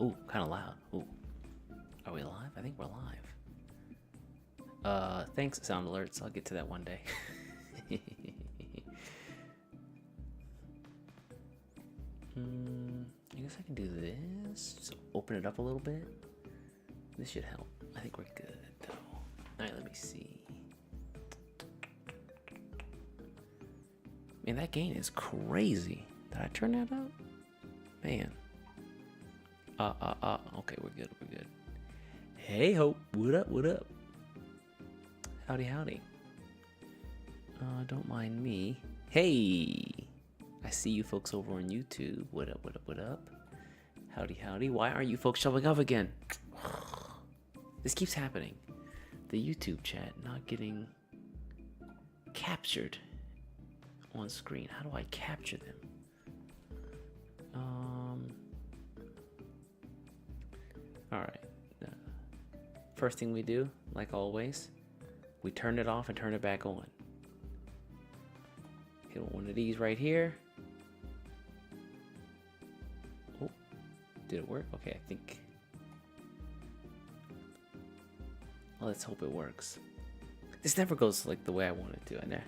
Ooh, kind of loud. Ooh. Are we live? I think we're live. Thanks, sound alerts. I'll get to that one day. I guess I can do this. Just open it up a little bit. This should help. I think we're good, though. Alright, let me see. Man, that gain is crazy. Did I turn that up? Man. Okay, we're good, we're good. Hey ho, what up, what up? Howdy, howdy. Don't mind me. Hey! I see you folks over on YouTube. What up, what up, what up? Howdy, howdy. Why aren't you folks showing up again? This keeps happening. The YouTube chat not getting captured on screen. How do I capture them? Alright. First thing we do, like always, we turn it off and turn it back on. Hit one of these right here. Oh, did it work? Okay, I think. Well, let's hope it works. This never goes like the way I want it to. I know.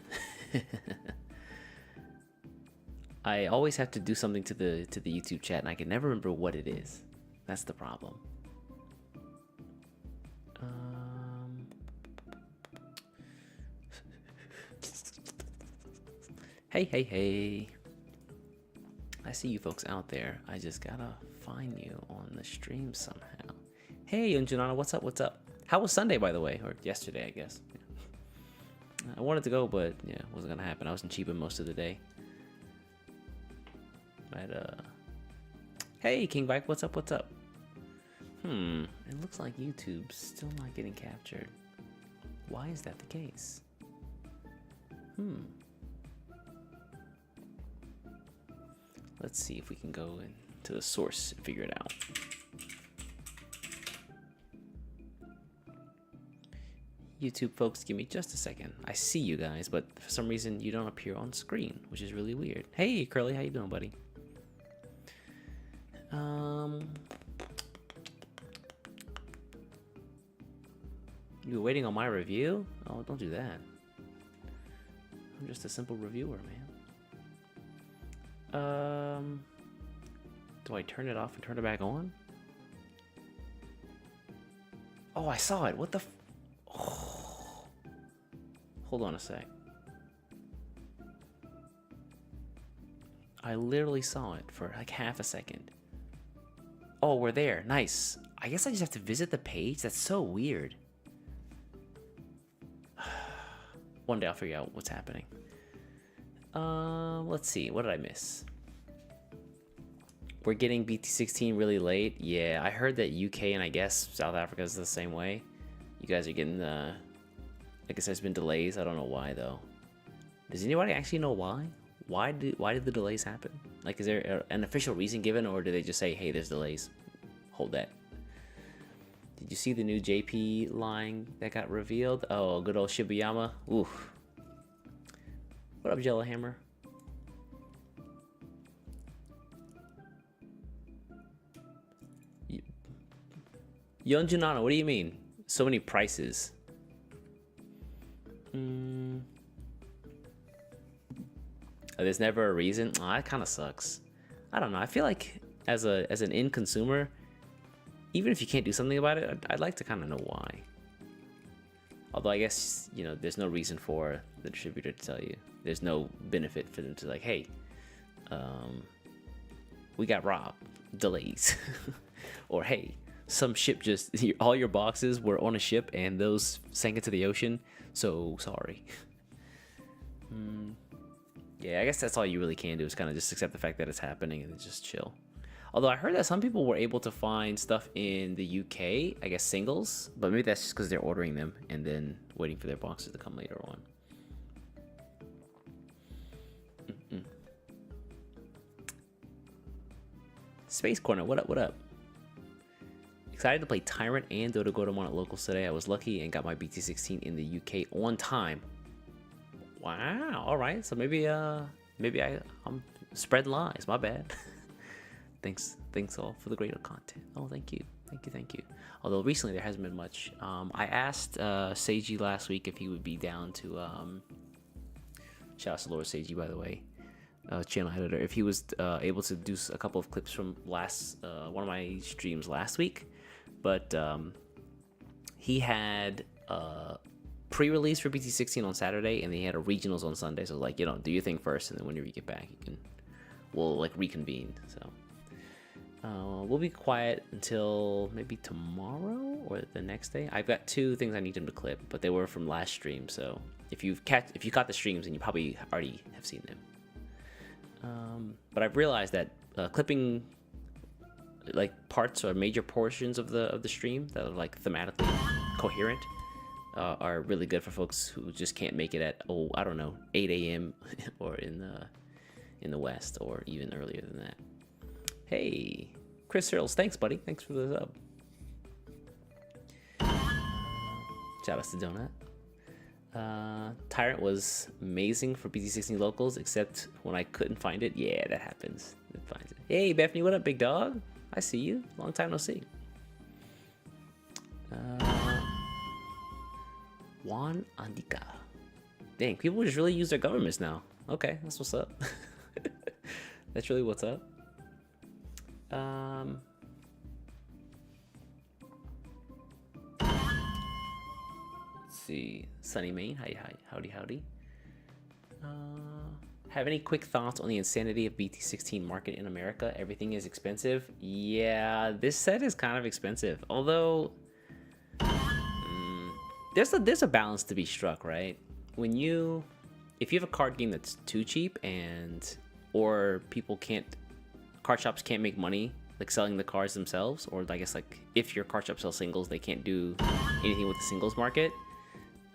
I always have to do something to the YouTube chat, and I can never remember what it is. That's the problem. Hey, hey, hey. I see you folks out there. I just gotta find you on the stream somehow. Hey, Yunjunana, what's up, what's up? How was Sunday, by the way? Or yesterday, I guess. Yeah. I wanted to go, but yeah, it wasn't gonna happen. I was in Chiba most of the day. But, hey, King Bike, what's up, what's up? It looks like YouTube's still not getting captured. Why is that the case? Let's see if we can go into the source and figure it out. YouTube folks, give me just a second. I see you guys, but for some reason you don't appear on screen, which is really weird. Hey, Curly, how you doing, buddy? You were waiting on my review? Oh, don't do that. I'm just a simple reviewer, man. Do I turn it off and turn it back on? Oh, I saw it. What the oh. Hold on a sec. I literally saw it for like half a second. Oh, we're there. Nice. I guess I just have to visit the page? That's so weird. One day I'll figure out what's happening. Let's see. What did I miss? We're getting BT16 really late. Yeah, I heard that UK and I guess South Africa is the same way. You guys are getting I guess there's been delays. I don't know why though. Does anybody actually know why? Why did the delays happen? Like, is there an official reason given, or do they just say, hey, there's delays? Hold that. Did you see the new JP line that got revealed? Oh, good old Shibayama. Oof. What up, Jellohammer? Yonjunana, what do you mean? So many prices. There's never a reason. Oh, that kind of sucks. I don't know. I feel like as an end consumer, even if you can't do something about it, I'd like to kind of know why. Although I guess, you know, there's no reason for the distributor to tell you. There's no benefit for them to like, hey, we got robbed, delays, or hey, some ship just all your boxes were on a ship and those sank into the ocean. So sorry. Yeah, I guess that's all you really can do is kind of just accept the fact that it's happening and just chill. Although I heard that some people were able to find stuff in the UK, I guess singles, but maybe that's just because they're ordering them and then waiting for their boxes to come later on. Space Corner, what up, what up? Excited to play Tyrant and Dota Gotomon at locals today. I was lucky and got my BT16 in the UK on time. Wow, all right. So maybe I'm spread lies. My bad. Thanks all for the great content. Oh, thank you. Although recently there hasn't been much. I asked Seiji last week if he would be down to shout out to Lord Seiji, by the way, channel editor, if he was able to do a couple of clips from one of my streams last week, but he had pre-release for BT16 on Saturday, and he had a regionals on Sunday. So like, do your thing first, and then whenever you get back, we'll like reconvene. So we'll be quiet until maybe tomorrow or the next day. I've got 2 things I need him to clip, but they were from last stream. So if you caught the streams, then you probably already have seen them. But I've realized that clipping like parts or major portions of the stream that are like thematically coherent are really good for folks who just can't make it at 8 a.m. or in the West, or even earlier than that. Hey, Chris Searles, thanks, buddy. Thanks for the sub. Shout out to Donut. Tyrant was amazing for BT16 locals, except when I couldn't find it. Yeah, that happens. It finds it. Hey, Bethany, what up, big dog? I see you. Long time no see. Juan Andika. Dang, people just really use their governments now. Okay, that's what's up. That's really what's up. Let's see. Sunny Main, howdy. Have any quick thoughts on the insanity of BT16 market in America? Everything is expensive. Yeah, this set is kind of expensive. Although, there's a balance to be struck, right? If you have a card game that's too cheap or card shops can't make money like selling the cards themselves, or I guess like if your card shop sells singles, they can't do anything with the singles market.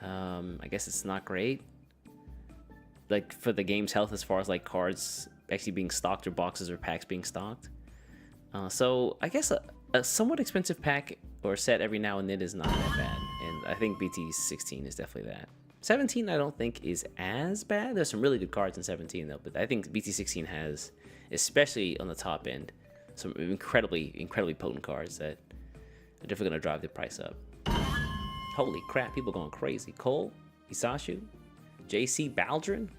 I guess it's not great. Like for the game's health as far as like cards actually being stocked or boxes or packs being stocked. So I guess a somewhat expensive pack or set every now and then is not that bad. And I think BT16 is definitely that. 17 I don't think is as bad. There's some really good cards in 17 though, but I think BT16 has, especially on the top end, some incredibly potent cards that are definitely going to drive the price up. Holy crap, people going crazy. Cole, Isashu, JC Baldrin,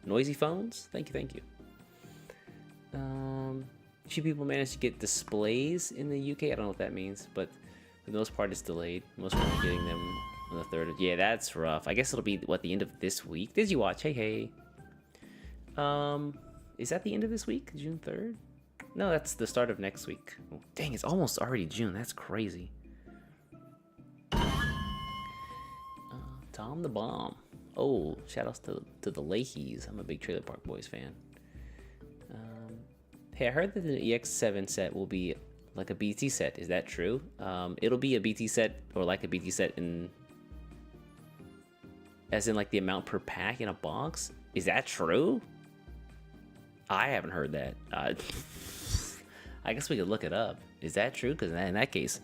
Noisy Phones, thank you. Few people managed to get displays in the UK. I don't know what that means, but for the most part it's delayed. Most people are getting them on the 3rd. Yeah, that's rough. I guess it'll be the end of this week. Did you watch? Hey. Is that the end of this week? June 3rd? No, that's the start of next week. Oh, dang, it's almost already June. That's crazy. Tom the Bomb. Oh, shout outs to the Leahys. I'm a big Trailer Park Boys fan. Hey, I heard that the EX07 set will be like a BT set. Is that true? It'll be a BT set, or like a BT set as in like the amount per pack in a box. Is that true? I haven't heard that. I guess we could look it up. Is that true? Because in that case,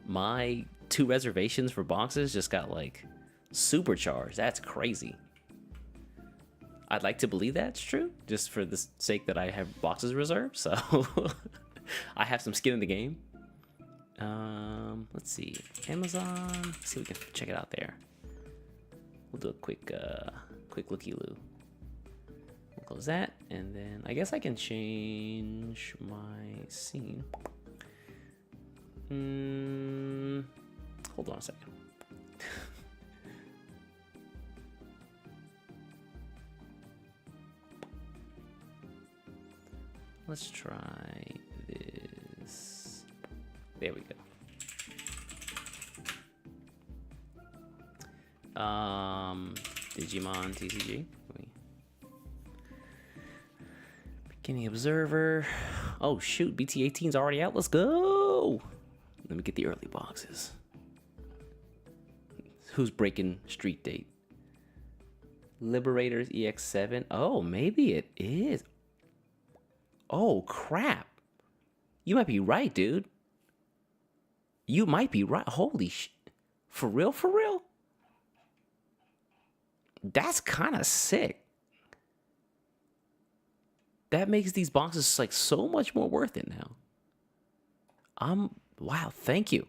my 2 reservations for boxes just got like supercharged. That's crazy. I'd like to believe that's true, just for the sake that I have boxes reserved. So I have some skin in the game. Let's see, Amazon. Let's see if we can check it out there. We'll do a quick looky-loo. We'll close that, and then I guess I can change my scene. Hold on a second. Let's try this. There we go. Digimon TCG. Beginning Observer. Oh shoot, BT18's already out. Let's go. Let me get the early boxes. Who's breaking street date? Liberators EX07. Oh, maybe it is. Oh crap. You might be right, dude. You might be right. Holy sh... For real? For real? That's kind of sick. That makes these boxes like so much more worth it now. Wow, thank you.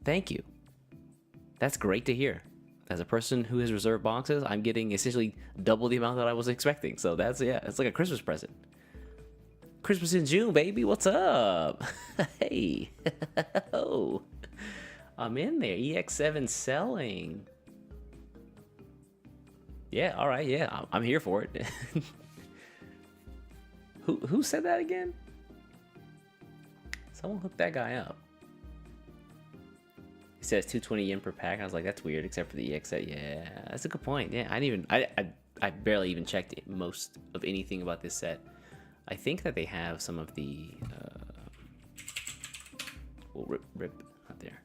Thank you. That's great to hear. As a person who has reserved boxes, I'm getting essentially double the amount that I was expecting. So that's, yeah, it's like a Christmas present. Christmas in June, baby. What's up? Hey. Oh. I'm in there. EX07 selling. Yeah, all right. Yeah, I'm here for it. Who said that again? Someone hooked that guy up. It says 220 yen per pack. I was like, that's weird, except for the EX7. Yeah, that's a good point. Yeah, I barely even checked most of anything about this set. I think that they have some of the rip not there.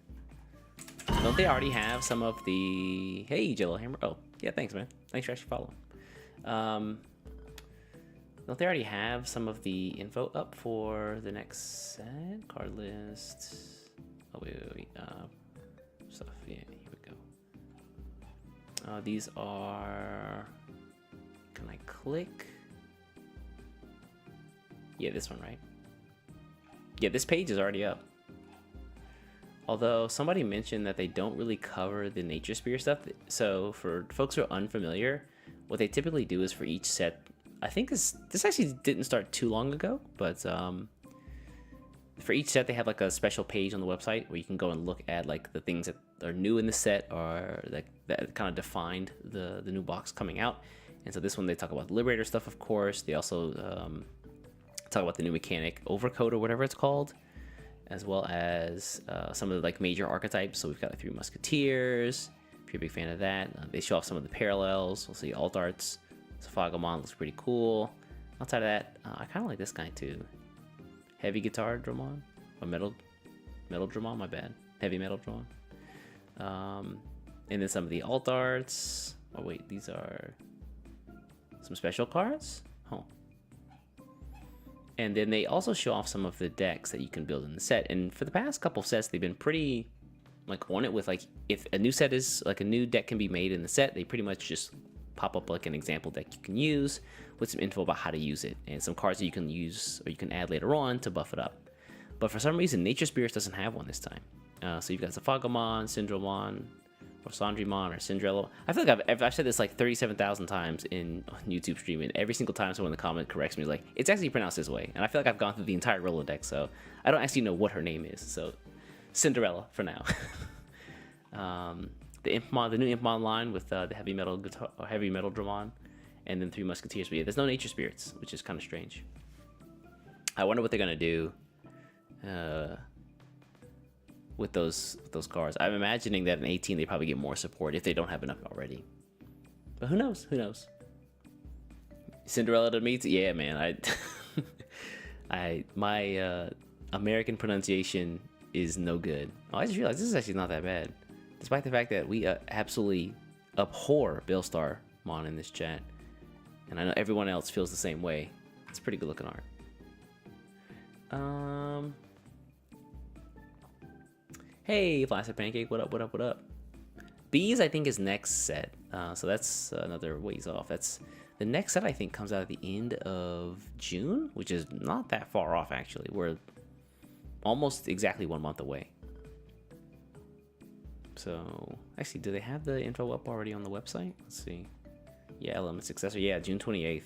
Don't they already have some of the? Hey, Jello Hammer. Oh, yeah, thanks, man. Thanks for actually following. Don't they already have some of the info up for the next set? Card list. Oh, wait. Stuff. Yeah, here we go. These are. Can I click? Yeah, this one, right? Yeah, this page is already up. Although somebody mentioned that they don't really cover the Nature Spear stuff. So for folks who are unfamiliar, what they typically do is for each set, I think this actually didn't start too long ago, but for each set they have like a special page on the website where you can go and look at like the things that are new in the set or that kind of defined the new box coming out. And so this one they talk about the Liberator stuff, of course. They also talk about the new mechanic Overcoat or whatever it's called, as well as some of the like major archetypes. So we've got like 3 Musketeers. If you're a big fan of that, they show off some of the parallels. We'll see alt arts. Safagamon looks pretty cool. Outside of that, I kind of like this guy too. Heavy Guitar Dramon, or metal Dramon. My bad. Heavy Metal Dramon. And then some of the alt arts. Oh wait, these are some special cards. Oh. And then they also show off some of the decks that you can build in the set. And for the past couple sets, they've been pretty like on it with like if a new set is like a new deck can be made in the set, they pretty much just pop up like an example deck you can use with some info about how to use it and some cards that you can use or you can add later on to buff it up. But for some reason, Nature Spirits doesn't have one this time. So you've got Safagamon, Syndromon, or Sandrymon, or Syndrello. I feel like I've said this like 37,000 times in YouTube stream, and every single time someone in the comment corrects me, like, it's actually pronounced this way. And I feel like I've gone through the entire Rolodex, so I don't actually know what her name is. So Cinderella for now. The new Impmon line with the heavy metal guitar, or heavy metal Dramon, and then 3 Musketeers. But yeah, there's no Nature Spirits, which is kind of strange. I wonder what they're gonna do with those cards. I'm imagining that in 18 they probably get more support if they don't have enough already. But who knows? Who knows? Cinderella to me, yeah, man. My American pronunciation is no good. Oh, I just realized this is actually not that bad. Despite the fact that we absolutely abhor Billstar-mon in this chat. And I know everyone else feels the same way. It's pretty good looking art. Hey, Flaccid Pancake, what up, what up, what up? Bees, I think, is next set. So that's another ways off. That's the next set, I think, comes out at the end of June, which is not that far off, actually. We're almost exactly 1 month away. So, actually, do they have the info up already on the website? Let's see. Yeah, Element Successor. Yeah, June 28th.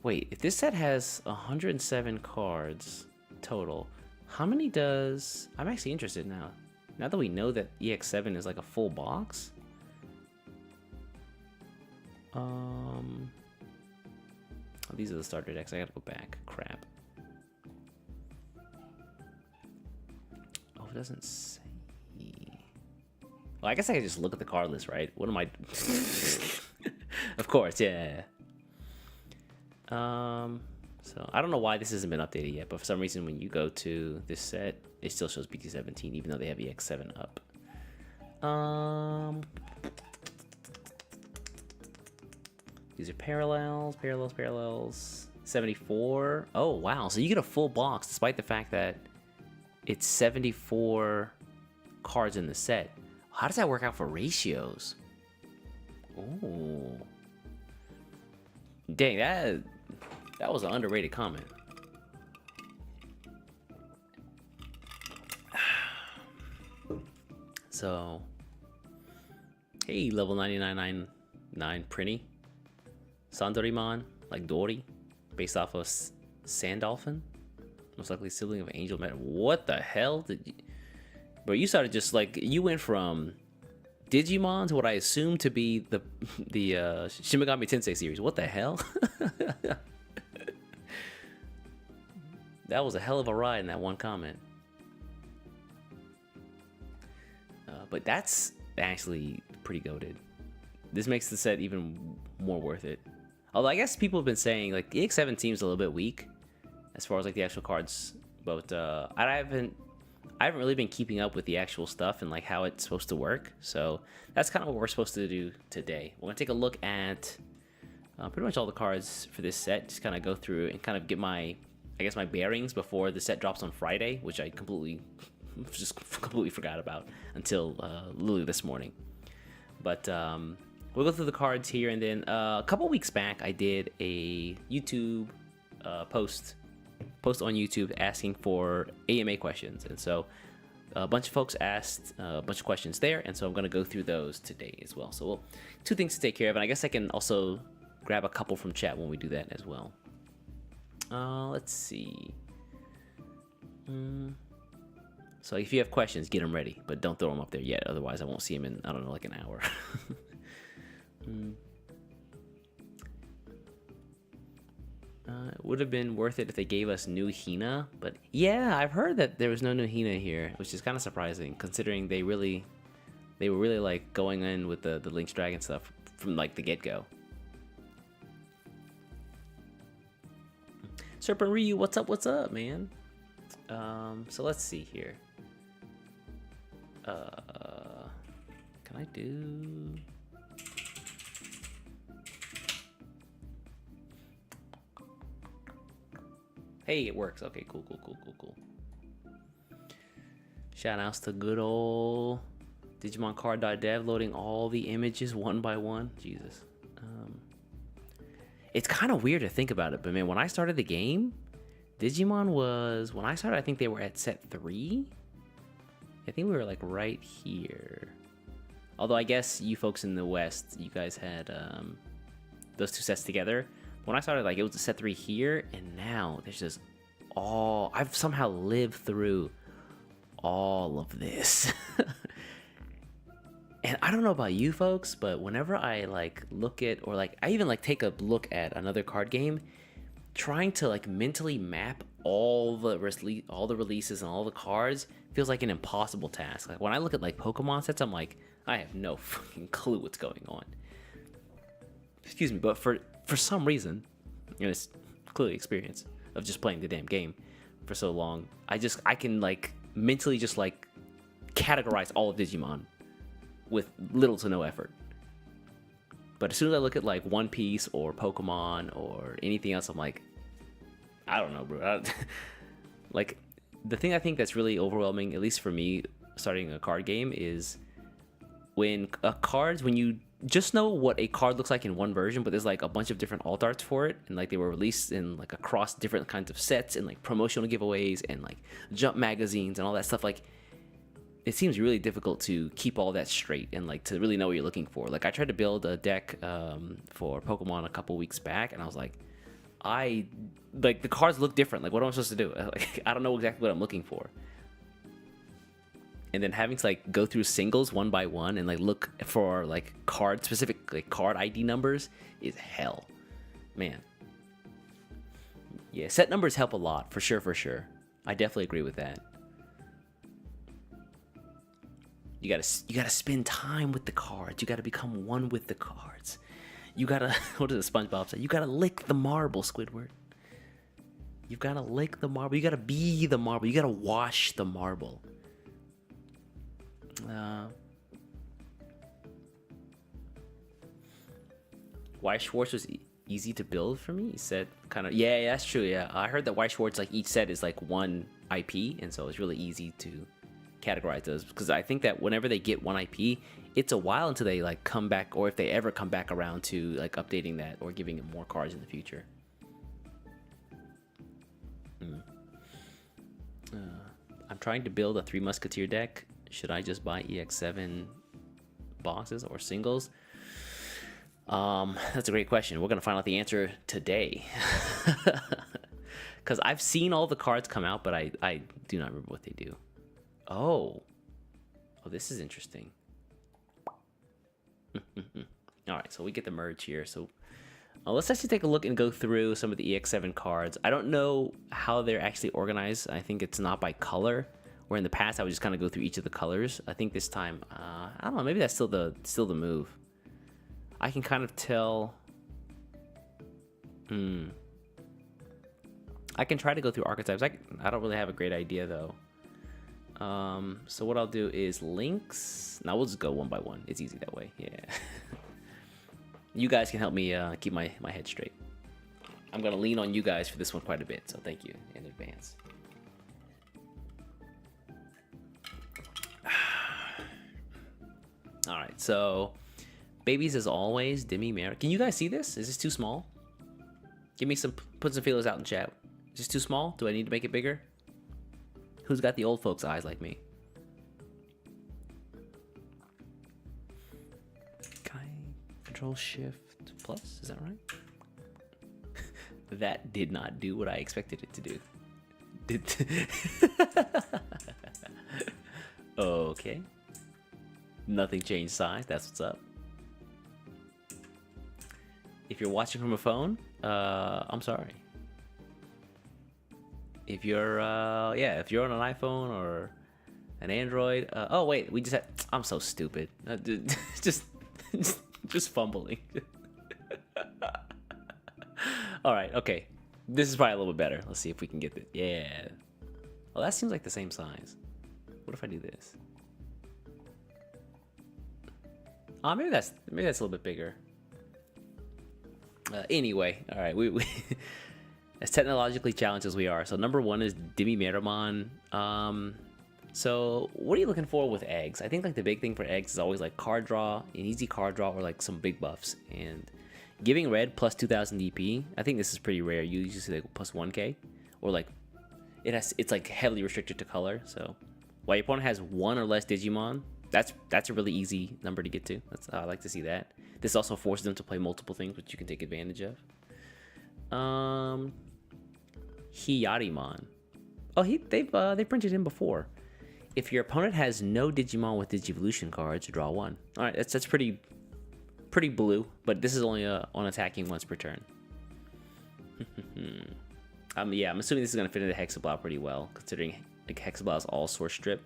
Wait, if this set has 107 cards total, how many does... I'm actually interested now. Now that we know that EX7 is like a full box. Oh, these are the starter decks. I gotta go back. Crap. Oh, it doesn't say. Well, I guess I could just look at the card list, right? What am I... Of course, yeah. So I don't know why this hasn't been updated yet, but for some reason when you go to this set, it still shows BT17, even though they have EX7 up. These are parallels. 74. Oh, wow. So you get a full box despite the fact that it's 74 cards in the set. How does that work out for ratios? Oh. Dang, that was an underrated comment. So, hey, level 9999 Prinny. Sandorimon, like Dory, based off of Sandolphin. Most likely sibling of Angel Met. What the hell did you... Bro, you started just like... You went from Digimon to what I assume to be the Shin Megami Tensei series. What the hell? That was a hell of a ride in that one comment. But that's actually pretty goated. This makes the set even more worth it. Although I guess people have been saying like the EX07 seems a little bit weak as far as like the actual cards, but I haven't really been keeping up with the actual stuff and like how it's supposed to work. So that's kind of what we're supposed to do today. We're gonna take a look at pretty much all the cards for this set. Just kind of go through and kind of get my, I guess, my bearings before the set drops on Friday, which I completely forgot about until literally this morning. But we'll go through the cards here, and then a couple weeks back I did a YouTube post on YouTube asking for AMA questions, and so a bunch of folks asked a bunch of questions there, and so I'm going to go through those today as well. So two things to take care of, and I guess I can also grab a couple from chat when we do that as well. Let's see. So if you have questions, get them ready, but don't throw them up there yet. Otherwise, I won't see them in, I don't know, like an hour. It would have been worth it if they gave us new Hina, but yeah, I've heard that there was no new Hina here, which is kind of surprising considering they were really like going in with the Link's Dragon stuff from like the get-go. Serpent Ryu, what's up, man? So let's see here. Can I do... Hey, it works. Okay, cool. Shout outs to good old Digimon card.dev loading all the images one by one. Jesus. It's kind of weird to think about it, but man, when I started the game, Digimon was... When I started, I think they were at set 3. I think we were like right here. Although I guess you folks in the West, you guys had those two sets together. When I started, like, it was a set 3 here, and now there's just all... I've somehow lived through all of this. And I don't know about you folks, but whenever I, like, look at... Or, like, I even, like, take a look at another card game, trying to, like, mentally map all the releases and all the cards feels like an impossible task. Like, when I look at, like, Pokemon sets, I'm like, I have no fucking clue what's going on. Excuse me, but for some reason, you know, it's clearly experience of just playing the damn game for so long, I can like mentally just like categorize all of Digimon with little to no effort. But as soon as I look at like One Piece or Pokemon or anything else, I'm like, I don't know, bro. Like, the thing I think that's really overwhelming, at least for me, starting a card game, is when you just know what a card looks like in one version, but there's like a bunch of different alt arts for it, and like they were released in like across different kinds of sets and like promotional giveaways and like Jump magazines and all that stuff. Like, it seems really difficult to keep all that straight and like to really know what you're looking for. Like, I tried to build a deck for Pokemon a couple weeks back, and I was like, the cards look different. Like, what am I supposed to do? Like, I don't know exactly what I'm looking for. And then having to like go through singles one by one and like look for like specific like card ID numbers is hell, man. Yeah, set numbers help a lot for sure. I definitely agree with that. You gotta spend time with the cards. You gotta become one with the cards. You gotta what does the SpongeBob say? You gotta lick the marble, Squidward. You've gotta lick the marble. You gotta be the marble. You gotta wash the marble. Why Schwartz was easy to build for me? He said kind of, yeah, that's true. Yeah, I heard that Why Schwartz, like each set is like one IP, and so it's really easy to categorize those, because I think that whenever they get one IP, it's a while until they like come back, or if they ever come back around to like updating that or giving it more cards in the future. I'm trying to build a 3 Musketeer deck. Should I just buy EX7 boxes or singles? That's a great question. We're gonna find out the answer today. Because I've seen all the cards come out, but I do not remember what they do. Oh, this is interesting. All right, so we get the merge here. So let's actually take a look and go through some of the EX7 cards. I don't know how they're actually organized. I think it's not by color. Where in the past I would just kind of go through each of the colors. I think this time, I don't know. Maybe that's still the move. I can kind of tell. I can try to go through archetypes. I don't really have a great idea though. So what I'll do is links. Now we'll just go one by one. It's easy that way. Yeah. You guys can help me keep my head straight. I'm gonna lean on you guys for this one quite a bit. So thank you in advance. All right. So babies as always. Demi Mara. Can you guys see this? Is this too small? Give me some. Put some feelers out in chat. Is this too small? Do I need to make it bigger? Who's got the old folks' eyes like me? Can I control shift plus? Is that right? That did not do what I expected it to do. Okay. Nothing changed size. That's what's up. If you're watching from a phone, I'm sorry. If you're if you're on an iPhone or an Android, oh wait, we just had. I'm so stupid. Just fumbling. All right, okay. This is probably a little bit better. Let's see if we can get it. Yeah. Well, that seems like the same size. What if I do this? Oh, maybe that's a little bit bigger. Anyway, all right, we as technologically challenged as we are. So number one is Demi Meramon. So what are you looking for with eggs? I think like the big thing for eggs is always like card draw, an easy card draw, or like some big buffs. And giving red plus 2000 DP, I think this is pretty rare. You usually see like plus 1k, or like it's like heavily restricted to color. So while your opponent has one or less Digimon, that's a really easy number to get to. I like to see that. This also forces them to play multiple things, which you can take advantage of. Hiyarimon. Oh, they printed him before. If your opponent has no Digimon with Digivolution cards, draw one. All right, that's pretty blue, but this is only on attacking once per turn. Yeah, I'm assuming this is gonna fit into Hexablow pretty well, considering like Hexablow is all source strip.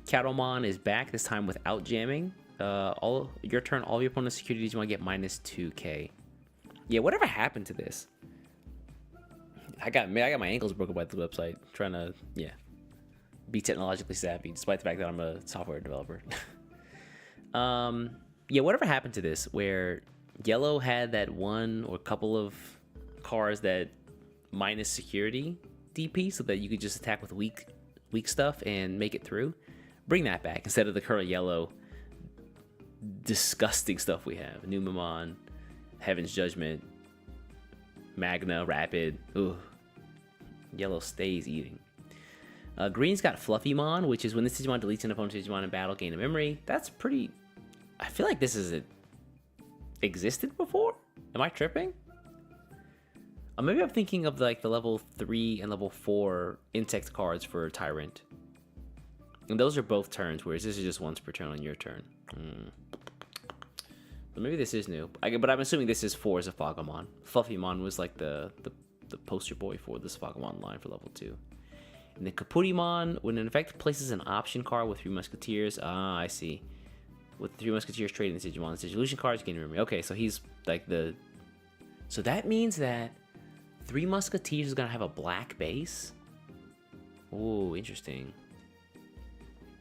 Cattlemon is back, this time without jamming. Your turn, all your opponent's security Digimon get minus 2k. Yeah, whatever happened to this? I got my ankles broken by the website trying to be technologically savvy, despite the fact that I'm a software developer. Yeah, whatever happened to this? Where yellow had that one or couple of cards that minus security DP, so that you could just attack with weak stuff and make it through. Bring that back instead of the current yellow disgusting stuff we have. Numemon, Heaven's Judgment, Magna, Rapid. Ooh. Yellow stays eating. Green's got Fluffymon, which is when this Digimon deletes an opponent's Digimon in battle, gain a memory. That's pretty. I feel like this is existed before. Am I tripping? Or maybe I'm thinking of like the level 3 and level 4 insect cards for Tyrant. And those are both turns, whereas this is just once per turn on your turn. But maybe this is new. But I'm assuming this is for Zafagamon. Fluffymon was like the poster boy for the Zafagamon line for level 2. And then Kapurimon, when an effect places an option card with 3 Musketeers. Ah, I see. With 3 Musketeers trading the Digimon, the Digivolution cards gain memory. Okay, so he's like the. So that means that 3 Musketeers is gonna have a black base. Oh, interesting.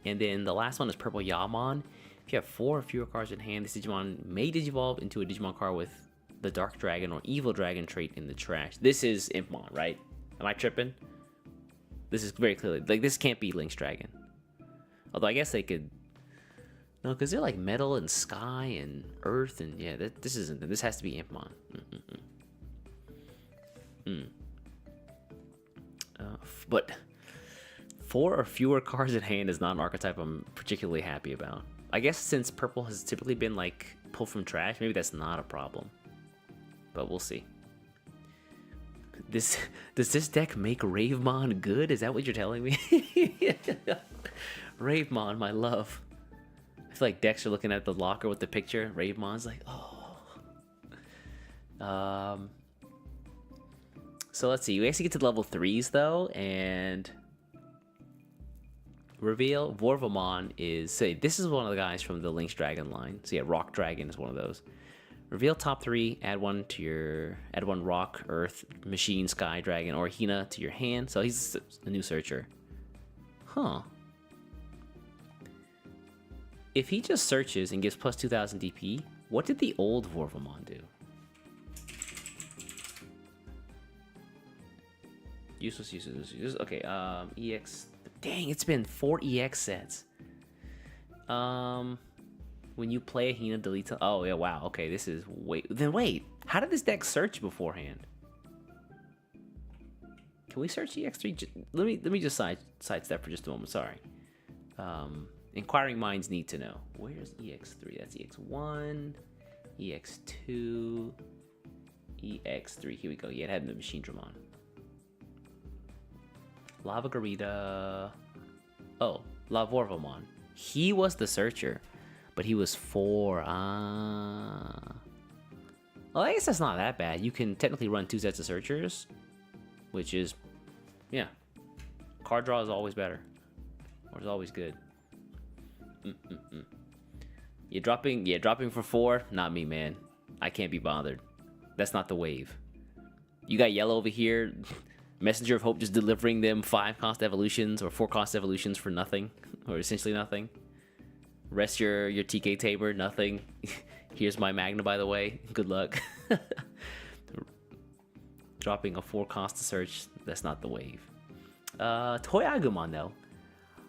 And then the last one is Purple Yamon. If you have 4 or fewer cards in hand, this Digimon may Digivolve into a Digimon card with the Dark Dragon or Evil Dragon trait in the trash. This is Impmon, right? Am I tripping? This is very clearly, like, this can't be Lynx Dragon. Although I guess they could. No, because they're like metal and sky and earth, and yeah, this isn't. This has to be Impmon. But 4 or fewer cards in hand is not an archetype I'm particularly happy about. I guess since purple has typically been like pulled from trash, maybe that's not a problem. But we'll see. Does this deck make Ravemon good? Is that what you're telling me? Ravemon, my love. I feel like Dexter looking at the locker with the picture. Ravemon's like, oh. So let's see. We actually get to level 3s though, and reveal Vorvamon is. Say this is one of the guys from the Lynx Dragon line. So yeah, Rock Dragon is one of those. Reveal top 3. Add one Rock, Earth, Machine, Sky Dragon, or Hina to your hand. So he's a new searcher. Huh. If he just searches and gives plus 2,000 DP, what did the old Vorvamon do? Useless. Okay, EX. Dang, it's been 4 EX sets. When you play a Hina, delete. Oh yeah, wow. Okay, this is wait. How did this deck search beforehand? Can we search EX3? Let me just sidestep for just a moment. Sorry. Inquiring minds need to know. Where's EX3? That's EX1, EX2, EX3. Here we go. Yeah, it had the Machine Dramon. Lava Garita. Oh, Lavorvamon. He was the searcher, but he was 4. Well, I guess that's not that bad. You can technically run 2 sets of searchers, which is, yeah. Card draw is always better, or is always good. You're dropping for 4. Not me, man. I can't be bothered. That's not the wave. You got yellow over here. Messenger of Hope just delivering them 5-cost evolutions or 4-cost evolutions for nothing, or essentially nothing. Rest your TK Tabor, nothing. Here's my Magna, by the way. Good luck. Dropping a 4-cost to search. That's not the wave. Toy Agumon though.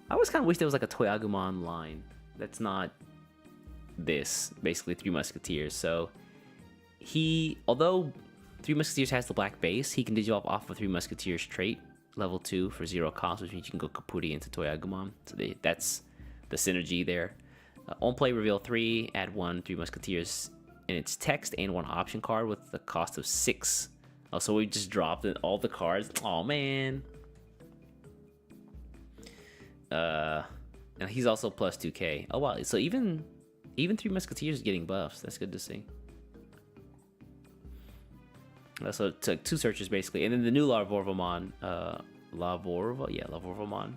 I always kind of wish there was like a Toy Agumon line. That's not this. Basically, 3 Musketeers. So although 3 Musketeers has the black base, he can Digivolve off of 3 Musketeers trait, level 2 for 0 cost, which means you can go Kapuri into Toy Agumon. So that's the synergy there. On play, reveal 3, add 1 3 Musketeers in its text and 1 option card with the cost of 6. Oh, so we just dropped all the cards. Oh man. And he's also plus 2k. Oh wow, so even 3 Musketeers is getting buffs. That's good to see. So it took 2 searches basically, and then the new Lavorvamon, Lavorvamon.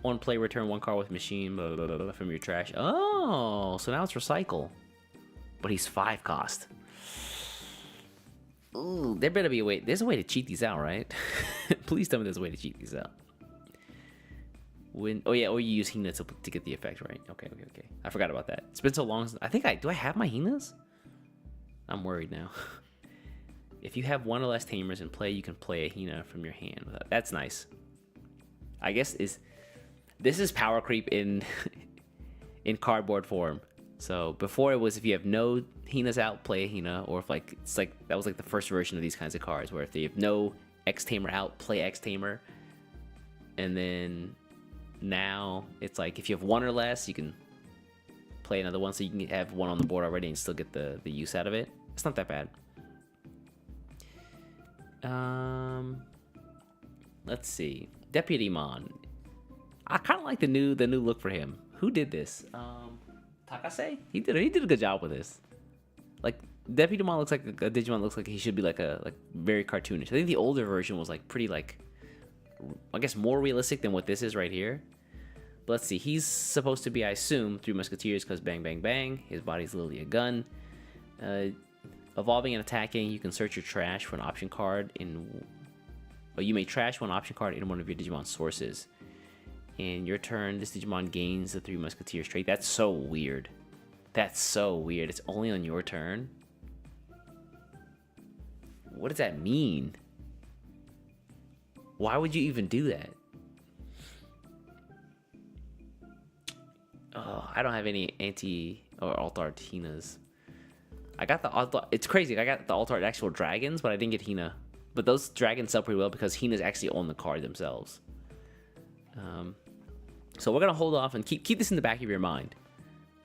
On play, return 1 card with machine from your trash. Oh, so now it's recycle, but he's 5 cost. Ooh, there better be a way. There's a way to cheat these out, right? Please tell me there's a way to cheat these out. Oh yeah, or you use Hina to get the effect, right? Okay. I forgot about that. It's been so long. Do I have my Hinas? I'm worried now. If you have 1 or less Tamers in play, you can play a Hina from your hand. That's nice. I guess this is power creep in cardboard form. So before it was if you have no Hinas out, play a Hina, or if that was like the first version of these kinds of cards, where if they have no X Tamer out, play X Tamer, and then now it's like if you have 1 or less, you can play another one, so you can have 1 on the board already and still get the use out of it. It's not that bad. Let's see. Deputymon. I kind of like the new look for him. Who did this? Takase? He did a good job with this. Like Deputymon looks like a Digimon looks like he should be like very cartoonish. I think the older version was like pretty I guess more realistic than what this is right here. But let's see. He's supposed to be, I assume, 3 Musketeers because bang bang bang. His body's literally a gun. Evolving and attacking, you can search your trash for an option card you may trash 1 option card in one of your Digimon sources. In your turn, this Digimon gains the 3 Musketeers trait. That's so weird. It's only on your turn. What does that mean? Why would you even do that? Oh, I don't have any anti or alt art Hinas. I got the alt. It's crazy. I got the alt art actual dragons, but I didn't get Hina. But those dragons sell pretty well because Hinas actually own the card themselves. So we're gonna hold off and keep this in the back of your mind.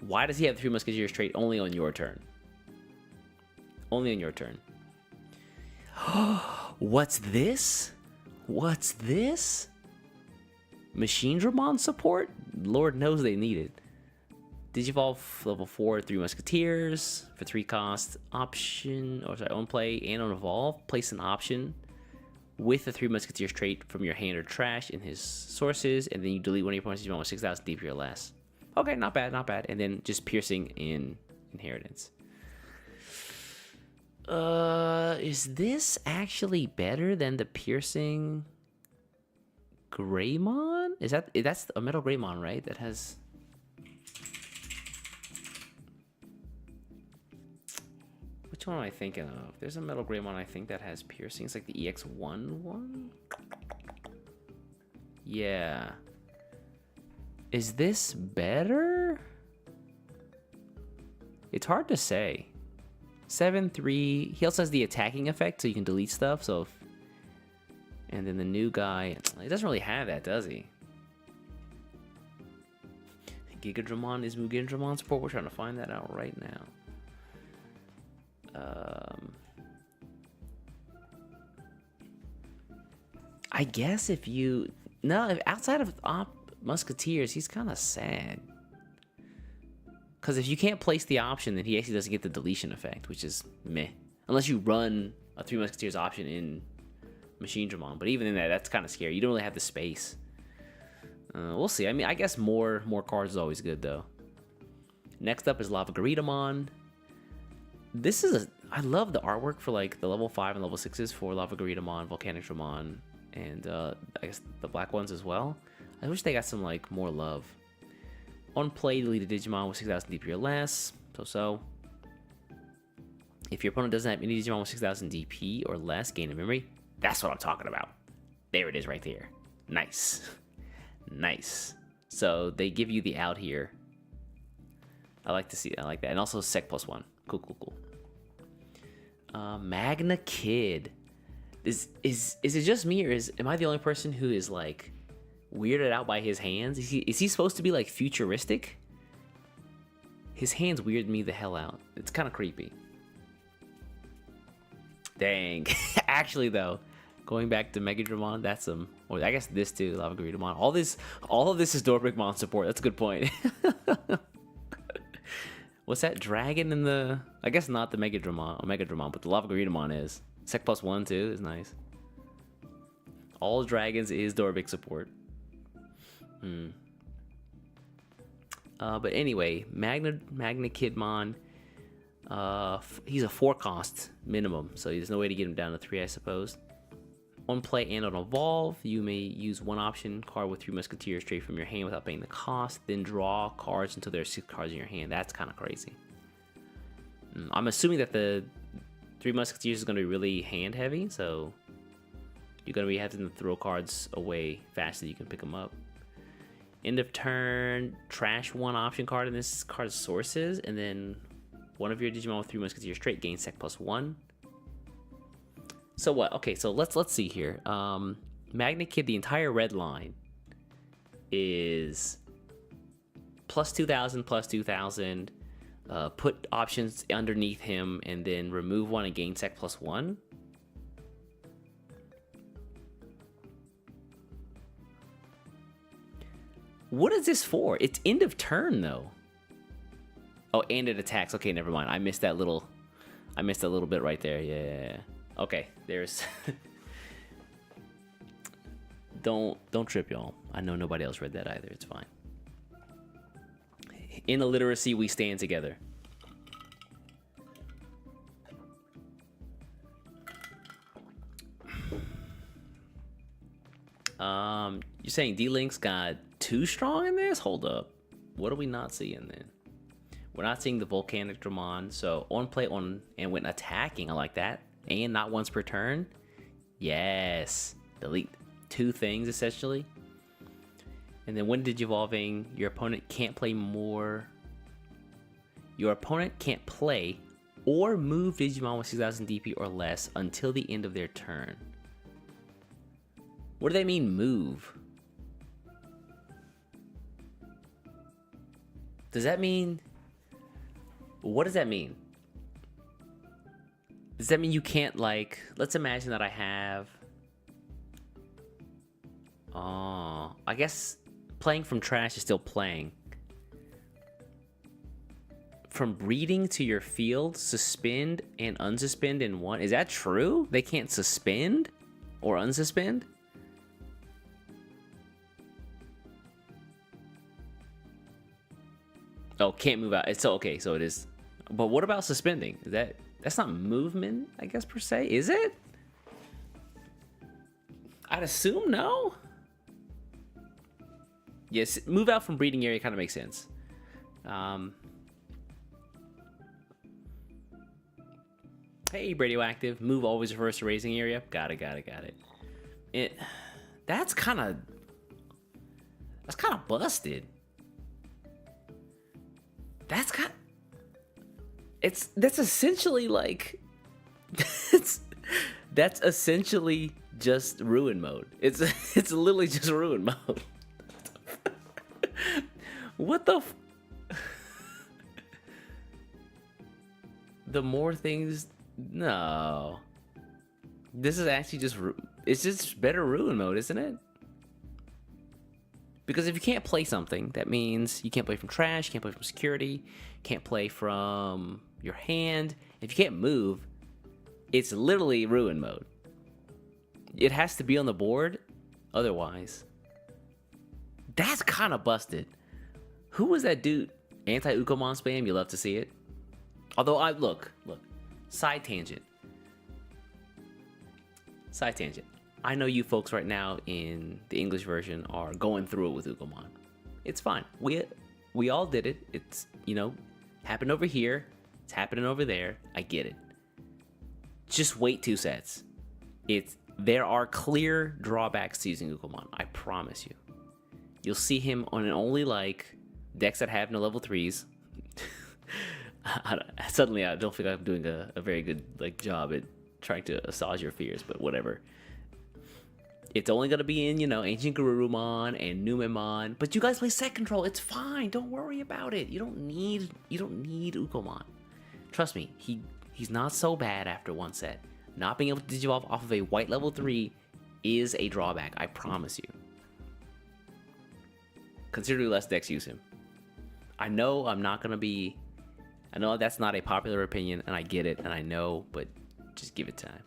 Why does he have the Three Musketeers trait only on your turn? Only on your turn. What's this? What's this? Machine Dramon support? Lord knows they need it. Digivolve level 4, 3 Musketeers for 3 cost. Option, or sorry, on play and on evolve. Place an option with the 3 Musketeers trait from your hand or trash in his sources, and then you delete one of your opponent's Digimon with 6,000 DP or less. Okay, not bad, not bad. And then just piercing in inheritance. Is this actually better than the piercing Greymon? That's a metal Greymon, right? That has. Which one am I thinking of? There's a metal Greymon I think that has piercing. It's like the EX01 one. Yeah. Is this better? It's hard to say. 7-3. He also has the attacking effect, so you can delete stuff. So, and then the new guy, he doesn't really have that, does he? Gigadramon is Mugendramon support. We're trying to find that out right now. I guess if you outside of Musketeers, he's kind of sad. Because if you can't place the option, then he actually doesn't get the deletion effect, which is meh. Unless you run a 3 Musketeers option in Machine Dramon. But even in that, that's kind of scary. You don't really have the space. We'll see. I mean, I guess more cards is always good, though. Next up is Lavagreedamon. This is I love the artwork for like the level 5 and level 6s for Lavagreedamon, Volcanic Dramon, and I guess the black ones as well. I wish they got some like more love. On play, delete a Digimon with 6,000 DP or less. So. If your opponent doesn't have any Digimon with 6,000 DP or less, gain a memory. That's what I'm talking about. There it is right there. Nice. Nice. So they give you the out here. I like to see it. I like that. And also Sec +1. Cool, cool, cool. Magna Kid. Is it just me, or am I the only person who is like weirded out by his hands? Is he supposed to be like futuristic? His hands weird me the hell out. It's kind of creepy. Dang. Actually though, going back to Megadramon, that's some, or I guess this too, Lavagreedamon. All of this is Dorbrickmon support. That's a good point. What's that dragon in the? I guess not the Megadramon, but the Lavagreedamon is. Sec +1 too is nice. All dragons is Dorbrick support. But anyway, Magna Kidmon. He's a 4 cost minimum, so there's no way to get him down to 3, I suppose. On play and on evolve, you may use one option card with 3 Musketeers straight from your hand without paying the cost, then draw cards until there are 6 cards in your hand. That's kind of crazy. I'm assuming that the 3 Musketeers is going to be really hand heavy, so you're going to be having to throw cards away fast so you can pick them up. End of turn, trash 1 option card in this card's sources, and then one of your Digimon with 3 Musketeers straight gains Sec +1. So what? Okay, so let's see here. Magna Kid, the entire red line is +2,000, +2,000. Put options underneath him, and then remove 1 and gain Sec +1. What is this for? It's end of turn though. Oh, and it attacks. Okay, never mind. I missed that little bit right there. Yeah. Okay, there's. Don't trip, y'all. I know nobody else read that either. It's fine. In illiteracy, we stand together. You're saying D-Link's got too strong in this? Hold up. What are we not seeing then? We're not seeing the Volcanic Dramon. So on play on and when attacking, I like that. And not once per turn. Yes. Delete 2 things essentially. And then when Digivolving, your opponent can't play more. Your opponent can't play or move Digimon with 6,000 DP or less until the end of their turn. What do they mean move? Does that mean... What does that mean? Does that mean you can't, like... Let's imagine that I have... Oh, I guess playing from trash is still playing. From breeding to your field, suspend and unsuspend in one. Is that true? They can't suspend or unsuspend? Oh, can't move out. It's so okay, so it is. But what about suspending? Is that's not movement, I guess, per se? Is it? I'd assume no. Yes, move out from breeding area kind of makes sense. Hey, radioactive. Move always refers to raising area. Got it. That's kind of busted. That's essentially like that's essentially just ruin mode. It's literally just ruin mode. What the the more things. No, this is actually it's just better ruin mode, isn't it? Because if you can't play something, that means you can't play from trash, you can't play from security, can't play from your hand. If you can't move, it's literally ruin mode. It has to be on the board, otherwise. That's kind of busted. Who was that dude? Anti-Ukomon spam, you love to see it. Although look, side tangent. I know you folks right now in the English version are going through it with Ukomon. It's fine. We all did it. It's, happened over here. It's happening over there. I get it. Just wait 2 sets. There are clear drawbacks to using Ukomon. I promise you. You'll see him on an only decks that have no level 3s. Suddenly, I don't think I'm doing a very good job at trying to assuage your fears, but whatever. It's only gonna be in Ancient Garurumon and Numemon, but you guys play set control. It's fine. Don't worry about it. You don't need Ukomon. Trust me, he's not so bad after 1 set. Not being able to digivolve off of a white level 3 is a drawback. I promise you. Considerably less decks use him. I know that's not a popular opinion, and I get it, and I know, but just give it time.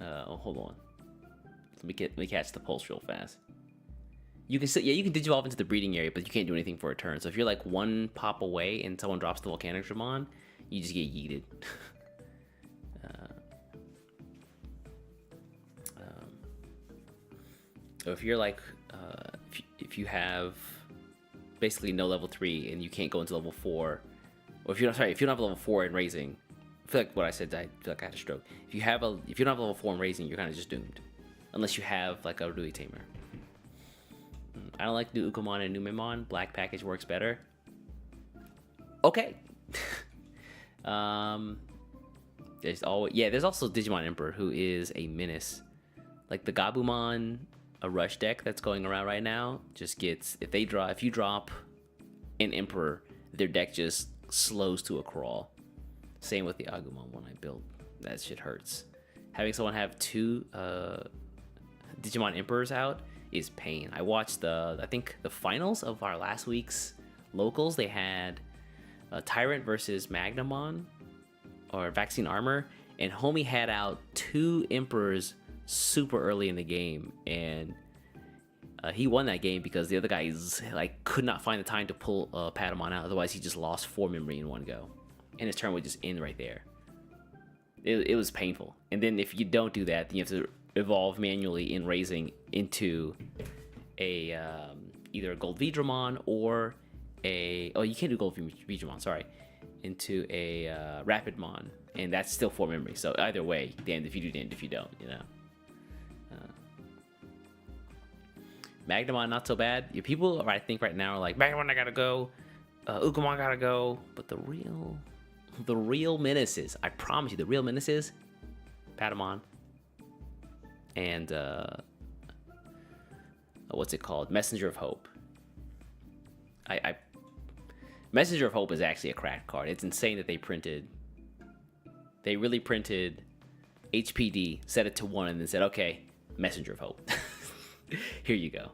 Hold on. Let me catch the pulse real fast. You can digivolve into the breeding area, but you can't do anything for a turn. So if you're 1 pop away and someone drops the volcanic Dramon, you just get yeeted. Or if you're if you have basically no level 3 and you can't go into level 4, or if you don't have level 4 in raising, I feel like what I said, I feel like I had a stroke. If you don't have level 4 in raising, you're kind of just doomed, unless you have a Rui Tamer. I don't like new Ukomon and Numemon. Black package works better. Okay. There's also Digimon Emperor, who is a menace. The Gabumon, a rush deck that's going around right now, just gets if you drop an Emperor, their deck just slows to a crawl. Same with the Agumon one I built. That shit hurts. Having someone have 2 Digimon Emperors out is pain. I watched I think the finals of our last week's locals. They had Tyrant versus Magnamon or Vaccine Armor, and homie had out 2 Emperors super early in the game, and he won that game because the other guys could not find the time to pull Patamon out. Otherwise, he just lost 4 memory in one go, and his turn would just end right there. It was painful. And then if you don't do that, then you have to evolve manually in raising into a either a Gold Vidramon or you can't do Gold Vidramon, sorry, into a Rapidmon, and that's still 4 memory. So either way, damned if you do, damned if you don't, Magnamon, not so bad. People, I think right now, are like, Magnamon, I gotta go. Ukomon gotta go. But the real menaces, I promise you, the real menaces, Patamon, and what's it called? Messenger of Hope. Messenger of Hope is actually a cracked card. It's insane that they really printed HPD, set it to 1, and then said, okay, Messenger of Hope. Here you go.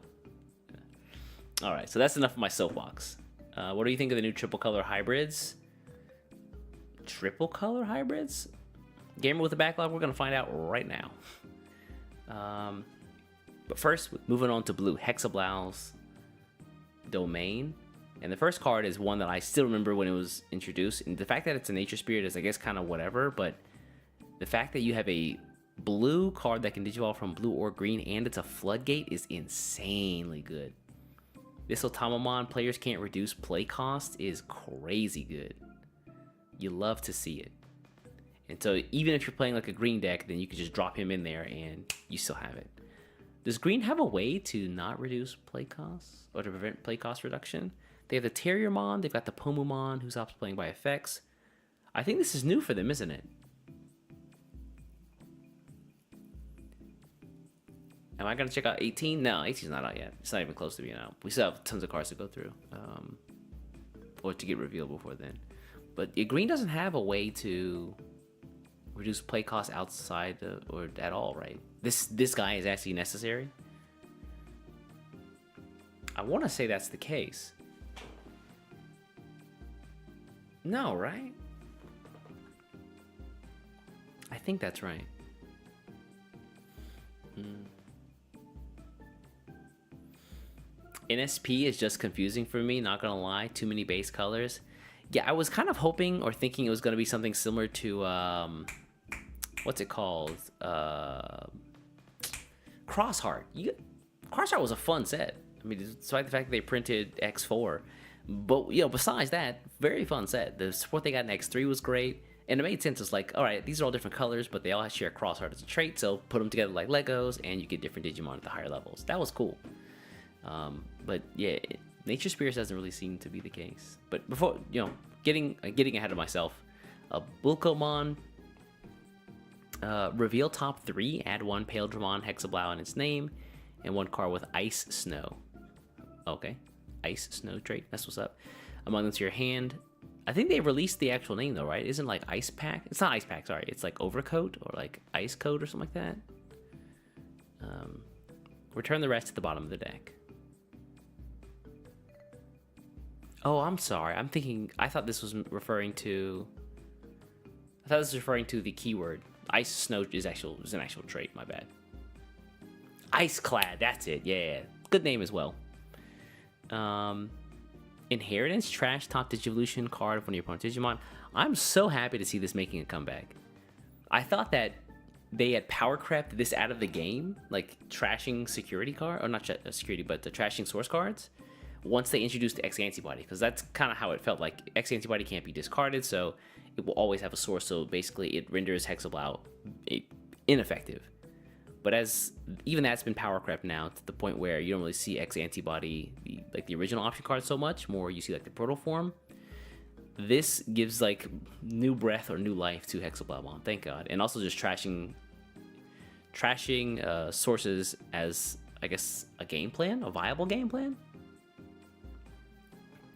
All right, so that's enough of my soapbox. What do you think of the new triple color hybrids? Triple color hybrids? Gamer with a backlog, we're going to find out right now. But first, moving on to blue, Hexablow's Domain. And the first card is one that I still remember when it was introduced. And the fact that it's a Nature Spirit is, I guess, kind of whatever. But the fact that you have a blue card that can digivolve from blue or green and it's a Floodgate is insanely good. This Otamamon, players can't reduce play cost, is crazy good. You love to see it. And so even if you're playing like a green deck, then you can just drop him in there and you still have it. Does green have a way to not reduce play costs or to prevent play cost reduction? They have the Terriermon, they've got the Pomumon who stops playing by effects. I think this is new for them, isn't it? Am I going to check out 18? No, 18's not out yet. It's not even close to being out. We still have tons of cards to go through. Or to get revealed before then. But green doesn't have a way to reduce play costs outside or at all, right? This guy is actually necessary. I want to say that's the case. No, right? I think that's right. NSP is just confusing for me, not gonna lie. Too many base colors. Yeah, I was kind of hoping or thinking it was gonna be something similar to what's it called? Crossheart. Crossheart was a fun set. I mean, despite the fact that they printed X4, but besides that, very fun set. The support they got in X3 was great, and it made sense. It's like, all right, these are all different colors, but they all share Crossheart as a trait, so put them together like Legos, and you get different Digimon at the higher levels. That was cool. But yeah, Nature Spirits doesn't really seem to be the case. But before, getting ahead of myself, Bulkomon, reveal top 3, add 1 Paildramon Hexablow in its name, and 1 card with Ice Snow. Okay, Ice Snow trait, that's what's up. Among them to your hand. I think they released the actual name though, right? Isn't like Ice Pack? It's not Ice Pack, sorry. It's like Overcoat or like Ice Coat or something like that. Return the rest to the bottom of the deck. Oh, I'm sorry. I thought this was referring to the keyword. Ice Snow is an actual trait, my bad. Ice Clad, that's it. Yeah. Good name as well. Inheritance, trash top Digivolution card of one of your opponent's Digimon. I'm so happy to see this making a comeback. I thought that they had power crept this out of the game, like trashing security card, or not security, but the trashing source cards, once they introduced the X Antibody, because that's kind of how it felt. Like X Antibody can't be discarded, so it will always have a source, so basically it renders Hexablow ineffective. But even that's been power crept now to the point where you don't really see X Antibody, like the original option card, so much more. You see like the proto form. This gives like new breath or new life to Hexablowmon, thank God. And also just trashing sources as, I guess, a game plan, a viable game plan.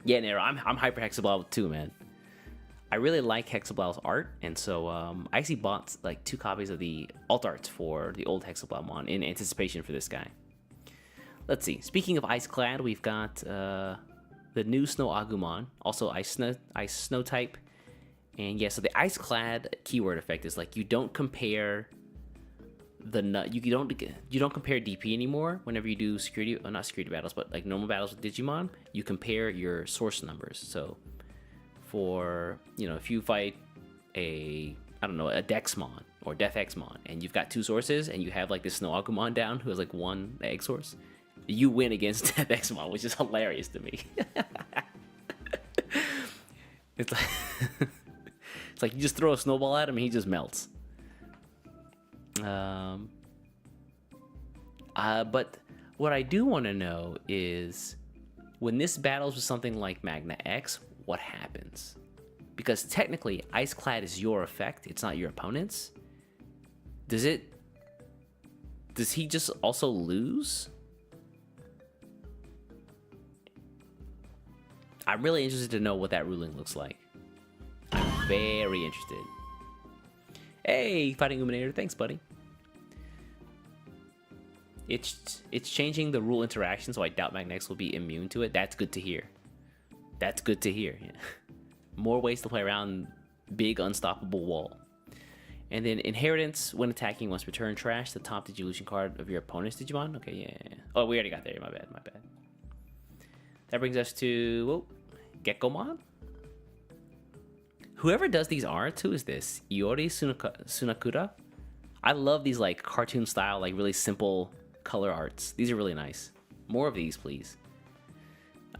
Yeah, Nero, I'm hyper Hexablow too, man. I really like Hexablow's art, and so I actually bought like 2 copies of the alt arts for the old Hexablowmon in anticipation for this guy. Let's see. Speaking of Ice Clad, we've got the new Snow Agumon, also Ice Snow type, and yeah. So the Ice Clad keyword effect is like you don't compare you don't compare DP anymore whenever you do not security battles, but like normal battles with Digimon. You compare your source numbers. So for, if you fight a Dexmon or Deathexmon and you've got 2 sources and you have like this Snow Agumon down who has like 1 egg source, you win against Deathexmon, which is hilarious to me. It's like you just throw a snowball at him and he just melts. But what I do want to know is when this battles with something like Magna X, what happens? Because technically Ice Clad is your effect, it's not your opponent's. Does he just also lose? I'm really interested to know what that ruling looks like. I'm very interested. Hey, Fighting Illuminator, thanks, buddy. It's changing the rule interaction, so I doubt Magnex will be immune to it. That's good to hear. That's good to hear. Yeah. More ways to play around big unstoppable wall. And then Inheritance, when attacking, once per turn, trash the top Digivolution card of your opponent's Digimon. Okay, yeah. Oh, we already got there. My bad. That brings us to Gekomon. Whoever does these arts, who is this? Iori Sunakura? I love these like cartoon style, like really simple color arts. These are really nice. More of these, please.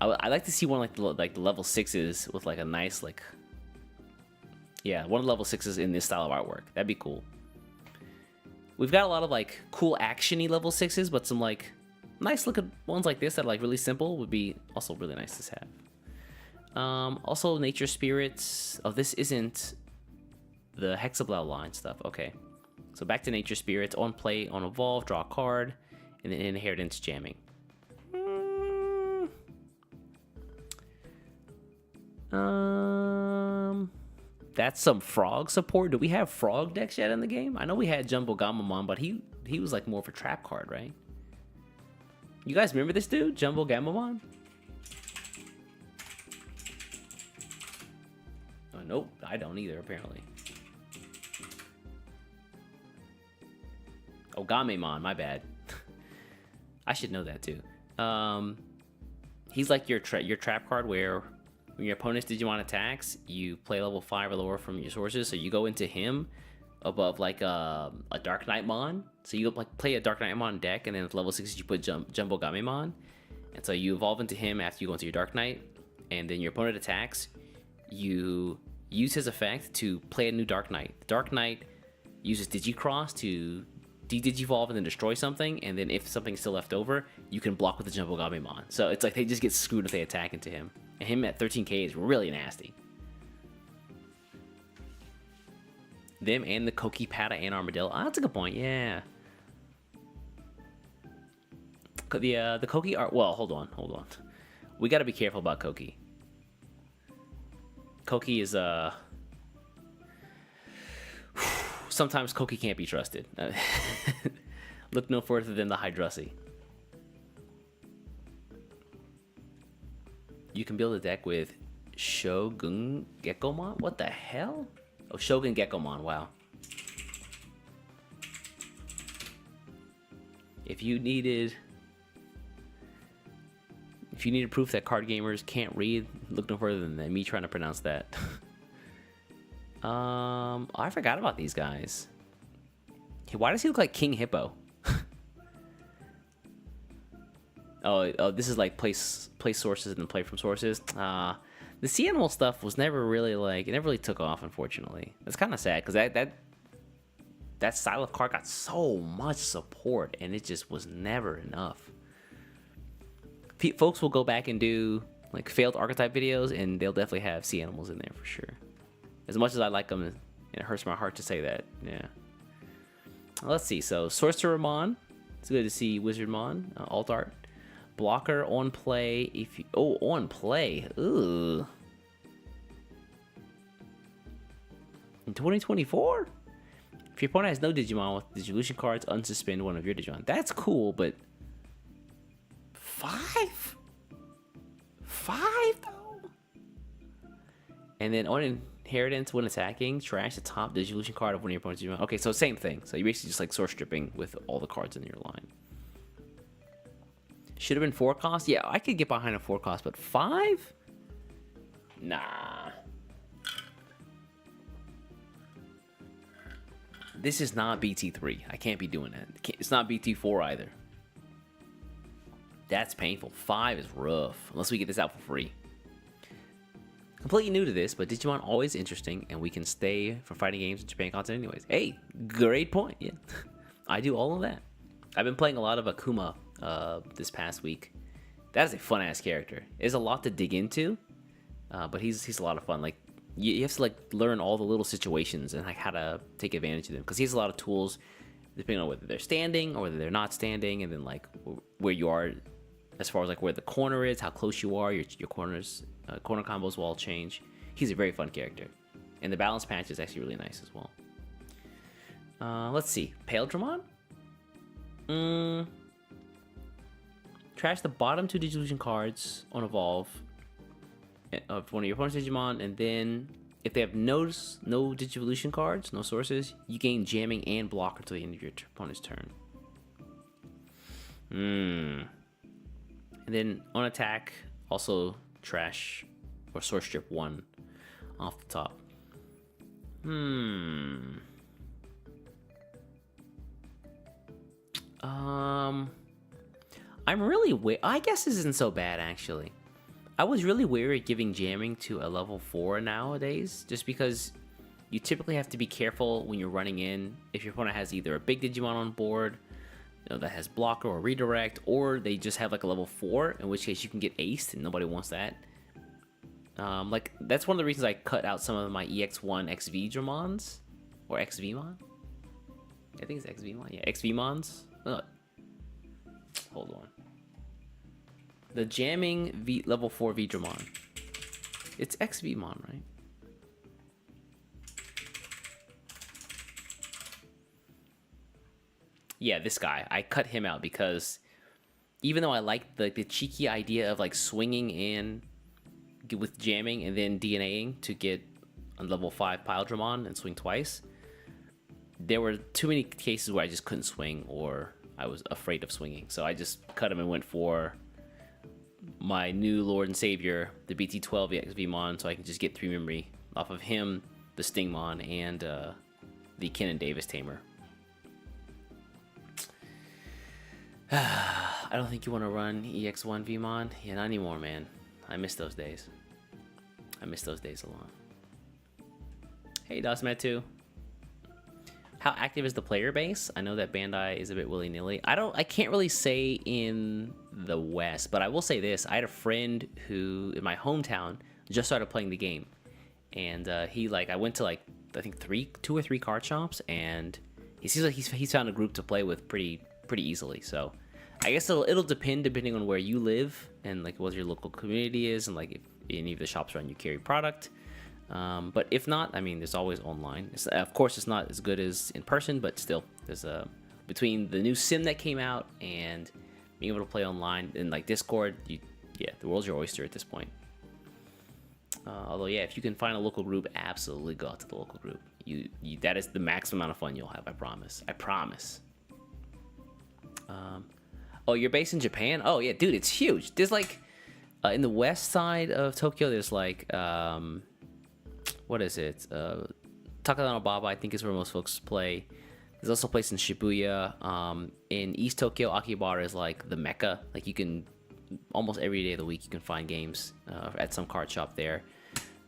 I like to see one like the level 6s with like a nice like, yeah, one of the level 6s in this style of artwork. That'd be cool. We've got a lot of like cool actiony level 6s, but some like nice looking ones like this that are like really simple would be also really nice to have. Also Nature Spirits. Oh, this isn't the Hexablow line stuff. Okay. So back to Nature Spirits. On play, on evolve, draw a card, and then Inheritance jamming. That's some frog support. Do we have frog decks yet in the game? I know we had Jumbo Gamamon, but he was like more of a trap card, right? You guys remember this dude, Jumbo Gamamon? Oh, nope, I don't either, apparently. Oh, Gamemon, my bad. I should know that too. He's like your trap card where when your opponent's Digimon attacks, you play level 5 or lower from your sources, so you go into him above like a Dark Knightmon. So you like play a Dark Knightmon deck, and then at level 6 you put Jumbo Gamemon. And so you evolve into him after you go into your Dark Knight, and then your opponent attacks. You use his effect to play a new Dark Knight. The Dark Knight uses Digicross to de-digivolve and then destroy something, and then if something's still left over, you can block with the Jumbo Gamemon. So it's like they just get screwed if they attack into him. And him at 13k is really nasty. Them and the Koki, Pata, and Armadillo. Oh, that's a good point, yeah. The Koki are... Well, hold on. We gotta be careful about Koki. Koki is, sometimes Koki can't be trusted. Look no further than the Hydrassi. You can build a deck with Shogun Gekomon? What the hell? Oh, Shogun Gekomon, wow. If you needed proof that card gamers can't read, look no further than me trying to pronounce that. I forgot about these guys. Hey, why does he look like King Hippo? Oh, this is like place sources and then play from sources. The sea animal stuff was never really like, it never really took off, unfortunately. That's kind of sad because that style of card got so much support and it just was never enough. Folks will go back and do like failed archetype videos and they'll definitely have sea animals in there for sure. As much as I like them, it hurts my heart to say that. Yeah. Let's see. So Sorcerermon. It's good to see Wizardmon. Alt art. Blocker on play. If you, on play. Ooh. In 2024? If your opponent has no Digimon with Digivolution cards, unsuspend one of your Digimon. That's cool, but 5? 5 though? And then on Inheritance, when attacking, trash the top Digivolution card of one of your opponent's Digimon. Okay, so same thing. So you're basically just like source stripping with all the cards in your line. Should have been 4 cost. Yeah, I could get behind a 4 cost, but 5? Nah. This is not BT3. I can't be doing that. It's not BT4 either. That's painful. 5 is rough. Unless we get this out for free. Completely new to this, but Digimon always interesting, and we can stay for fighting games and Japan content anyways. Hey, great point. Yeah, I do all of that. I've been playing a lot of Akuma this past week. That is a fun ass character. There's a lot to dig into, but he's a lot of fun. Like you have to like learn all the little situations and like how to take advantage of them because he has a lot of tools depending on whether they're standing or whether they're not standing, and then like where you are as far as like where the corner is, how close you are, your corners corner combos will all change. He's a very fun character. And the balance patch is actually really nice as well. Let's see. Pale Dramon? Trash the bottom 2 Digivolution cards on Evolve of one of your opponent's Digimon, and then if they have no Digivolution cards, no sources, you gain jamming and blocker until the end of your opponent's turn. And then on attack, also trash or source strip 1 off the top. I'm really I guess this isn't so bad actually. I was really wary of giving jamming to a level 4 nowadays, just because you typically have to be careful when you're running in if your opponent has either a big Digimon on board, that has blocker or redirect, or they just have like a level 4, in which case you can get aced and nobody wants that. Like that's one of the reasons I cut out some of my EX1 XV Dramons, or XVmon. I think it's XVmon. Yeah, XVmons. Hold on. The jamming level 4 Vidramon. It's XVmon, right? Yeah, this guy. I cut him out because even though I like the cheeky idea of like swinging in with jamming and then DNAing to get a level 5 Pile Dramon and swing twice, there were too many cases where I just couldn't swing or I was afraid of swinging. So I just cut him and went for my new Lord and Savior, the BT12 XVmon, so I can just get 3 memory off of him, the Stingmon, and the Kenan Davis Tamer. I don't think you want to run EX1 Vmon. Yeah, not anymore, man. I miss those days. I miss those days a lot. Hey, Dosmet2. How active is the player base? I know that Bandai is a bit willy-nilly. I can't really say in the West, but I will say this. I had a friend who, in my hometown, just started playing the game. And I went to I think 2 or 3 card shops, and he seems like he's found a group to play with pretty easily. So I guess it'll depend depending on where you live and like what your local community is, and like if any of the shops around you carry product. But if not, I mean, there's always online. Of course, it's not as good as in person, but still, there's between the new sim that came out and being able to play online and like Discord, the world's your oyster at this point. Although, yeah, if you can find a local group, absolutely go out to the local group. That is the maximum amount of fun you'll have. I promise. I promise. Oh, you're based in Japan? Oh yeah, dude, it's huge. There's like in the west side of Tokyo, there's like what is it? Takadano Baba, I think, is where most folks play. There's also a place in Shibuya. In East Tokyo, Akihabara is like the mecca. Like you can almost every day of the week you can find games at some card shop there.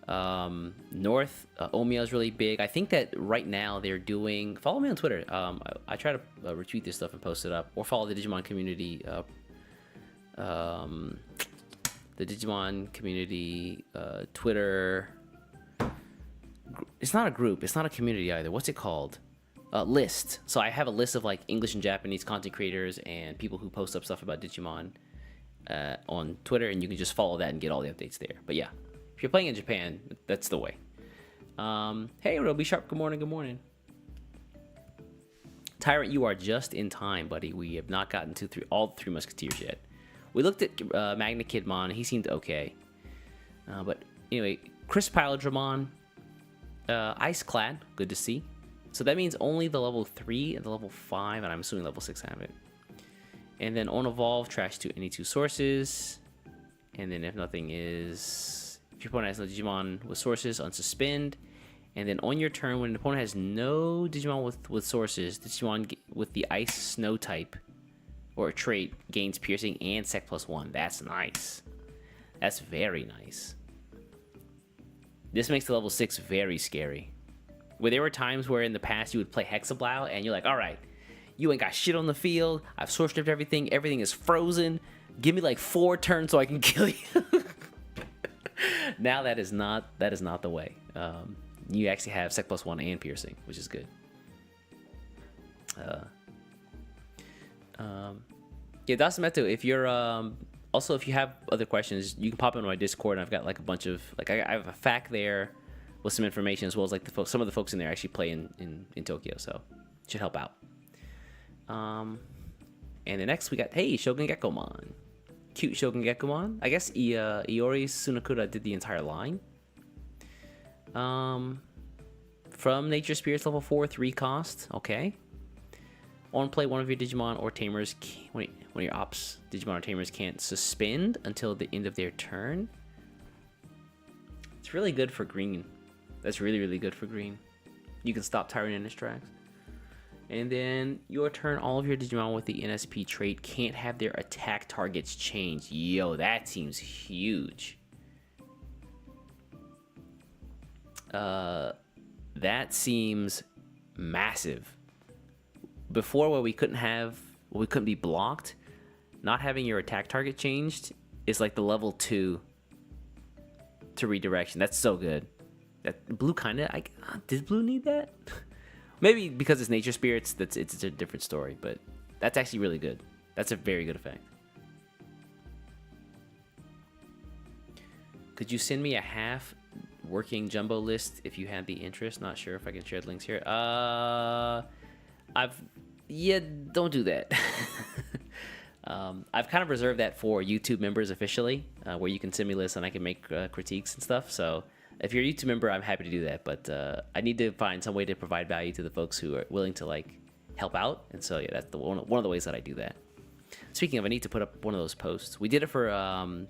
North, Omiya is really big. I think that right now they're doing. Follow me on Twitter. I try to retweet this stuff and post it up, or follow the Digimon community. The Digimon community Twitter. It's not a group. It's not a community either. What's it called? List. So I have a list of like English and Japanese content creators and people who post up stuff about Digimon on Twitter, and you can just follow that and get all the updates there. But yeah, if you're playing in Japan, that's the way. Hey, Roby Sharp. Good morning. Good morning. Tyrant, you are just in time, buddy. We have not gotten to all 3 Musketeers yet. We looked at Magna Kidmon. He seemed okay. But anyway, Chris Palindromon, Ice Clad, good to see. So that means only the level 3 and the level 5, and I'm assuming level 6 have it. And then on Evolve, trash to any 2 sources. And then if nothing is... If your opponent has no Digimon with sources, unsuspend. And then on your turn, when an opponent has no Digimon with sources, Digimon with the Ice Snow type or a trait gains piercing and Sec +1. That's nice. That's very nice. This makes the level 6 very scary. Where there were times where in the past you would play Hexablow and you're like, all right, you ain't got shit on the field. I've source stripped everything. Everything is frozen. Give me like 4 turns so I can kill you. Now that is not the way. You actually have Sec +1 and piercing, which is good. Yeah, Dasimeto, if you're Also, if you have other questions, you can pop into my Discord, and I've got like a bunch of I have a fact there with some information, as well as like some of the folks in there actually play in Tokyo, so it should help out. And then next we got Shogun Gekkomon, cute Shogun Gekkomon. I guess Iori Sunakura did the entire line. From Nature Spirits level 4, 3 cost. Okay. On play, one of your Digimon or Tamers, one of your ops Digimon or Tamers can't suspend until the end of their turn. It's really good for green. That's really, really good for green. You can stop Tyrant in his tracks. And then your turn, all of your Digimon with the NSP trait can't have their attack targets changed. Yo, that seems huge. That seems massive. Before, where we couldn't be blocked, not having your attack target changed is like the level 2 to redirection. That's so good. That blue did blue need that? Maybe because it's Nature Spirits, it's a different story, but that's actually really good. That's a very good effect. Could you send me a half working jumbo list if you had the interest? Not sure if I can share the links here. Don't do that. I've kind of reserved that for YouTube members officially, where you can send me lists and I can make critiques and stuff. So if you're a YouTube member, I'm happy to do that. But I need to find some way to provide value to the folks who are willing to like help out. And so yeah, that's one of the ways that I do that. Speaking of, I need to put up one of those posts. We did it for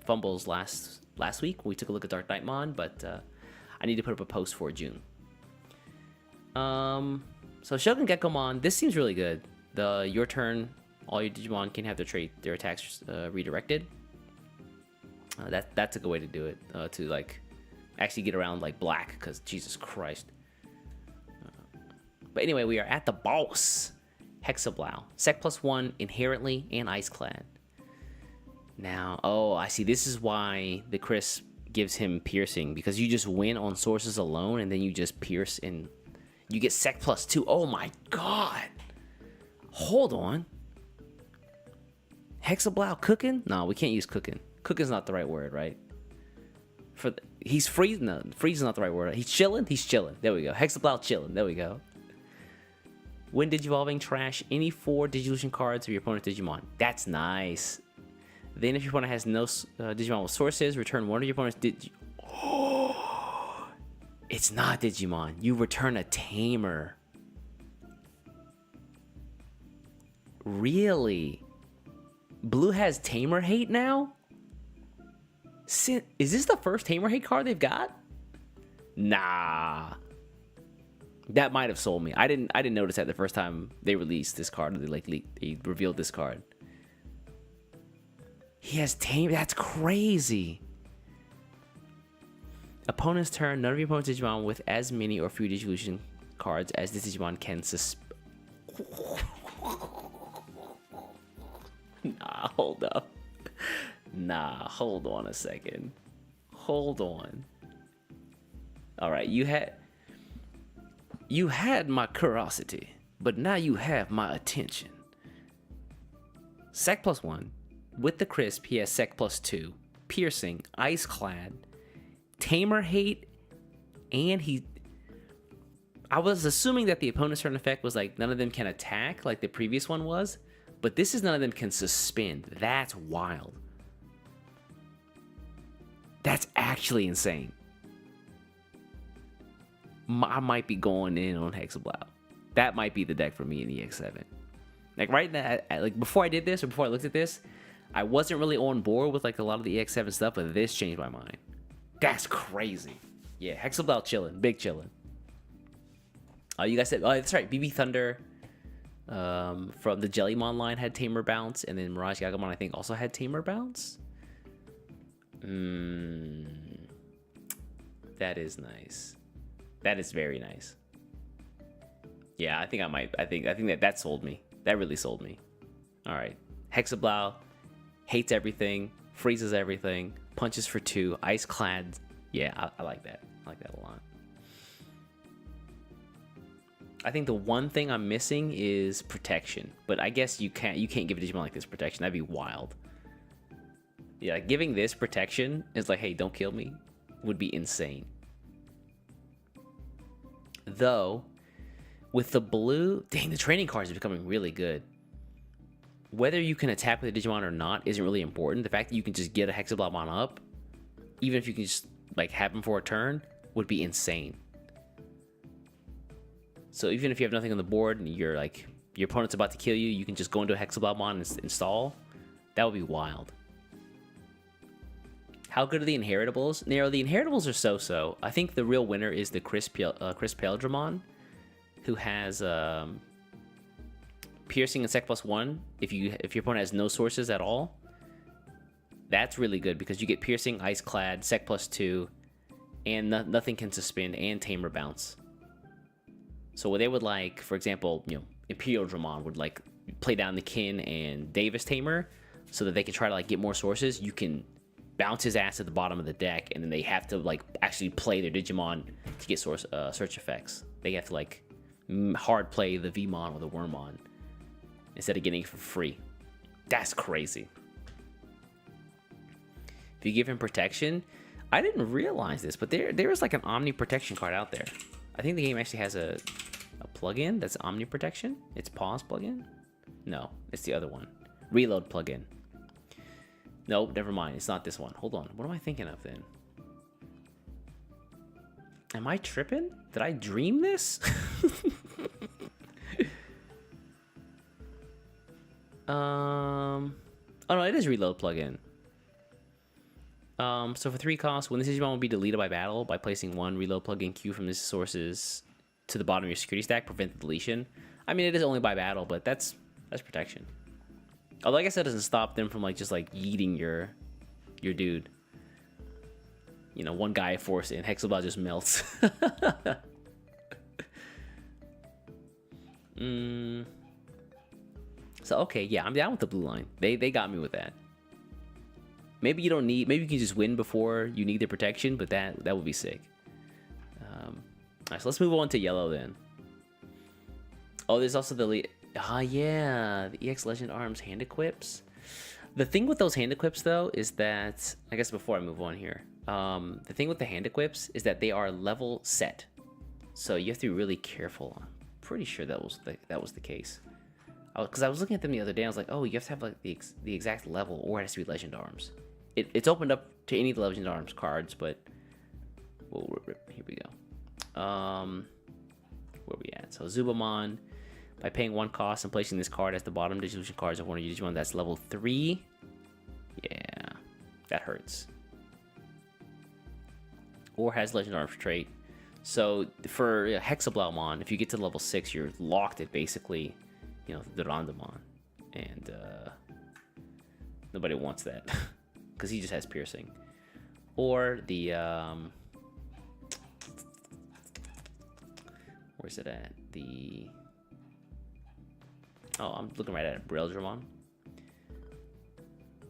Fumbles last week. We took a look at Dark Knightmon, but I need to put up a post for June. So Shogun Gekkomon, this seems really good. Your turn, all your Digimon can have their attacks redirected. That's a good way to do it, to like actually get around like black, because Jesus Christ. But anyway, we are at the boss. Hexablow. Sec +1 inherently and Ice Clad. Now, I see. This is why the Chris gives him piercing, because you just win on sources alone, and then you just pierce and you get Sec +2. Oh my god. Hold on. Hexablow cooking? No, we can't use cooking. Cooking's not the right word, right? He's freezing. No, freezing not the right word. He's chilling. He's chilling. There we go. Hexablow chilling. There we go. When Digivolving, trash any 4 Digivolution cards of your opponent's Digimon. That's nice. Then if your opponent has no Digimon with sources, return one of your opponent's It's not Digimon. You return a Tamer. Really? Blue has Tamer hate now? Is this the first Tamer hate card they've got? Nah. That might have sold me. I didn't notice that the first time they released this card. They revealed this card. He has Tamer. That's crazy. Opponent's turn. None of your opponent's Digimon with as many or few Digivolution cards as this Digimon can Nah, hold up. Nah, hold on a second. Hold on. All right, you had my curiosity, but now you have my attention. Sec +1. With the crisp, he has Sec +2. Piercing, Ice Clad, Tamer hate, and I was assuming that the opponent's turn effect was like none of them can attack like the previous one was, but this is none of them can suspend. That's wild. That's actually insane. I might be going in on Hexablow. That might be the deck for me in EX7. Like right now, like before I did this or before I looked at this, I wasn't really on board with like a lot of the EX7 stuff, but this changed my mind. That's crazy. Yeah, Hexablow chilling, big chilling. You guys said, that's right. BB Thunder from the Jellymon line had Tamer bounce, and then Mirage Gagamon I think also had Tamer bounce. That is nice. That is very nice. Yeah, I think I might. I think that sold me. That really sold me. All right, Hexablow hates everything, freezes everything, punches for 2, Ice Clad. Yeah, I like that. I like that a lot. I think the one thing I'm missing is protection, but I guess you can't give a Digimon like this protection. That'd be wild. Yeah, giving this protection is like, hey, don't kill me, would be insane. Though, with the blue, dang, the training cards are becoming really good. Whether you can attack with a Digimon or not isn't really important. The fact that you can just get a Hexablabmon up, even if you can just like have him for a turn, would be insane. So even if you have nothing on the board and you're like, your opponent's about to kill you, you can just go into a Hexablabmon and install. That would be wild. How good are the inheritables? Nero, the inheritables are so-so. I think the real winner is the Chris Paildramon, who has piercing and sec +1 if your opponent has no sources at all. That's really good because you get piercing, ice clad, sec +2, and nothing can suspend, and tamer bounce. So what they would like, for example, Imperial Dramon would like play down the Kin and Davis tamer so that they can try to like get more sources. You can bounce his ass at the bottom of the deck, and then they have to like actually play their Digimon to get search effects. They have to like hard play the Vmon or the Wormmon instead of getting it for free. That's crazy. If you give him protection, I didn't realize this, but there is like an Omni Protection card out there. I think the game actually has a plugin that's Omni Protection. It's Pause plugin? No, it's the other one. Reload plugin. Nope, never mind. It's not this one. Hold on. What am I thinking of then? Am I tripping? Did I dream this? Oh no, it is Reload plugin. So for 3 costs, when this Digimon will be deleted by battle, by placing 1 Reload plugin queue from this sources to the bottom of your security stack, prevent the deletion. I mean, it is only by battle, but that's protection. Although I guess that doesn't stop them from like just like yeeting your dude. One guy force in, Hexablow just melts. So okay, yeah, I'm down with the blue line. They got me with that. Maybe you don't need. Maybe you can just win before you need the protection, but that would be sick. Alright, so let's move on to yellow then. Oh, there's also the yeah, the EX Legend Arms hand equips. The thing with those hand equips though is that, I guess before I move on here, the thing with the hand equips is that they are level set, so you have to be really careful. I'm pretty sure that was the case. Because I was looking at them the other day, I was like, oh, you have to have like the exact level, or it has to be Legend Arms. It's opened up to any of the Legend Arms cards, but here we go. Where we at? So Zubamon, by paying 1 cost and placing this card as the bottom Digivolution cards of one of your Digimon, that's level 3. Yeah, that hurts. Or has Legend Arms trait. So for Hexablaumon, if you get to level 6, you're locked at basically, the Rondamon, and nobody wants that because he just has piercing. Or the where's it at? I'm looking right at it. Brilldramon.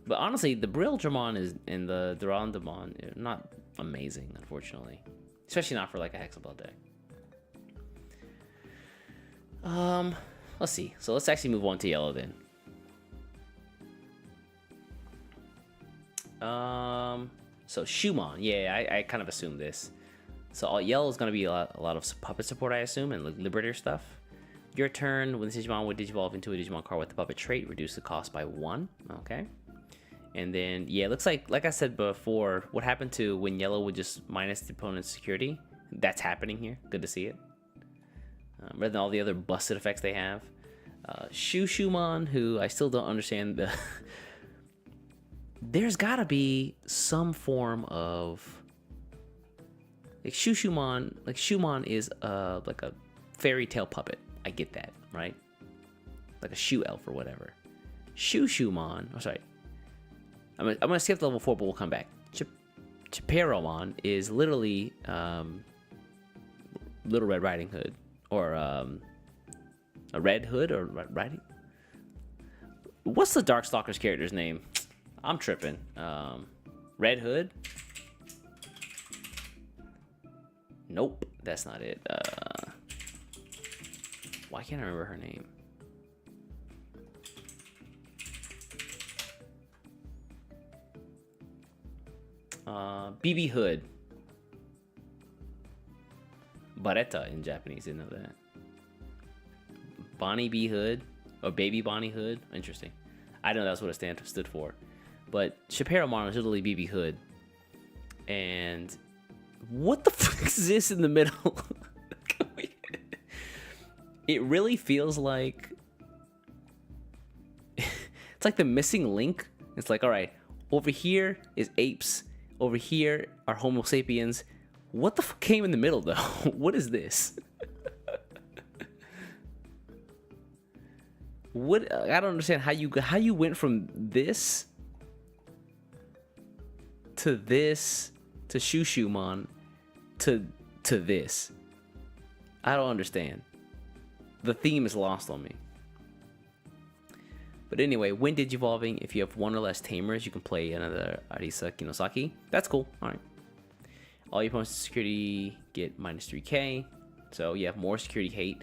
But honestly, the Brilldramon and the Rondamon are not amazing, unfortunately, especially not for like a Hexablow deck. Let's see. So let's actually move on to yellow then. So Shumon. Yeah, I kind of assumed this. So all yellow is going to be a lot of puppet support, I assume, and Liberator stuff. Your turn, when this Digimon would Digivolve into a Digimon card with the puppet trait, reduce the cost by 1. Okay. And then, yeah, it looks like I said before, what happened to when yellow would just minus the opponent's security? That's happening here. Good to see it. Rather than all the other busted effects they have. Shumon, who I still don't understand the... There's gotta be some form of... Like Shumon, like Shumon is like a fairy tale puppet. I get that, right? Like a shoe elf or whatever. Shumon, oh sorry. I'm gonna skip to level 4, but we'll come back. Chaperomon is literally Little Red Riding Hood, or a Red Hood, or Riding. What's the Darkstalker's character's name? I'm tripping. Red Hood. Nope, that's not it. Why can't I remember her name? BB Hood. Baretta in Japanese, didn't know that. Bonnie B Hood, or Baby Bonnie Hood. Interesting. I didn't know that's what it stood for. But Shaperomon is literally BB Hood. And what the fuck is this in the middle? It really feels like it's like the missing link. It's like, all right, over here is apes, over here are Homo sapiens. What the fuck came in the middle though? What is this? What, I don't understand how you went from this to Shushumon to this. I don't understand. The theme is lost on me. But anyway, when digivolving, if you have one or less tamers, you can play another Arisa Kinosaki. That's cool. All right. All your opponents' security get minus 3k. So you have more security hate.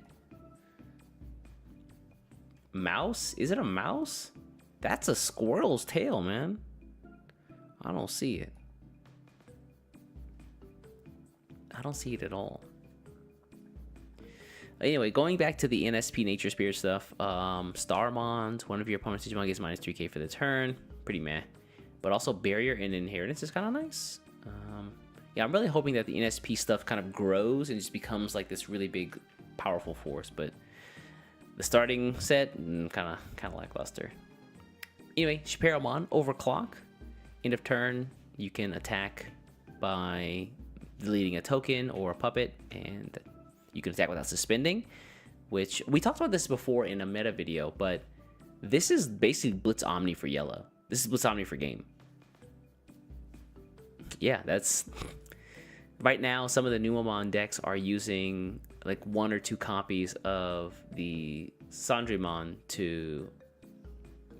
Mouse? Is it a mouse? That's a squirrel's tail, man. I don't see it. I don't see it at all. Anyway, going back to the NSP Nature Spirit stuff, Starmons, one of your opponent's Digimon gets minus 3k for the turn. Pretty meh. But also Barrier and Inheritance is kind of nice. Yeah, I'm really hoping that the NSP stuff kind of grows and just becomes like this really big, powerful force. But the starting set, kind of lackluster. Anyway, Shaperomon, Overclock. End of turn, you can attack by deleting a token or a puppet, and you can attack without suspending, which we talked about this before in a meta video, but this is basically Blitz Omni for yellow. This is Blitz Omni for game. Yeah, that's... Right now, some of the Numamon decks are using like 1 or 2 copies of the Sandrymon to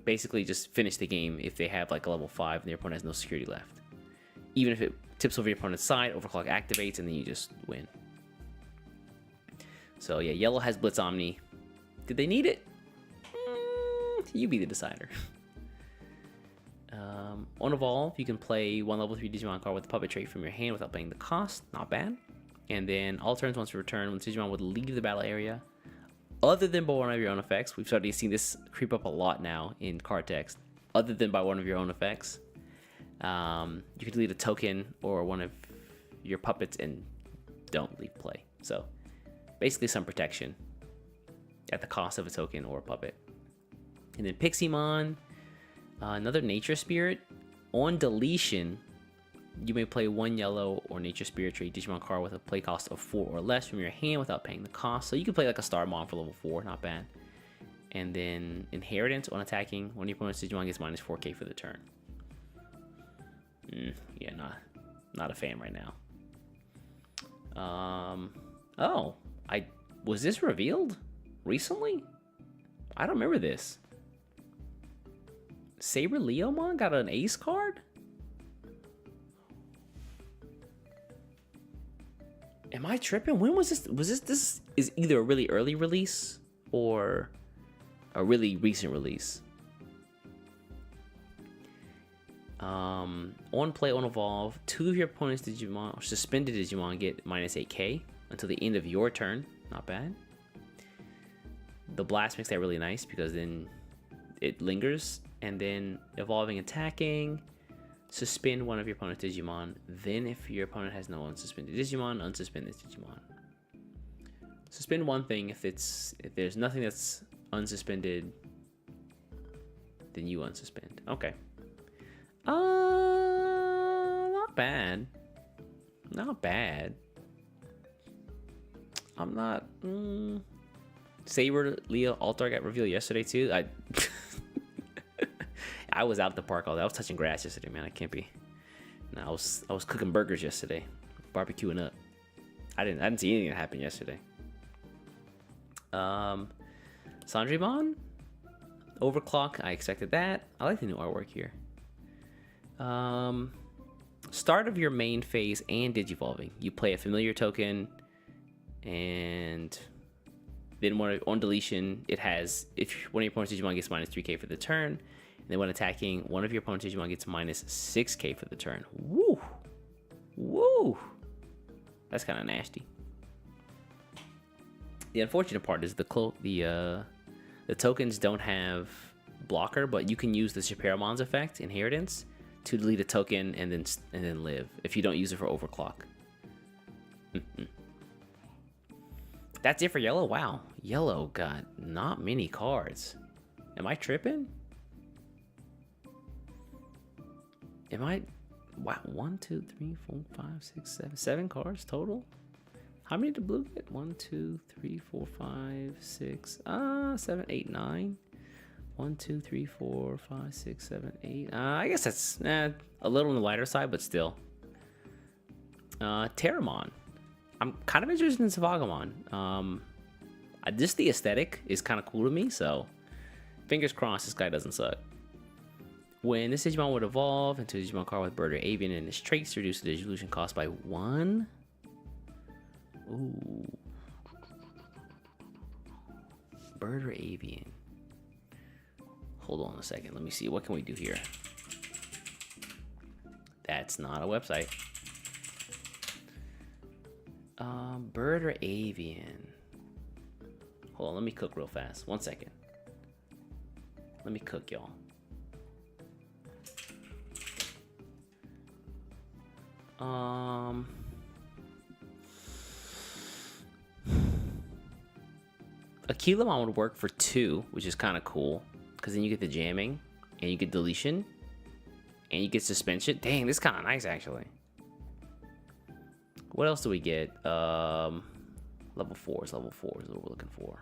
basically just finish the game if they have like a level 5 and their opponent has no security left. Even if it tips over your opponent's side, Overclock activates, and then you just win. So yeah, yellow has Blitz Omni. Did they need it? You be the decider. On Evolve, you can play 1 level 3 Digimon card with the puppet trait from your hand without paying the cost. Not bad. And then all turns once you return, when Digimon would leave the battle area, other than by one of your own effects. We've started seeing this creep up a lot now in card text. Other than by one of your own effects. You can delete a token or one of your puppets and don't leave play. So basically some protection at the cost of a token or a puppet. And then Piximon, another Nature Spirit. On deletion, you may play 1 yellow or Nature Spirit trait Digimon card with a play cost of 4 or less from your hand without paying the cost. So you can play like a Starmon for level 4, not bad. And then Inheritance, on attacking, one of your opponent's Digimon gets minus 4k for the turn. Yeah, not a fan right now. Oh, was this revealed recently? I don't remember this. Saber Leomon got an ace card? Am I tripping? When was this? This is either a really early release or a really recent release. On play, on evolve, 2 of your opponent's Digimon or suspended Digimon get minus 8k until the end of your turn. Not bad. The blast makes that really nice because then it lingers. And then evolving, attacking, suspend one of your opponent's Digimon. Then if your opponent has no unsuspended Digimon, unsuspend this Digimon. Suspend one thing. If there's nothing that's unsuspended, then you unsuspend. Okay. Not bad. Not bad. I'm not... Saber Leo Altar got revealed yesterday too. I was out at the park all day. I was touching grass yesterday, man. I can't be. No, I was cooking burgers yesterday, barbecuing up. I didn't see anything that happened yesterday. Sandrymon, Overclock. I expected that. I like the new artwork here. Start of your main phase and digivolving. You play a familiar token, and then on deletion, it has, if one of your opponent's Digimon gets minus 3k for the turn, and then when attacking, one of your opponent's Digimon gets minus 6k for the turn. Woo! Woo! That's kind of nasty. The unfortunate part is the tokens don't have blocker, but you can use the Shapiramon's effect, Inheritance, to delete a token and then live if you don't use it for overclock. That's it for yellow. Wow, yellow got not many cards. Am I tripping? Wow, 1, 2, 3, 4, 5, 6, 7 cards total. How many did blue get? 1, 2, 3, 4, 5, 6, 7, 8, 9. 1, 2, 3, 4, 5, 6, 7, 8. I guess that's a little on the lighter side, but still. Terramon. I'm kind of interested in Savagamon. Just the aesthetic is kind of cool to me, so fingers crossed this guy doesn't suck. When this Digimon would evolve into a Digimon card with Bird or Avian and its traits, reduce the evolution cost by 1. Ooh. Bird or Avian. Hold on a second. Let me see. What can we do here? That's not a website. Bird or Avian. Hold on. Let me cook real fast. 1 second. Let me cook, y'all. Aquilamon would work for 2, which is kind of cool, because then you get the jamming, and you get deletion, and you get suspension. Dang, this is kind of nice, actually. What else do we get? Level 4 is what we're looking for.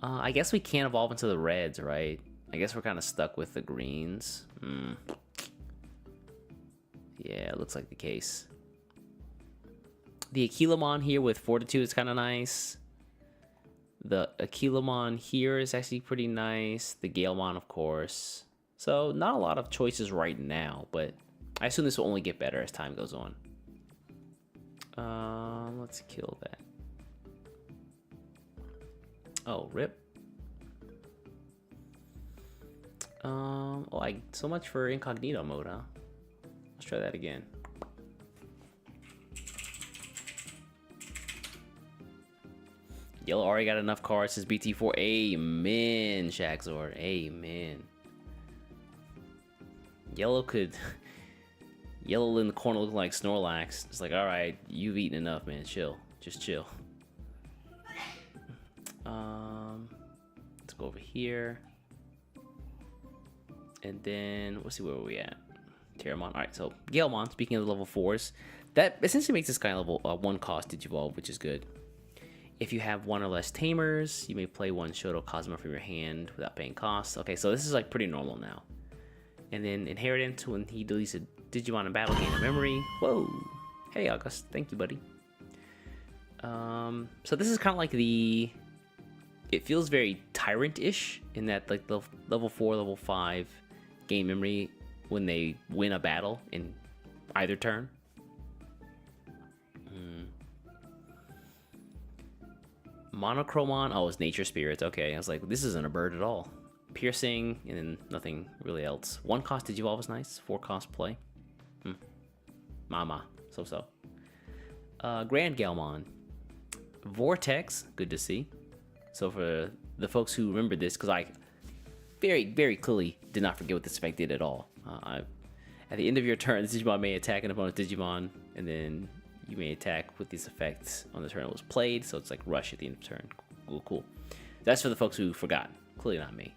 I guess we can't evolve into the reds, right? I guess we're kind of stuck with the greens. Yeah, it looks like the case. The Aquilamon here with Fortitude is kind of nice. The Aquilamon here is actually pretty nice. The Galemon, of course. So, not a lot of choices right now, but I assume this will only get better as time goes on. Let's kill that. Oh, rip. So much for incognito mode, huh? Let's try that again. Yellow already got enough cards since BT4. Amen, Shagzord. Amen. Yellow in the corner looking like Snorlax. It's like, alright, you've eaten enough, man. Chill. Just chill. Let's go over here. And then, let's see where we at. Terramon. Alright, so Galemon, speaking of the level 4s, that essentially makes this guy level 1 cost Digivolve, which is good. If you have 1 or less tamers, you may play 1 Shoto Cosmo from your hand without paying costs. Okay, so this is like pretty normal now. And then Inheritance, when he deletes a Digimon in battle, gain a memory. Whoa! Hey, August. Thank you, buddy. So this is kind of like it feels very Tyrant-ish in that like the level 4, level 5 gain memory when they win a battle in either turn. Monochromon, oh, it's Nature Spirits. Okay, I was like, this isn't a bird at all. Piercing, and then nothing really else. 1 cost Digivolve is nice. 4 cost play. Mama, so. Grand Galemon. Vortex, good to see. So for the folks who remember this, because I very, very clearly did not forget what this effect did at all. At the end of your turn, this Digimon may attack an opponent's Digimon, and then you may attack with these effects on the turn it was played, so it's like rush at the end of turn. Cool. That's for the folks who forgot. Clearly not me.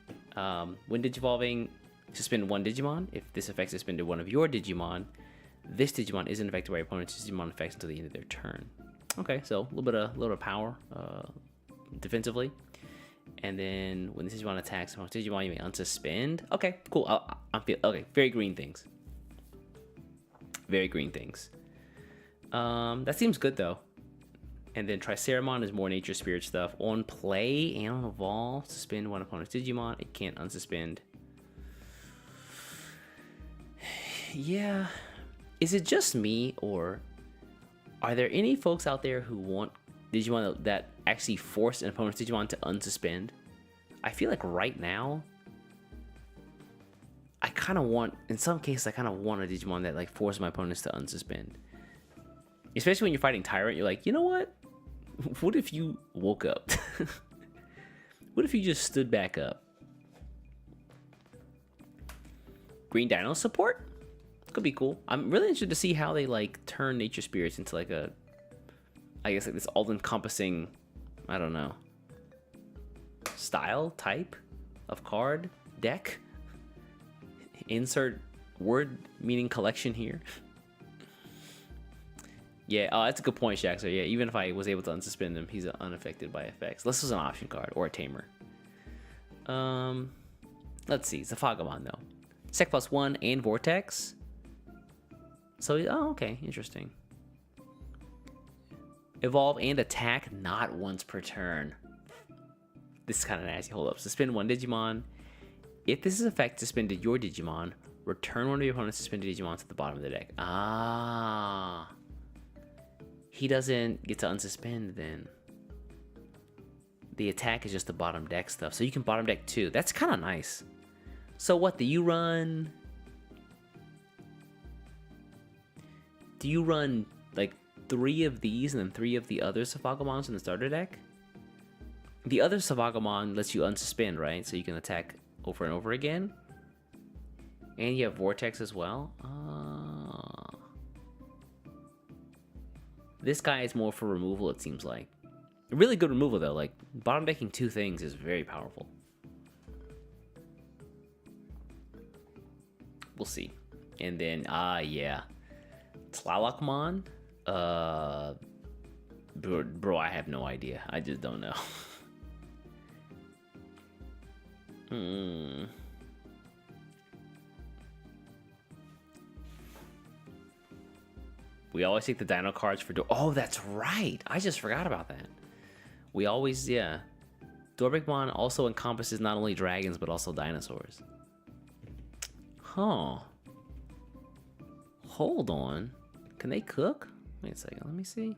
When Digivolving, suspend 1 Digimon. If this effect suspended 1 of your Digimon, this Digimon isn't affected by your opponent's Digimon effects until the end of their turn. Okay, so a little bit of power defensively. And then when this Digimon attacks Digimon, you may unsuspend. Okay, cool. Okay, very green things. Very green things. That seems good though. And then Triceramon is more Nature Spirit stuff. On play and on evolve, suspend 1 opponent's Digimon. It can't unsuspend. Yeah. Is it just me, or are there any folks out there who want Digimon that actually force an opponent's Digimon to unsuspend? I feel like right now, kind of want, in some cases, I kind of want a Digimon that like forces my opponents to unsuspend. Especially when you're fighting Tyrant, you're like, you know what? What if you woke up? What if you just stood back up? Green Dino support? Could be cool. I'm really interested to see how they like turn Nature Spirits into like a, I guess like this all-encompassing, I don't know, style, type of card, deck. Insert word meaning collection here. Yeah, oh, that's a good point, Shaq. So yeah, even if I was able to unsuspend him, he's unaffected by effects. This is an option card or a tamer. Let's see, Zafagamon though. Sec +1 and Vortex. So oh, okay, interesting. Evolve and attack not once per turn. This is kind of nasty. Hold up. Suspend one Digimon. If this is effect suspended your Digimon, return one of your opponent's suspended Digimon to the bottom of the deck. Ah. He doesn't get to unsuspend then. The attack is just the bottom deck stuff. So you can bottom deck too. That's kind of nice. So what, do you run like 3 of these and then 3 of the other Savagamons in the starter deck? The other Savagamon lets you unsuspend, right? So you can attack over and over again. And you have Vortex as well. This guy is more for removal, it seems like. Really good removal, though. Like, bottom decking 2 things is very powerful. We'll see. And then, yeah. Tlalakmon? Bro, I have no idea. I just don't know. We always take the dino cards for oh, that's right. I just forgot about that. We always, yeah. Dorbigmon also encompasses not only dragons, but also dinosaurs. Huh. Hold on. Can they cook? Wait a second, let me see.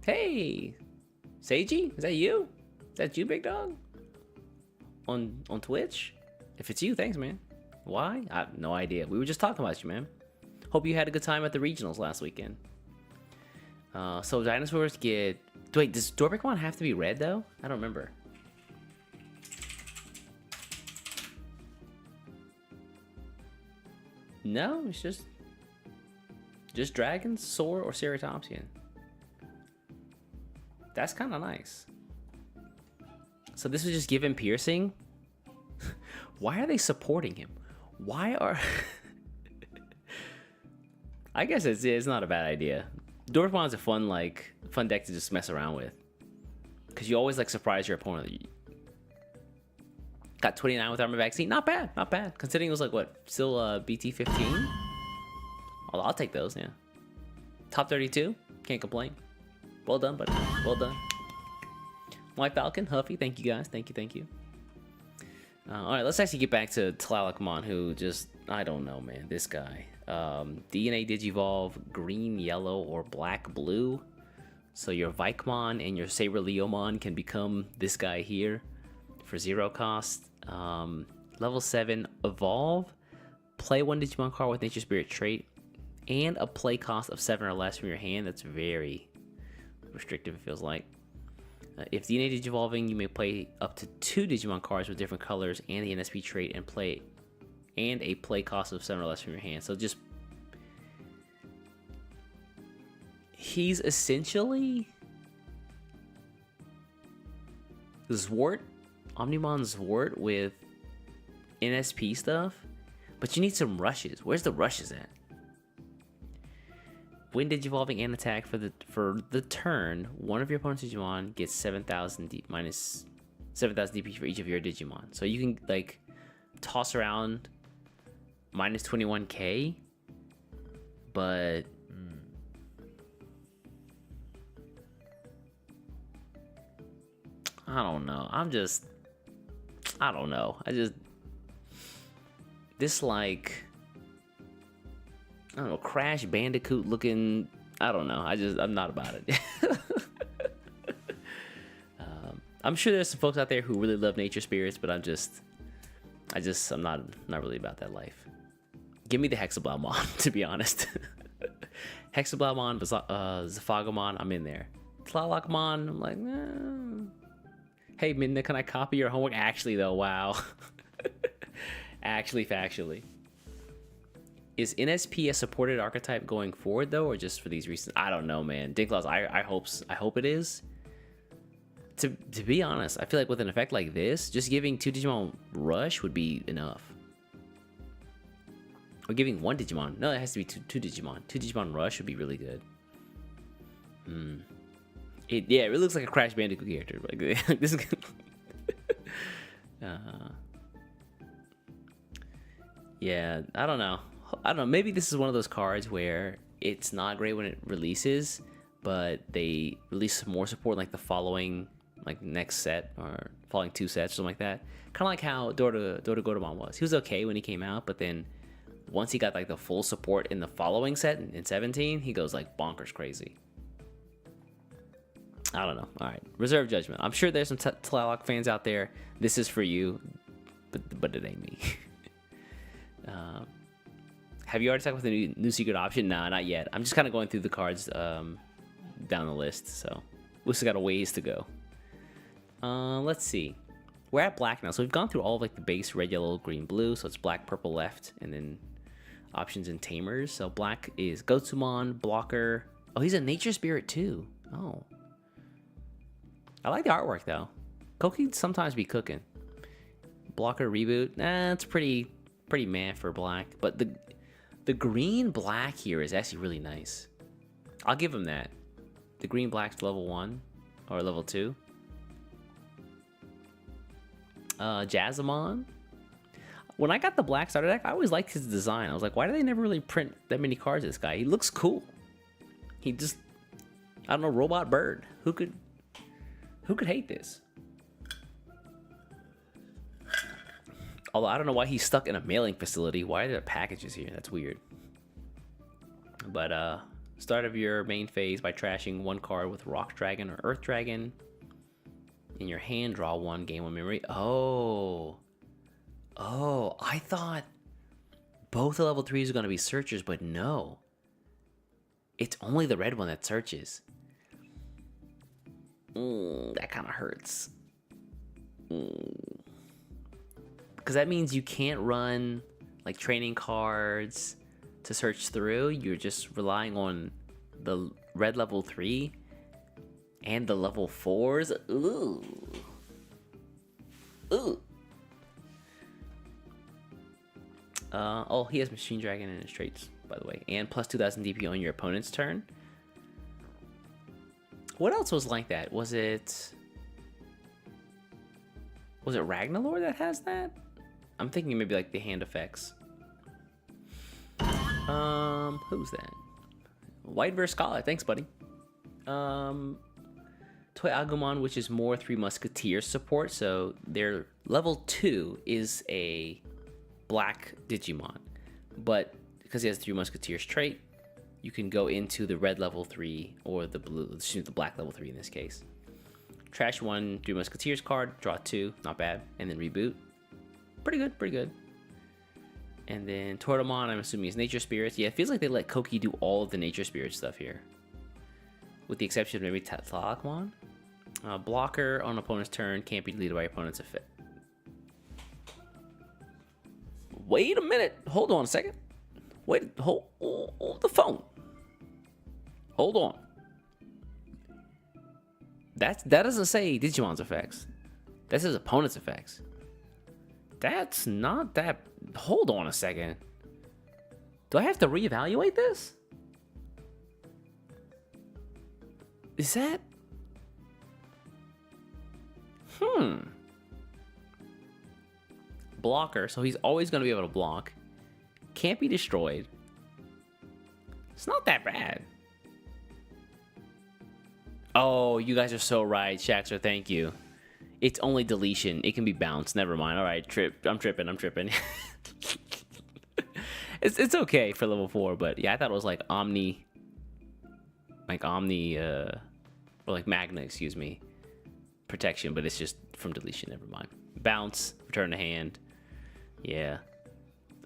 Hey! Seiji? Is that you? Is that you, big dog? On Twitch? If it's you, thanks, man. Why? I have no idea. We were just talking about you, man. Hope you had a good time at the regionals last weekend. So dinosaurs get... Wait, does Dorbigmon have to be red, though? I don't remember. No, it's just dragons, Soar, or Ceratopsian. That's kind of nice. So this was just give him piercing? Why are they supporting him? Why are... I guess it's not a bad idea. Dorbigmon's a fun deck to just mess around with. Because you always surprise your opponent. Got 29 with armor vaccine. Not bad, not bad. Considering it was still BT 15? I'll take those, yeah. Top 32, can't complain. Well done, buddy, well done. White Falcon, Huffy, thank you guys, thank you. Alright, let's actually get back to Tlalakmon, who just, I don't know, man, this guy. DNA Digivolve, green, yellow, or black, blue. So your Vikemon and your Saber Leomon can become this guy here for 0 cost. Level 7, evolve, play 1 Digimon card with Nature Spirit trait, and a play cost of 7 or less from your hand. That's very restrictive, it feels like. If DNA Digivolving, you may play up to 2 Digimon cards with different colors and the NSP trait and a play cost of 7 or less from your hand. So just... He's essentially... Zwart. Omnimon Zwart with NSP stuff. But you need some rushes. Where's the rushes at? When Digivolving and attack for the turn, one of your opponent's Digimon gets 7,000 minus 7,000 DP for each of your Digimon. So you can toss around minus 21k, but I don't know. I don't know. This I don't know, Crash Bandicoot looking, I don't know. I'm not about it. I'm sure there's some folks out there who really love Nature Spirits, but I'm not really about that life. Give me the Hexablaumon, to be honest. Hexablaumon, Zafagamon, I'm in there. Tlalakmon, I'm like, hey, Midna, can I copy your homework? Actually, though, wow. Actually, factually. Is NSP a supported archetype going forward, though, or just for these reasons? I don't know, man. Dinklaus, I hope it is. To be honest, I feel like with an effect like this, just giving 2 Digimon Rush would be enough. Or giving 1 Digimon. No, it has to be two Digimon. 2 Digimon Rush would be really good. It really looks like a Crash Bandicoot character. Like this is yeah, I don't know. Maybe this is one of those cards where it's not great when it releases, but they release more support like the following, like next set or following 2 sets, something like that. Kind of like how Dota Godomon was. He was okay when he came out, but then once he got like the full support in the following set in 17, he goes like bonkers crazy. I don't know. All right, reserve judgment. I'm sure there's some Tlaloc fans out there. This is for you, but it ain't me. Have you already talked about the new secret option? Nah, not yet. I'm just kind of going through the cards down the list, so we still got a ways to go. Let's see. We're at black now, so we've gone through all of like the base red, yellow, green, blue. So it's black, purple left, and then options and tamers. So black is Gotsumon, Blocker. Oh, he's a nature spirit too. Oh, I like the artwork though. Koki sometimes be cooking. Blocker reboot. It's pretty meh for black, but the green black here is actually really nice. I'll give him that. The green black's level 1 or level 2. Jazzamon. When I got the black starter deck, I always liked his design. I was like, why do they never really print that many cards of this guy? He looks cool. He just, I don't know, robot bird. Who could hate this? Although I don't know why he's stuck in a mailing facility. Why are there packages here? That's weird. But start of your main phase by trashing 1 card with Rock Dragon or Earth Dragon. In your hand, draw 1, gain 1 memory. Oh, I thought both the level 3s are going to be searchers, but no. It's only the red one that searches. That kind of hurts. Because that means you can't run like training cards to search through. You're just relying on the red level 3 and the level 4s. Ooh. Oh, he has Machine Dragon in his traits, by the way, and plus 2000 DP on your opponent's turn. What else was like that? Was it Ragnalore that has that? I'm thinking maybe like the hand effects. Who's that? White vs. Scarlet. Thanks, buddy. Toy Agumon, which is more 3 Musketeers support. So their level 2 is a black Digimon, but because he has 3 Musketeers trait, you can go into the red level 3 or the black level 3 in this case. Trash 1 3 Musketeers card, draw 2, not bad, and then reboot. Pretty good. And then Tortomon, I'm assuming is Nature Spirits. Yeah, it feels like they let Koki do all of the Nature Spirit stuff here, with the exception of maybe Tlalakmon. Blocker on opponent's turn can't be deleted by opponent's effect. Wait a minute. Hold on a second. Wait. Hold the phone. Hold on. That doesn't say Digimon's effects. That says opponent's effects. That's not that. Hold on a second. Do I have to reevaluate this? Is that? Blocker, so he's always going to be able to block. Can't be destroyed. It's not that bad. Oh, you guys are so right, Shaxter, thank you. It's only deletion. It can be bounced. Never mind. All right, I'm tripping. It's okay for level 4, but yeah, I thought it was like Omni, or like Magna, excuse me, protection, but it's just from deletion. Never mind. Bounce, return to hand. Yeah.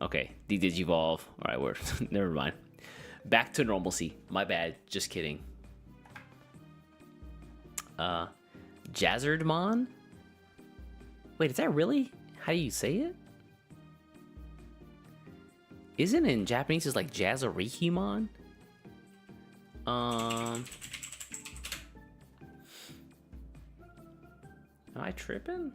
Okay, Digivolve. Alright, we're never mind. Back to normalcy. My bad. Just kidding. Jazzardmon? Wait, is that really how do you say it? Isn't in Japanese it's like Jazzarikimon? Am I tripping?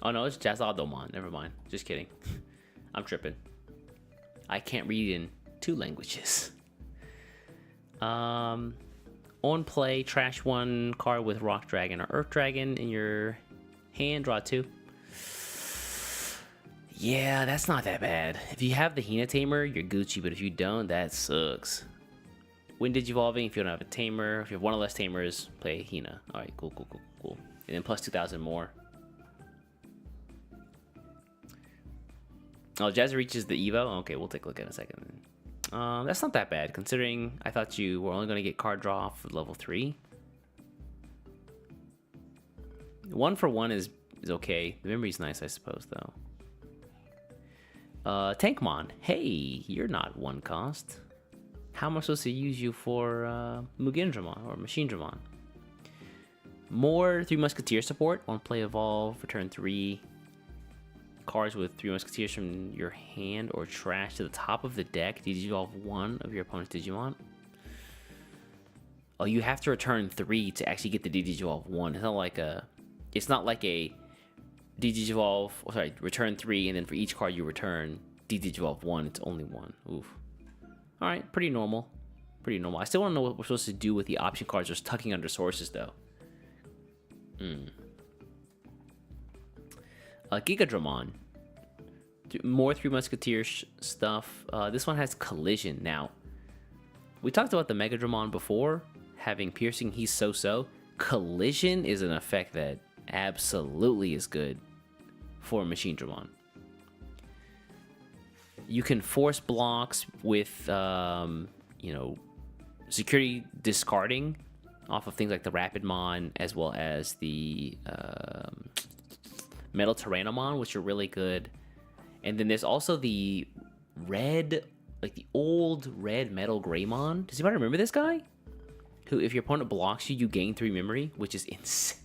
Oh no, it's Jazzadomon. Never mind. Just kidding. I'm tripping. I can't read in 2 languages. On play, trash 1 card with Rock Dragon or Earth Dragon in your hand. Draw 2. Yeah, that's not that bad. If you have the Hina Tamer, you're Gucci, but if you don't, that sucks. When Digivolving, if you don't have a Tamer, if you have 1 or less Tamers, play Hina. Alright, cool. And then plus 2,000 more. Oh, Jazz reaches the Evo? Okay, we'll take a look at it in a second. That's not that bad, considering I thought you were only going to get card draw for level 3. 1 for 1 is okay. The memory's nice, I suppose, though. Tankmon. Hey, you're not 1 cost. How am I supposed to use you for Mugindramon or Machinedramon? More 3 Musketeer support. On play Evolve, return 3 cards with 3 Musketeers from your hand or trash to the top of the deck. Digivolve 1 of your opponent's Digimon. Oh, you have to return 3 to actually get the Digivolve 1. It's not like a Digivolve. Oh, sorry, return 3, and then for each card you return Digivolve 1, it's only 1. Oof. All right, pretty normal. I still want to know what we're supposed to do with the option cards just tucking under sources, though. Gigadramon. More 3 Musketeers stuff. This one has Collision. Now, we talked about the Megadramon before, having Piercing, he's so-so. Collision is an effect that absolutely is good for Machinedramon. You can force blocks with, security discarding off of things like the Rapidmon, as well as the Metal Tyrannomon, which are really good. And then there's also the red, like the old red Metal Greymon. Does anybody remember this guy? Who, if your opponent blocks you, you gain 3 memory, which is insane.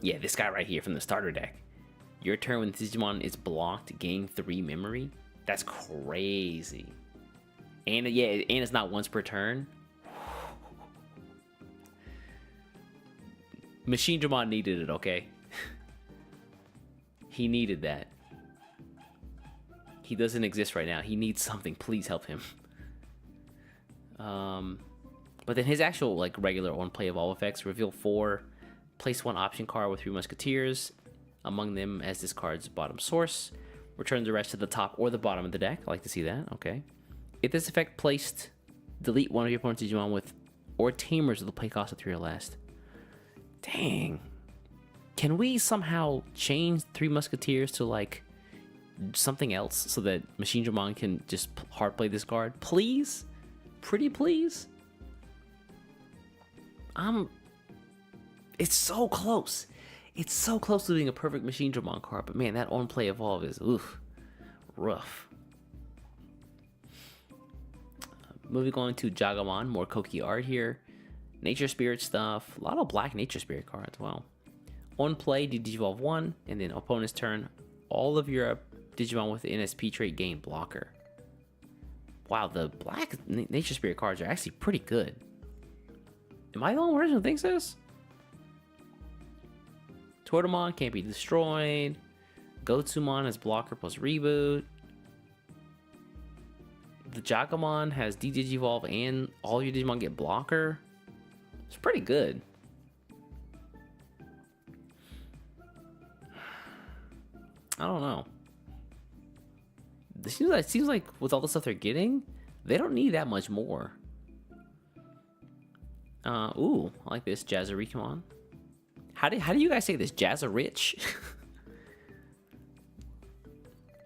Yeah, this guy right here from the starter deck. Your turn when Digimon is blocked, gain 3 memory. That's crazy. And yeah, and it's not once per turn. Machinedramon needed it, okay? He needed that. He doesn't exist right now. He needs something. Please help him. But then his actual like regular on-play evolve effects: reveal 4, place 1 option card with 3 Musketeers among them as this card's bottom source. Return the rest to the top or the bottom of the deck. I like to see that. Okay. If this effect placed, delete 1 of your opponent's Digimon with or Tamers with the play cost of 3 or less. Dang. Can we somehow change 3 Musketeers to like something else so that Machinedramon can just hard play this card? Please? Pretty please? It's so close. It's so close to being a perfect Machinedramon card, but man, that on-play evolve is rough. Moving on to Jagamon, more Koki art here. Nature Spirit stuff, a lot of black Nature Spirit cards. Wow. On play, Digivolve 1, and then opponent's turn, all of your Digimon with the NSP trait gain blocker. Wow, the black Nature Spirit cards are actually pretty good. Am I the only person who thinks this? Tortamon can't be destroyed. Gotsumon has blocker plus reboot. The Jagamon has Digivolve and all your Digimon get blocker. It's pretty good. I don't know. It seems like with all the stuff they're getting, they don't need that much more. Ooh, I like this Jazzarikimon. How do you guys say this? Jazzarich?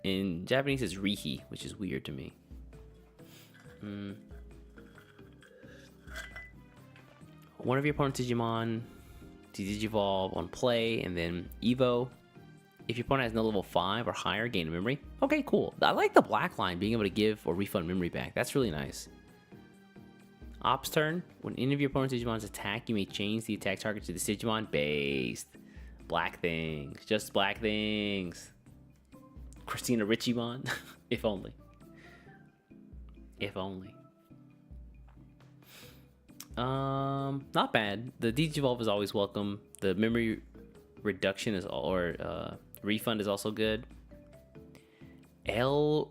In Japanese, it's Rihi, which is weird to me. One of your opponent's Digimon to Digivolve on play, and then Evo. If your opponent has no level 5 or higher, gain a memory. Okay, cool. I like the black line, being able to give or refund memory back. That's really nice. Ops turn. When any of your opponent's Digimons attack, you may change the attack target to the Digimon based. Black things. Just black things. Christina Richimon. If only. If only. Not bad. The Digivolve is always welcome. The memory reduction is refund is also good. Eldridum.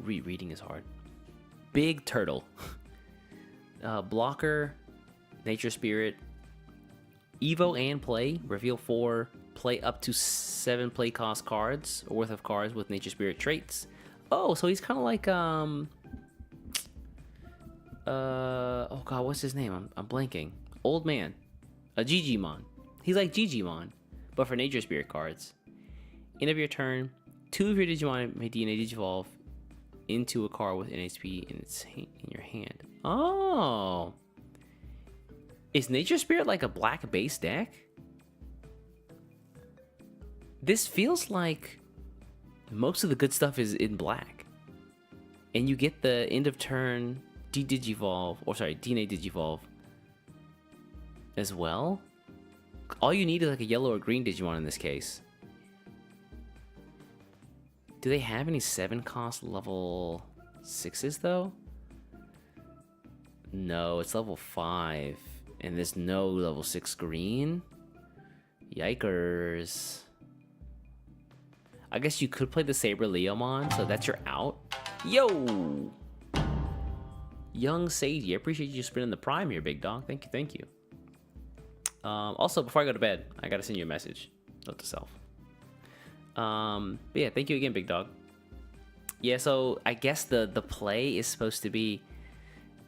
Reading is hard. Big Turtle. Blocker. Nature Spirit. Evo and play. Reveal 4. Play up to 7 play cost cards or worth of cards with Nature Spirit traits. Oh, so he's kind of like oh god, what's his name? I'm blanking. Old man. A Digimon. He's like Digimon, but for Nature Spirit cards. End of your turn, 2 of your Digimon may DNA Digivolve into a card with NHP in your hand. Oh. Is Nature Spirit like a black base deck? This feels like most of the good stuff is in black. And you get the end of turn D-Digivolve, or sorry, DNA Digivolve as well. All you need is like a yellow or green Digimon in this case. Do they have any 7 cost level 6s though? No, it's level 5. And there's no level 6 green. Yikers. I guess you could play the Saber Leomon, so that's your out. Yo! Young Sadie, I appreciate you spinning the prime here, big dog. Thank you, thank you. Also, before I go to bed, I gotta send you a message. Note to self. But yeah, thank you again, big dog. Yeah, so I guess the play is supposed to be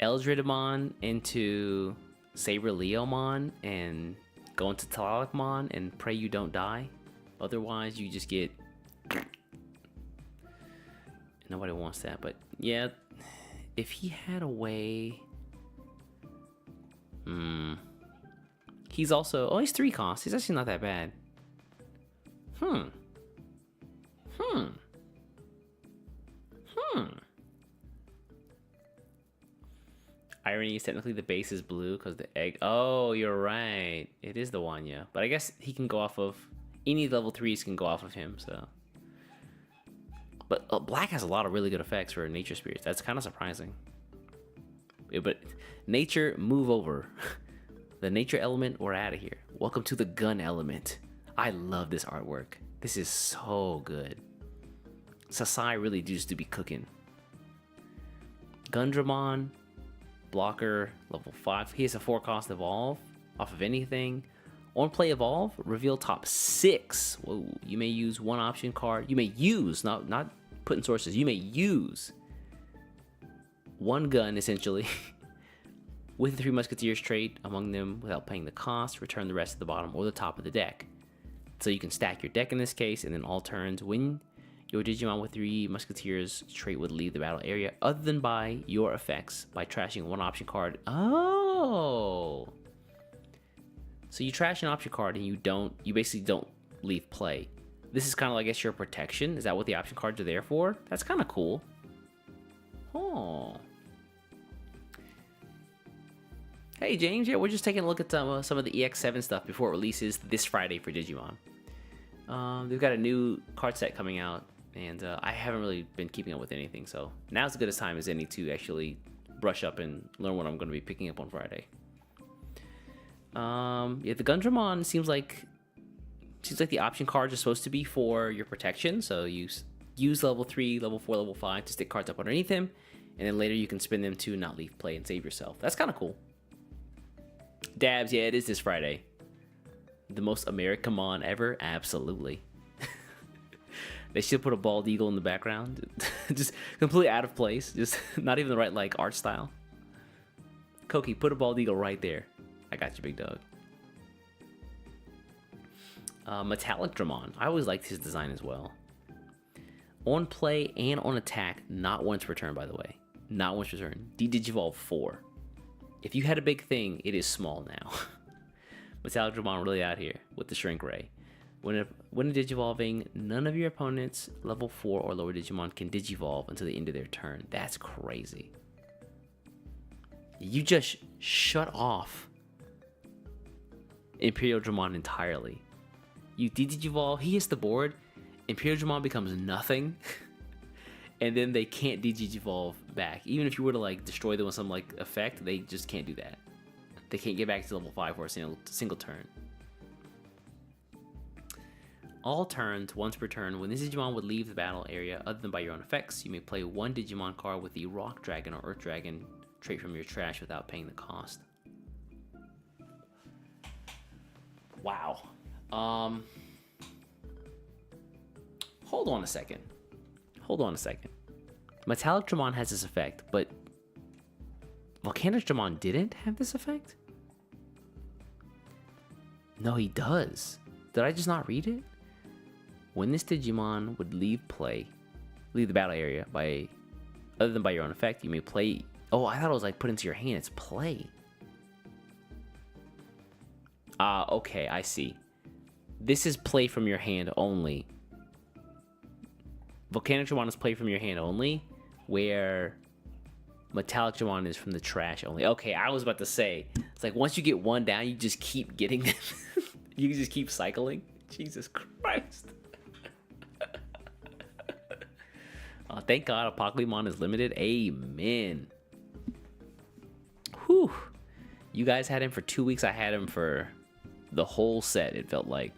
Eldridamon into Saber Leomon and go into Talalakmon and pray you don't die. Otherwise, you just get... Nobody wants that, but yeah, if he had a way... He's also... Oh, he's 3 costs. He's actually not that bad. Irony is technically the base is blue because the egg... Oh, you're right. It is the Wanya. But I guess he can go off of... Any level 3s can go off of him, so... But black has a lot of really good effects for Nature Spirits. That's kind of surprising. Yeah, but nature, move over. The nature element, we're out of here. Welcome to the gun element. I love this artwork. This is so good. Sasai really used to be cooking. Gundramon, blocker, level 5. He has a 4 cost evolve off of anything. On play evolve, reveal top 6. Whoa, you may use 1 option card. You may use, not put in sources. You may use 1 gun essentially with the 3 Musketeers trait among them without paying the cost. Return the rest to the bottom or the top of the deck. So you can stack your deck in this case, and then all turns when your Digimon with 3 Musketeers trait would leave the battle area other than by your effects by trashing 1 option card. Oh. So you trash an option card and you basically don't leave play. This is kind of, I guess, your protection. Is that what the option cards are there for? That's kind of cool. Oh. Hey, James. Yeah, we're just taking a look at some of the EX07 stuff before it releases this Friday for Digimon. They've got a new card set coming out, and I haven't really been keeping up with anything, so now's as good a time as any to actually brush up and learn what I'm going to be picking up on Friday. Yeah, the Gundramon seems like the option cards are supposed to be for your protection. So you use level 3, level 4, level 5 to stick cards up underneath him, and then later you can spin them to not leave play and save yourself. That's kind of cool. Dabs, yeah, it is this Friday. The most Americamon ever? Absolutely. They should put a bald eagle in the background. Just completely out of place. Just not even the right like art style. Koki, put a bald eagle right there. I got you, big dog. Metallic Dramon. I always liked his design as well. On play and on attack, not once per turn, by the way. Not once per turn. Digivolve 4. If you had a big thing, it is small now. Metallic Dramon really out here with the Shrink Ray. When digivolving, none of your opponents level 4 or lower Digimon can digivolve until the end of their turn. That's crazy. You just shut off Imperial Dramon entirely. You digivolve, he hits the board, Imperial Dramon becomes nothing, and then they can't digivolve back. Even if you were to like destroy them with some like effect, they just can't do that. They can't get back to level 5 for a single turn. All turns, once per turn, when this Digimon would leave the battle area other than by your own effects, you may play one Digimon card with the Rock Dragon or Earth Dragon trait from your trash without paying the cost. Wow. Hold on a second. Metallic Dramon has this effect, but Volcanic Dramon didn't have this effect? No, he does. Did I just not read it? When this Digimon would leave the battle area other than by your own effect, you may play. Oh, I thought it was like put into your hand. It's play. Okay, I see. This is play from your hand only. Volcanic Dramon is play from your hand only, where Metallic Dramon is from the trash only. Okay, I was about to say, it's like once you get one down, you just keep getting them. You just keep cycling. Jesus Christ. Thank God Apocalypse is limited. Amen. Whew. You guys had him for 2 weeks. I had him for the whole set. It felt like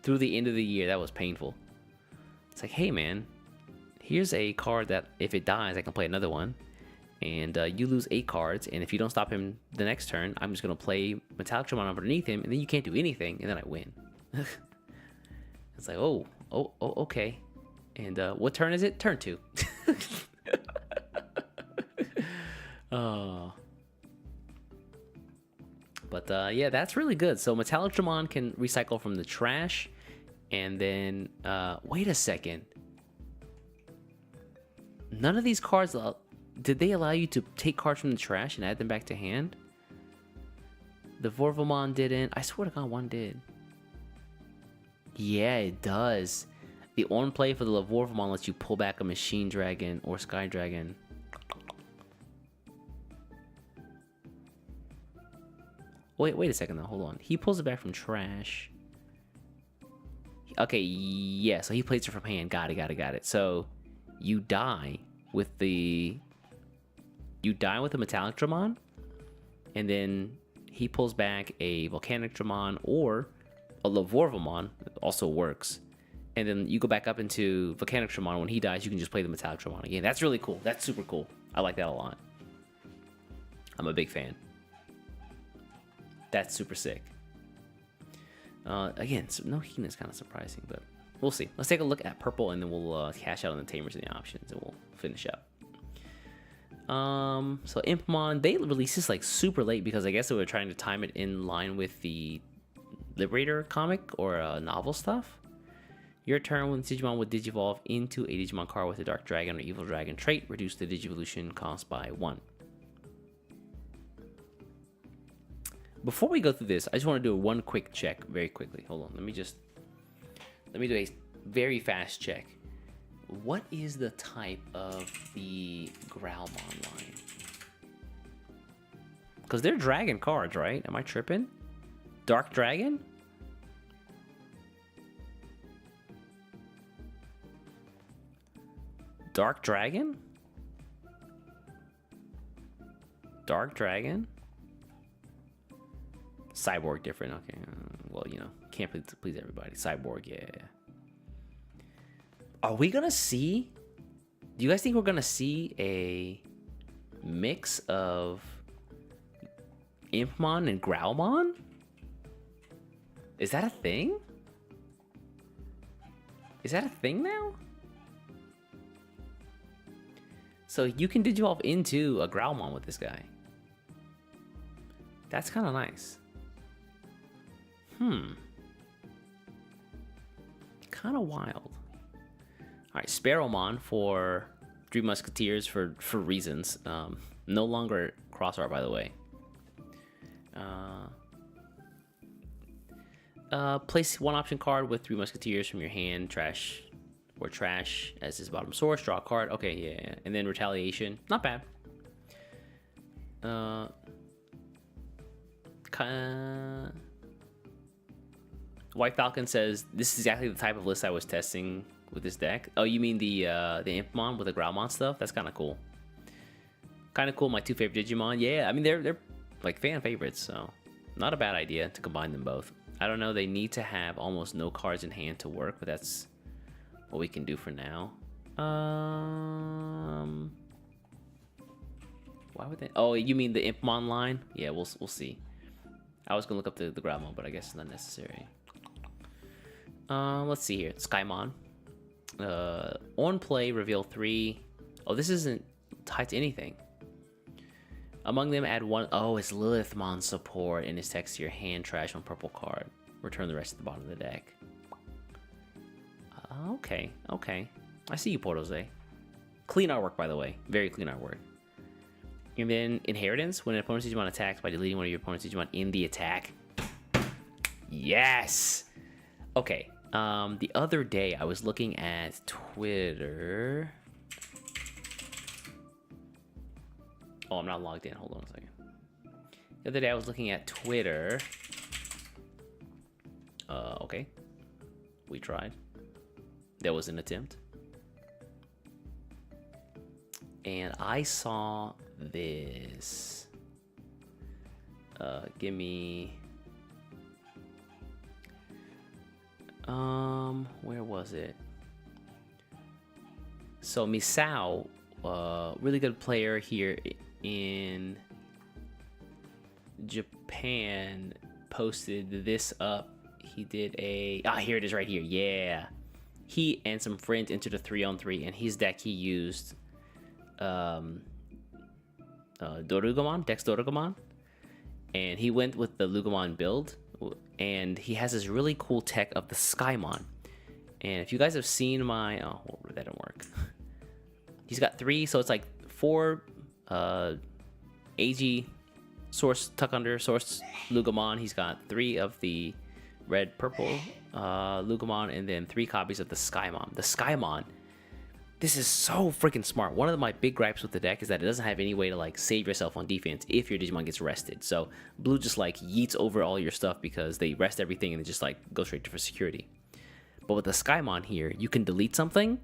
through the end of the year. That was painful. It's like, hey man, here's a card that if it dies, I can play another one. And you lose 8 cards. And if you don't stop him the next turn, I'm just going to play Metallic Dramon underneath him. And then you can't do anything. And then I win. It's like, oh, okay. And what turn is it? Turn 2. Oh. But yeah, that's really good. So Metallic Dramon can recycle from the trash. And then, wait a second. None of these cards, did they allow you to take cards from the trash and add them back to hand? The Vorvamon didn't. I swear to God, one did. Yeah, it does. The on play for the Vorvamon lets you pull back a Machine Dragon or Sky Dragon. Wait a second though. Hold on. He pulls it back from trash. Okay, yeah. So he plays it from hand. Got it. So you die with the Metallic Dramon, and then he pulls back a Volcanic Dramon or a Lavorvamon. Also works. And then you go back up into Volcanic Dramon. When he dies, you can just play the Metallic Dramon again. That's really cool. That's super cool. I like that a lot. I'm a big fan. That's super sick. Again, so no Hina is kind of surprising, but we'll see. Let's take a look at purple, and then we'll cash out on the Tamers and the options, and we'll finish up. So Impmon, they released this like super late because I guess they were trying to time it in line with the Liberator comic or novel stuff. Your turn when Digimon would digivolve into a Digimon card with a Dark Dragon or Evil Dragon trait, reduce the Digivolution cost by 1. Before we go through this, I just want to do one quick check very quickly. Hold on, let me do a very fast check. What is the type of the Growlmon line? Because they're dragon cards, right? Am I tripping? Dark Dragon? Dark Dragon? Dark Dragon? Cyborg different, okay. Well, you know, can't please everybody. Cyborg, yeah. Are we gonna see? Do you guys think we're gonna see a mix of Impmon and Growlmon? Is that a thing? Is that a thing now? So you can digivolve into a Growlmon with this guy. That's kind of nice. kind of wild. All right, Sparrowmon for Three Musketeers for reasons. No longer cross art, by the way. Place one option card with Three Musketeers from your hand, trash as his bottom source. Draw a card. Okay, yeah. And then Retaliation. Not bad. White Falcon says this is exactly the type of list I was testing with this deck. Oh, you mean the Impmon with the Growlmon stuff? That's kind of cool. Kind of cool. My two favorite Digimon. Yeah, I mean they're like fan favorites, so not a bad idea to combine them both. I don't know. They need to have almost no cards in hand to work, but that's what we can do for now. Why would they? Oh, you mean the Impmon line? Yeah, we'll see. I was gonna look up the Growlmon, but I guess it's not necessary. Let's see here. Skymon. On play, reveal 3. Oh, this isn't tied to anything. Among them, add 1. Oh, it's Lilithmon support and his text to your hand. Trash one purple card. Return the rest at the bottom of the deck. Okay. I see you, Portose. Clean artwork, by the way. Very clean artwork. And then Inheritance. When an opponent's Digimon attacks by deleting one of your opponent's Digimon in the attack. Yes! Okay. The other day, I was looking at Twitter. Oh, I'm not logged in. Hold on a second. The other day, I was looking at Twitter. Okay. We tried. There was an attempt. And I saw this. Give me... where was it? So Misao, really good player here in Japan, posted this up. He did a here it is right here. Yeah, he and some friends entered a 3-on-3, and his deck he used Dorugomon, Dex Dorugomon, and he went with the Lugomon build. And he has this really cool tech of the Skymon. And if you guys have seen my... Oh, well, that didn't work. He's got 3, so it's like 4 AG Source Tuck Under Source Lugomon. He's got 3 of the red-purple Lugomon, and then 3 copies of the Skymon. The Skymon, this is so freaking smart. One of my big gripes with the deck is that it doesn't have any way to like save yourself on defense if your Digimon gets rested. So blue just like yeets over all your stuff because they rest everything and they just like go straight for security. But with the Skymon here, you can delete something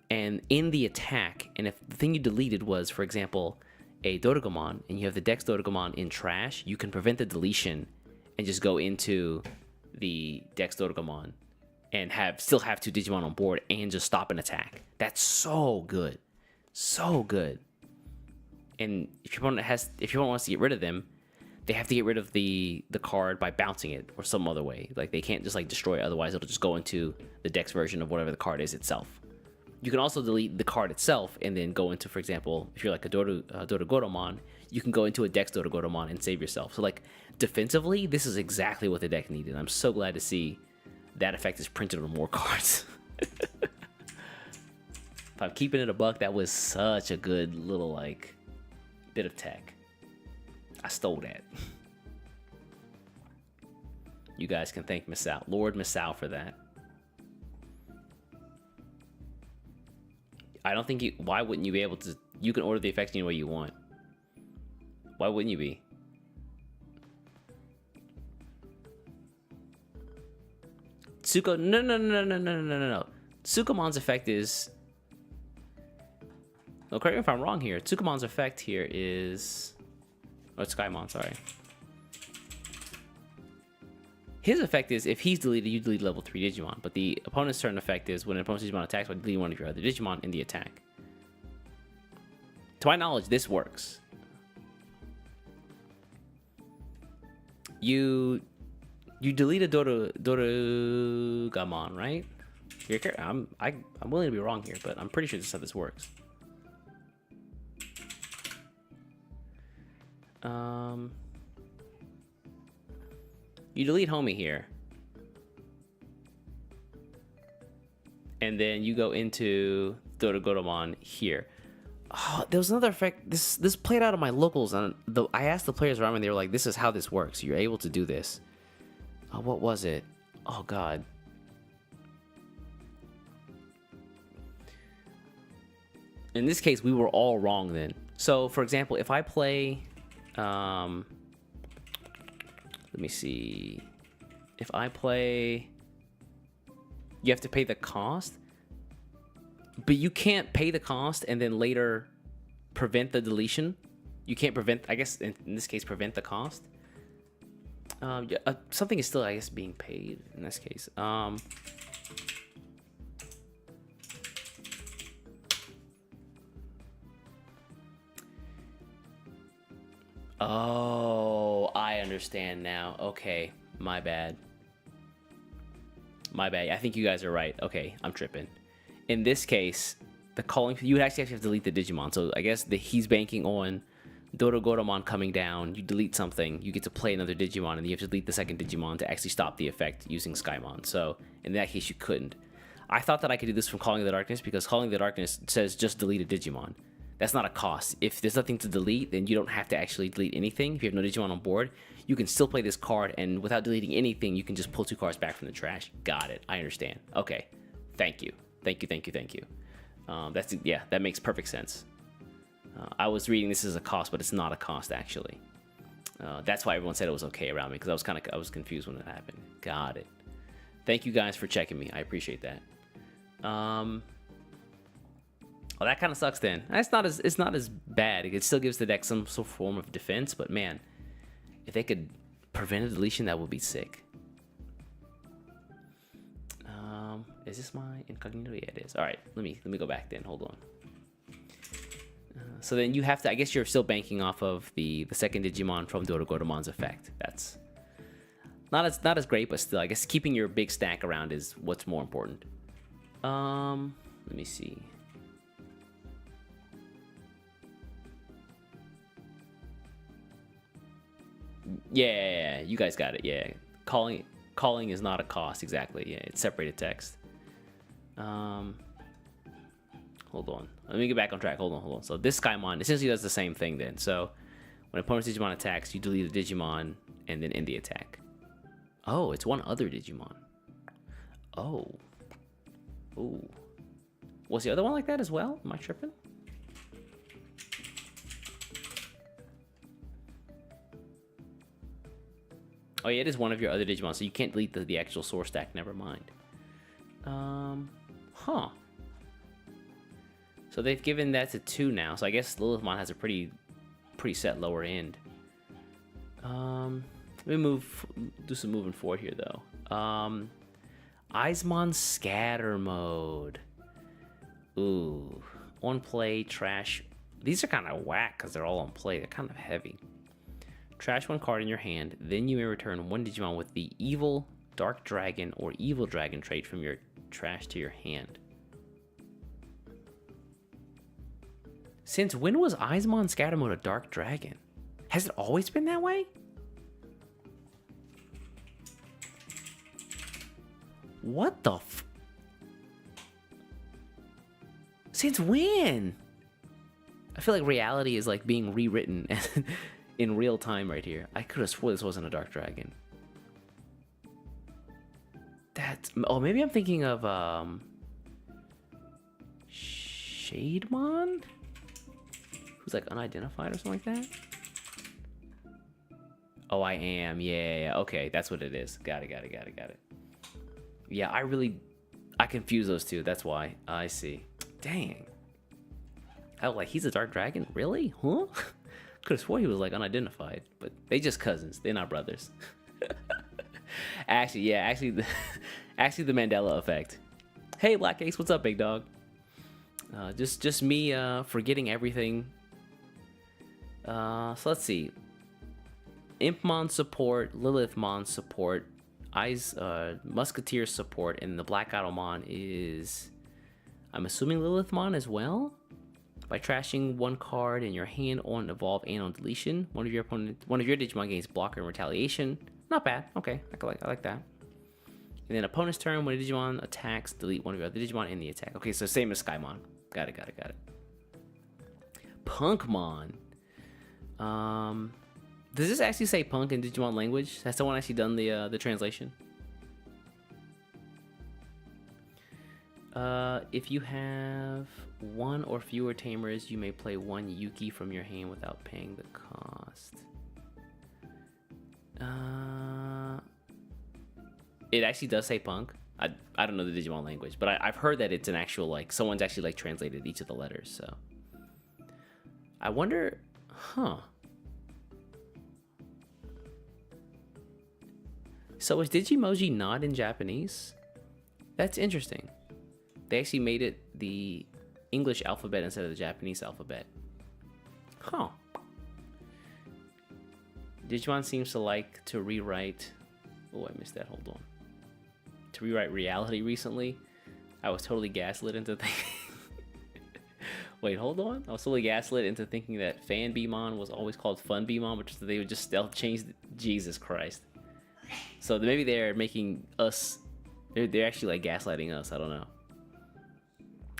and in the attack, and if the thing you deleted was, for example, a Dorugomon, and you have the Dex Dorugomon in trash, you can prevent the deletion and just go into the Dex Dorugomon and still have 2 Digimon on board and just stop an attack. That's so good. So good. And if your opponent wants to get rid of them, they have to get rid of the card by bouncing it or some other way. Like they can't just like destroy it, otherwise it'll just go into the Dex version of whatever the card is itself. You can also delete the card itself and then go into, for example, if you're like a Dorogoromon, you can go into a Dex Dorogoromon and save yourself. So like defensively, this is exactly what the deck needed. I'm so glad to see that effect is printed on more cards. If I'm keeping it a buck, that was such a good little like bit of tech. I stole that. You guys can thank Misao, Lord Misao, for that. I don't think why wouldn't you be able to? You can order the effects any way you want. Why wouldn't you be? Tsuko, no. Tsukumon's effect is... Well, correct me if I'm wrong here. Tsukumon's effect here is... Oh, it's Skymon, sorry. His effect is, if he's deleted, you delete level 3 Digimon. But the opponent's turn effect is when an opponent's Digimon attacks by deleting one of your other Digimon in the attack. To my knowledge, this works. You delete a Dorugomon, right? I'm willing to be wrong here, but I'm pretty sure this is how this works. You delete homie here. and then you go into Dorogodamon here. Oh, there was another effect. This played out of my locals, and I asked the players around me, and they were like, "This is how this works. You're able to do this." What was it? Oh God. In this case, we were all wrong then. So, for example, if I play, let me see. If I play, you have to pay the cost, but you can't pay the cost and then later prevent the deletion. You can't prevent, I guess, in this case, prevent the cost. Something is still, I guess, being paid in this case. Oh, I understand now. Okay, my bad. My bad. I think you guys are right. Okay, I'm tripping. In this case, the calling, you would actually have to delete the Digimon. So I guess he's banking on Dorogodamon coming down. You delete something, you get to play another Digimon, and you have to delete the second Digimon to actually stop the effect using Skymon. So in that case, you couldn't. I thought that I could do this from Calling the Darkness because Calling the Darkness says just delete a Digimon. That's not a cost. If there's nothing to delete, then you don't have to actually delete anything. If you have no Digimon on board, you can still play this card, and without deleting anything, you can just pull 2 cards back from the trash. Got it. I understand. Okay. Thank you. Thank you. Yeah, that makes perfect sense. I was reading this as a cost, but it's not a cost actually. That's why everyone said it was okay around me, because I was confused when it happened. Got it. Thank you guys for checking me. I appreciate that. Well, that kind of sucks then. It's not as bad. It still gives the deck some form of defense, but man, if they could prevent a deletion, that would be sick. Is this my incognito? Yeah, it is. All right, let me go back then. Hold on. So then you have to, I guess you're still banking off of the second Digimon from Dorogodamon's effect. That's not as great, but still, I guess keeping your big stack around is what's more important. Let me see. Yeah, you guys got it. Yeah, calling is not a cost exactly. Yeah, it's separated text. Hold on. Let me get back on track. Hold on. So this Skymon essentially does the same thing then. So when opponent's Digimon attacks, you delete a Digimon and then end the attack. Oh, it's one other Digimon. Oh. Ooh. Was the other one like that as well? Am I tripping? Oh yeah, it is one of your other Digimon, so you can't delete the actual source stack. Never mind. Huh. So they've given that to 2 now. So I guess Lilithmon has a pretty set lower end. Let me do some moving forward here though. Eismon Scatter Mode. Ooh, on play trash. These are kind of whack because they're all on play. They're kind of heavy. Trash 1 card in your hand, then you may return 1 Digimon with the Evil, Dark Dragon, or Evil Dragon trait from your trash to your hand. Since when was Eismon Scatter Mode a Dark Dragon? Has it always been that way? What the f... Since when? I feel like reality is like being rewritten in real time right here. I could have sworn this wasn't a Dark Dragon. That's... Oh, maybe I'm thinking of Shademon? Who's like unidentified or something like that? Oh, I am. Yeah. Okay, that's what it is. Got it. Yeah, I confuse those two. That's why. I see. Dang. I was like, he's a Dark Dragon? Really? Huh? Could have swore he was like unidentified, but they just cousins. They're not brothers. Actually, the Mandela effect. Hey, Black Ace, what's up, big dog? Just me forgetting everything. So let's see. Impmon support, Lilithmon support, Musketeer support, and the Black Idolmon is, I'm assuming, Lilithmon as well. By trashing 1 card in your hand on evolve and on deletion, one of your Digimon gains blocker and retaliation. Not bad. Okay, I like that. And then opponent's turn, when a Digimon attacks, delete one of your other Digimon in the attack. Okay, so same as Skymon. Got it. Punkmon. Does this actually say punk in Digimon language? Has someone actually done the translation? If you have one or fewer tamers, you may play one Yuki from your hand without paying the cost. It actually does say punk. I don't know the Digimon language, but I've heard that it's an actual, like, someone's actually, like, translated each of the letters, so. I wonder, So is Digimoji not in Japanese? That's interesting. They actually made it the English alphabet instead of the Japanese alphabet. Digimon seems to like to rewrite... Oh, I missed that. Hold on. To rewrite reality recently. I was totally gaslit into thinking... Wait, hold on. I was totally gaslit into thinking that Fan Beamon was always called Fun Beamon, which they would just change... Jesus Christ. So maybe they're making us... They're actually, like, gaslighting us. I don't know.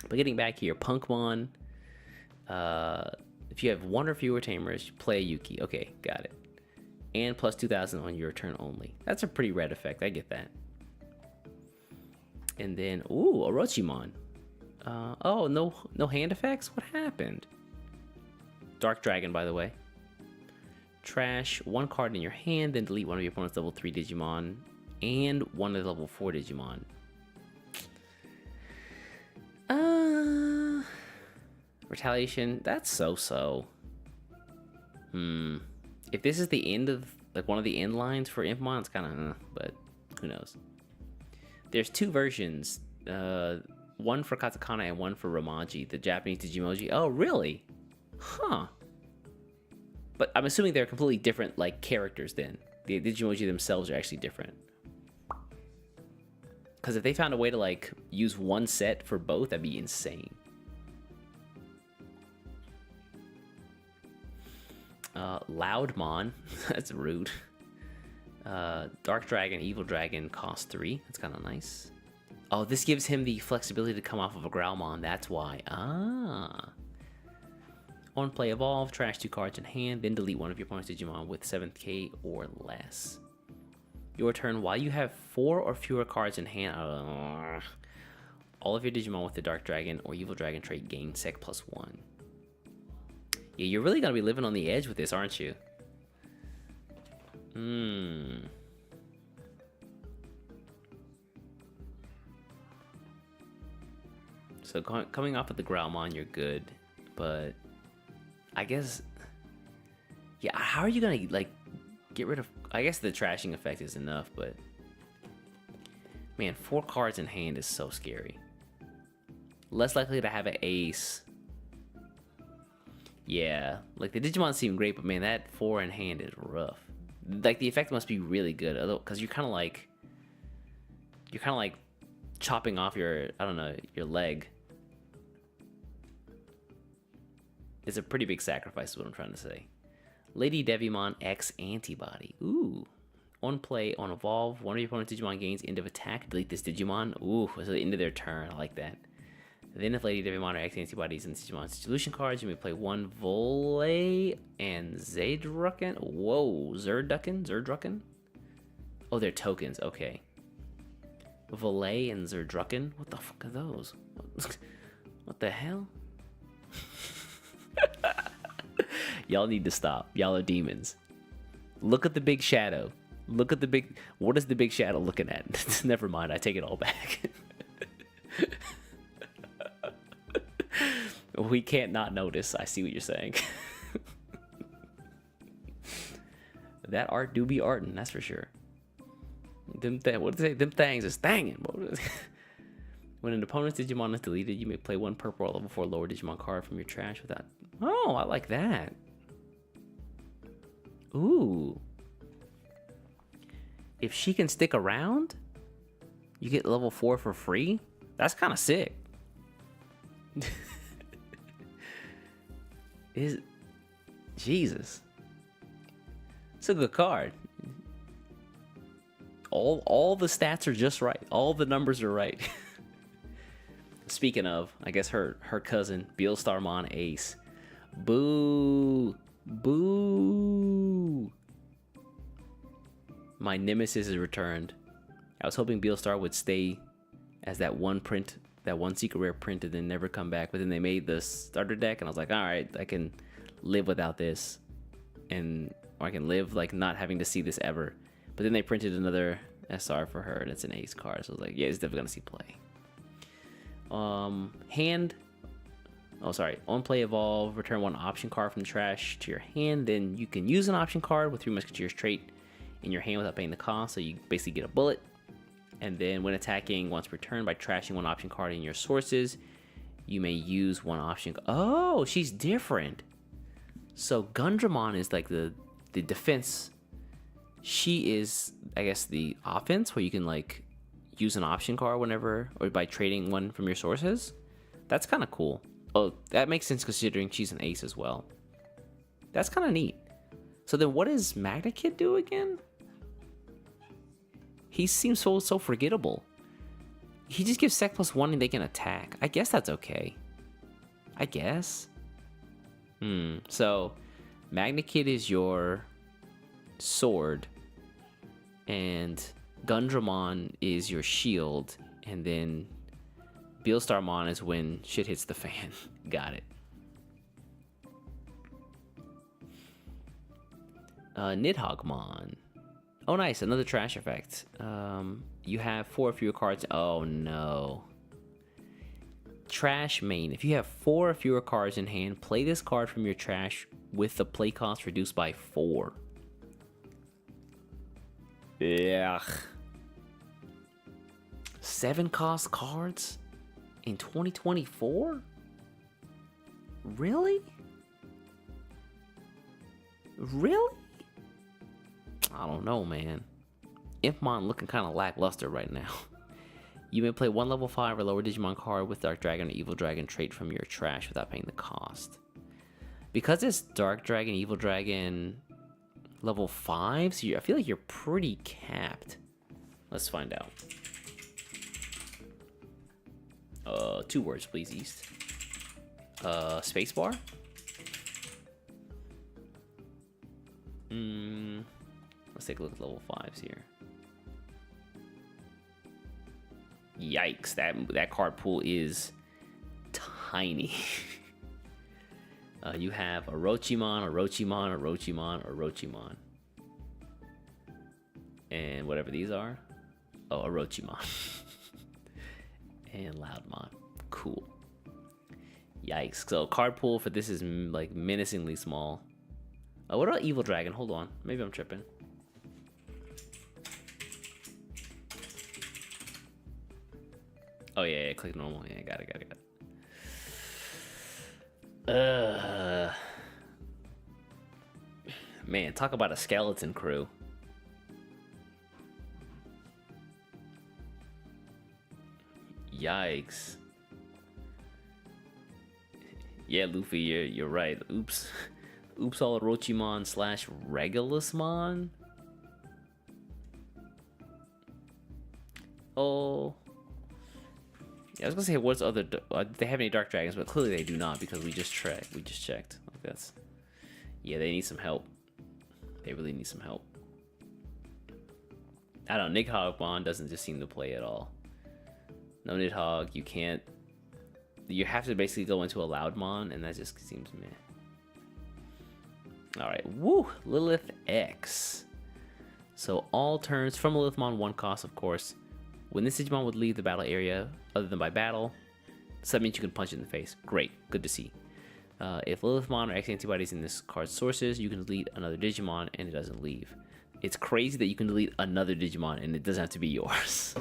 But getting back here, Punkmon. If you have one or fewer tamers, you play a Yuki. Okay, got it. And plus 2,000 on your turn only. That's a pretty red effect. I get that. And then, ooh, Orochimon. Oh, no hand effects? What happened? Dark Dragon, by the way. Trash one card in your hand, then delete one of your opponent's level 3 Digimon and one of the level 4 Digimon. Retaliation, that's so-so. If this is the end of, like, one of the end lines for Impmon, it's kind of, but who knows. There's two versions, one for Katakana and one for Romaji, the Japanese Digimoji. Oh, really? Huh. But I'm assuming they're completely different, like, characters then. The Digimoji themselves are actually different. Because if they found a way to, like, use one set for both, that'd be insane. Loudmon, that's rude. Dark Dragon, Evil Dragon, cost 3. That's kind of nice. Oh, this gives him the flexibility to come off of a Growlmon. That's why. On play, evolve, trash 2 cards in hand, then delete one of your opponent's Digimon with 7k or less. Your turn, while you have 4 or fewer cards in hand, all of your Digimon with the Dark Dragon or Evil Dragon trait gain Sec +1. Yeah, you're really gonna be living on the edge with this, aren't you? So coming off of the Growlmon, you're good, but I guess, yeah, how are you gonna, like, get rid of... I guess the trashing effect is enough, but man, 4 cards in hand is so scary. Less likely to have an ace. Yeah, like, the Digimon seem great, but man, that 4 in hand is rough. Like, the effect must be really good, although, because you're kind of like chopping off your, I don't know, your leg. It's a pretty big sacrifice is what I'm trying to say. Lady Devimon X Antibody. Ooh. On play, on evolve, one of your opponent's Digimon gains end of attack. Delete this Digimon. Ooh, so the end of their turn. I like that. Then if Lady Devimon or X Antibodies and Digimon solution cards, you may play one Volay and Zerdrucken. Whoa, Zerdrucken? Oh, they're tokens. Okay. Volay and Zerdrucken? What the fuck are those? What the hell? Y'all need to stop. Y'all are demons. Look at the big shadow. Look at the big... What is the big shadow looking at? Never mind. I take it all back. We can't not notice. I see what you're saying. That art do be artin', that's for sure. What do they say? Them things is thangin'. When an opponent's Digimon is deleted, you may play one purple or level 4 lower Digimon card from your trash without... Oh, I like that. Ooh. If she can stick around, you get level 4 for free? That's kind of sick. Jesus. It's a good card. all the stats are just right. All the numbers are right. Speaking of, I guess her cousin, Beelstarmon Ace. Boo. Boo. My nemesis is returned. I was hoping Beelstar would stay as that one print, that one secret rare print, and then never come back. But then they made the starter deck, and I was like, all right, I can live without this, or I can live like not having to see this ever. But then they printed another SR for her, and it's an Ace card. So I was like, yeah, it's definitely gonna see play. On play evolve, return one option card from the trash to your hand. Then you can use an option card with 3 Musketeers trait in your hand without paying the cost. So you basically get a bullet. And then when attacking, once returned by trashing one option card in your sources, you may use one option. Oh, she's different. So Gundramon is like the defense. She is, I guess, the offense, where you can like use an option card whenever, or by trading one from your sources. That's kind of cool. Oh, that makes sense considering she's an ace as well. That's kind of neat. So then what does Magna Kid do again? He seems so forgettable. He just gives Sec +1 and they can attack. I guess that's okay. I guess. So Magna Kid is your sword, and Gundramon is your shield, and then Beelstarmon is when shit hits the fan. Got it. Nidhoggmon. Oh, nice. Another trash effect. You have 4 or fewer cards. Oh, no. Trash main. If you have 4 or fewer cards in hand, play this card from your trash with the play cost reduced by 4. Ugh. 7 cost cards in 2024? Really? Really? I don't know, man. Impmon looking kind of lackluster right now. You may play 1 level 5 or lower Digimon card with Dark Dragon or Evil Dragon trait from your trash without paying the cost. Because it's Dark Dragon, Evil Dragon level 5, so I feel like you're pretty capped. Let's find out. 2 words, please, East. Spacebar? Let's take a look at level 5s here. Yikes, that card pool is tiny. You have Orochimon, and whatever these are. Oh, Orochimon. And Loudmon. Cool. Yikes. So card pool for this is like menacingly small. What about Evil Dragon? Hold on. Maybe I'm tripping. Oh yeah, click normal. Yeah, got it. Man, talk about a skeleton crew. Yikes. Yeah, Luffy, you're right. Oops. Oops all Orochimon / Regulusmon. Oh. Yeah, I was gonna say what's other. They have any Dark Dragons, but clearly they do not because we just checked. Like that's. Yeah, they need some help. They really need some help. I don't know. Nidhoggmon doesn't just seem to play at all. No Nidhogg, you can't. You have to basically go into a Loudmon, and that just seems meh. Alright, woo! Lilith X. So all turns from Lilithmon, 1 cost, of course. When this Digimon would leave the battle area, other than by battle, so that means you can punch it in the face. Great, good to see. If Lilithmon or X antibodies in this card's sources, you can delete another Digimon, and it doesn't leave. It's crazy that you can delete another Digimon, and it doesn't have to be yours.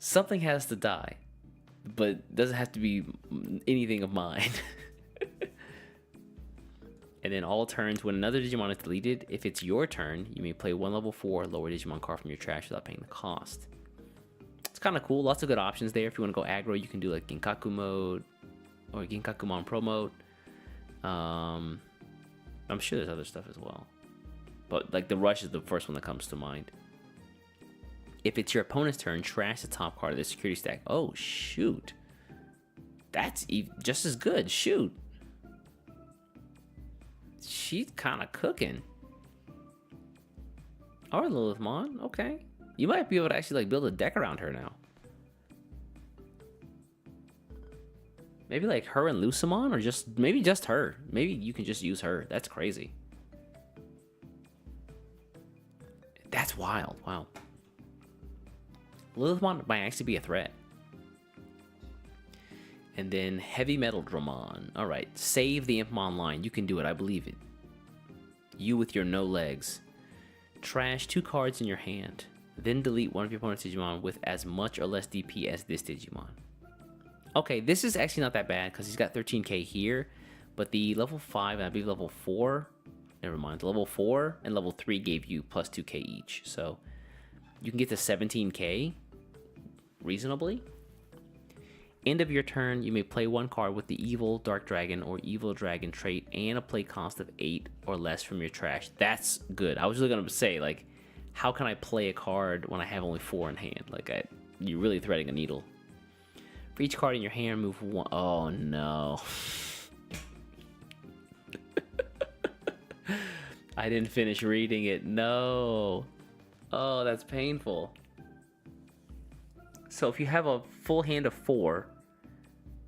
Something has to die, but it doesn't have to be anything of mine. And then all turns, when another Digimon is deleted, if it's your turn, you may play 1 level 4 lower Digimon card from your trash without paying the cost. It's kind of cool. Lots of good options there. If you want to go aggro, you can do like Ginkaku mode or Ginkakumon Pro mode. I'm sure there's other stuff as well. but like the Rush is the first one that comes to mind. If it's your opponent's turn, trash the top card of the security stack. Oh, shoot. That's just as good. Shoot. She's kind of cooking. All right, Lilithmon. Okay. You might be able to actually like build a deck around her now. Maybe like her and Lucimon, or maybe just her. Maybe you can just use her. That's crazy. That's wild. Wow. Lilithmon might actually be a threat. And then Heavy Metal Dramon. Alright, save the Impmon line. You can do it, I believe it. You with your no legs. Trash 2 cards in your hand. Then delete one of your opponent's Digimon with as much or less DP as this Digimon. Okay, this is actually not that bad because he's got 13k here. But the level 5 and I believe level 4... Never mind, level 4 and level 3 gave you plus 2k each. So you can get to 17k reasonably. End of your turn, you may play 1 card with the Evil Dark Dragon or Evil Dragon trait and a play cost of 8 or less from your trash. That's good. I was really going to say, like, how can I play a card when I have only 4 in hand? Like, you're really threading a needle. For each card in your hand, move 1. Oh, no. I didn't finish reading it. No. Oh, that's painful. So if you have a full hand of 4,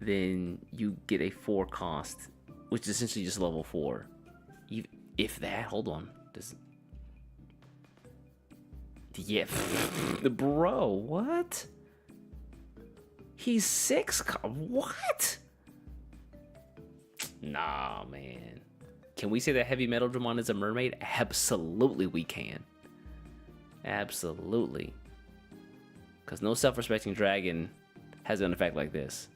then you get a 4 cost, which is essentially just level 4. If that, hold on. Yeah, bro, what? He's 6. What? Nah, man. Can we say that Heavy Metal Dramon is a mermaid? Absolutely, we can. Absolutely. Because no self-respecting dragon has an effect like this.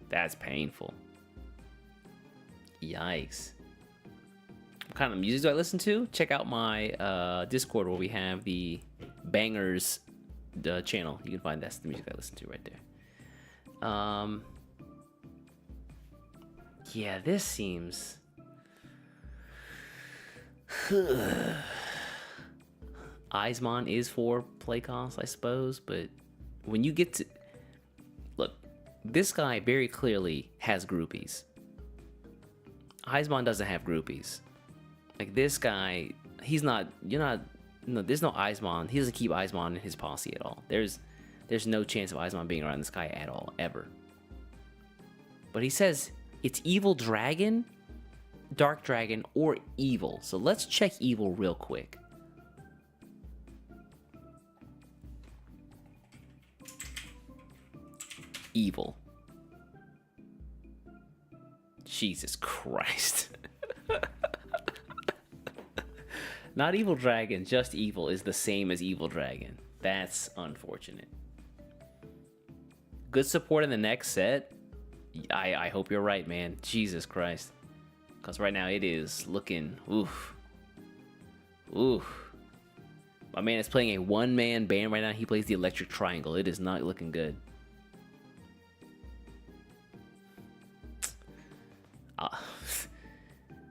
That's painful. Yikes. What kind of music do I listen to? Check out my Discord where we have the Bangers channel. You can find that's the music I listen to right there. Yeah, this seems... Eismon is for play cost, I suppose, but when you get to... Look, this guy very clearly has groupies. Eismon doesn't have groupies. Like, this guy, he's not... No, there's no Eismon. He doesn't keep Eismon in his posse at all. There's no chance of Eismon being around this guy at all, ever. But he says it's Evil Dragon, Dark Dragon, or Evil. So let's check Evil real quick. Evil. Jesus Christ. Not Evil Dragon, just Evil is the same as Evil Dragon. That's unfortunate. Good support in the next set. I hope you're right, man. Jesus Christ. Because right now it is looking... Oof. Oof. My man is playing a one-man band right now. He plays the Electric Triangle. It is not looking good.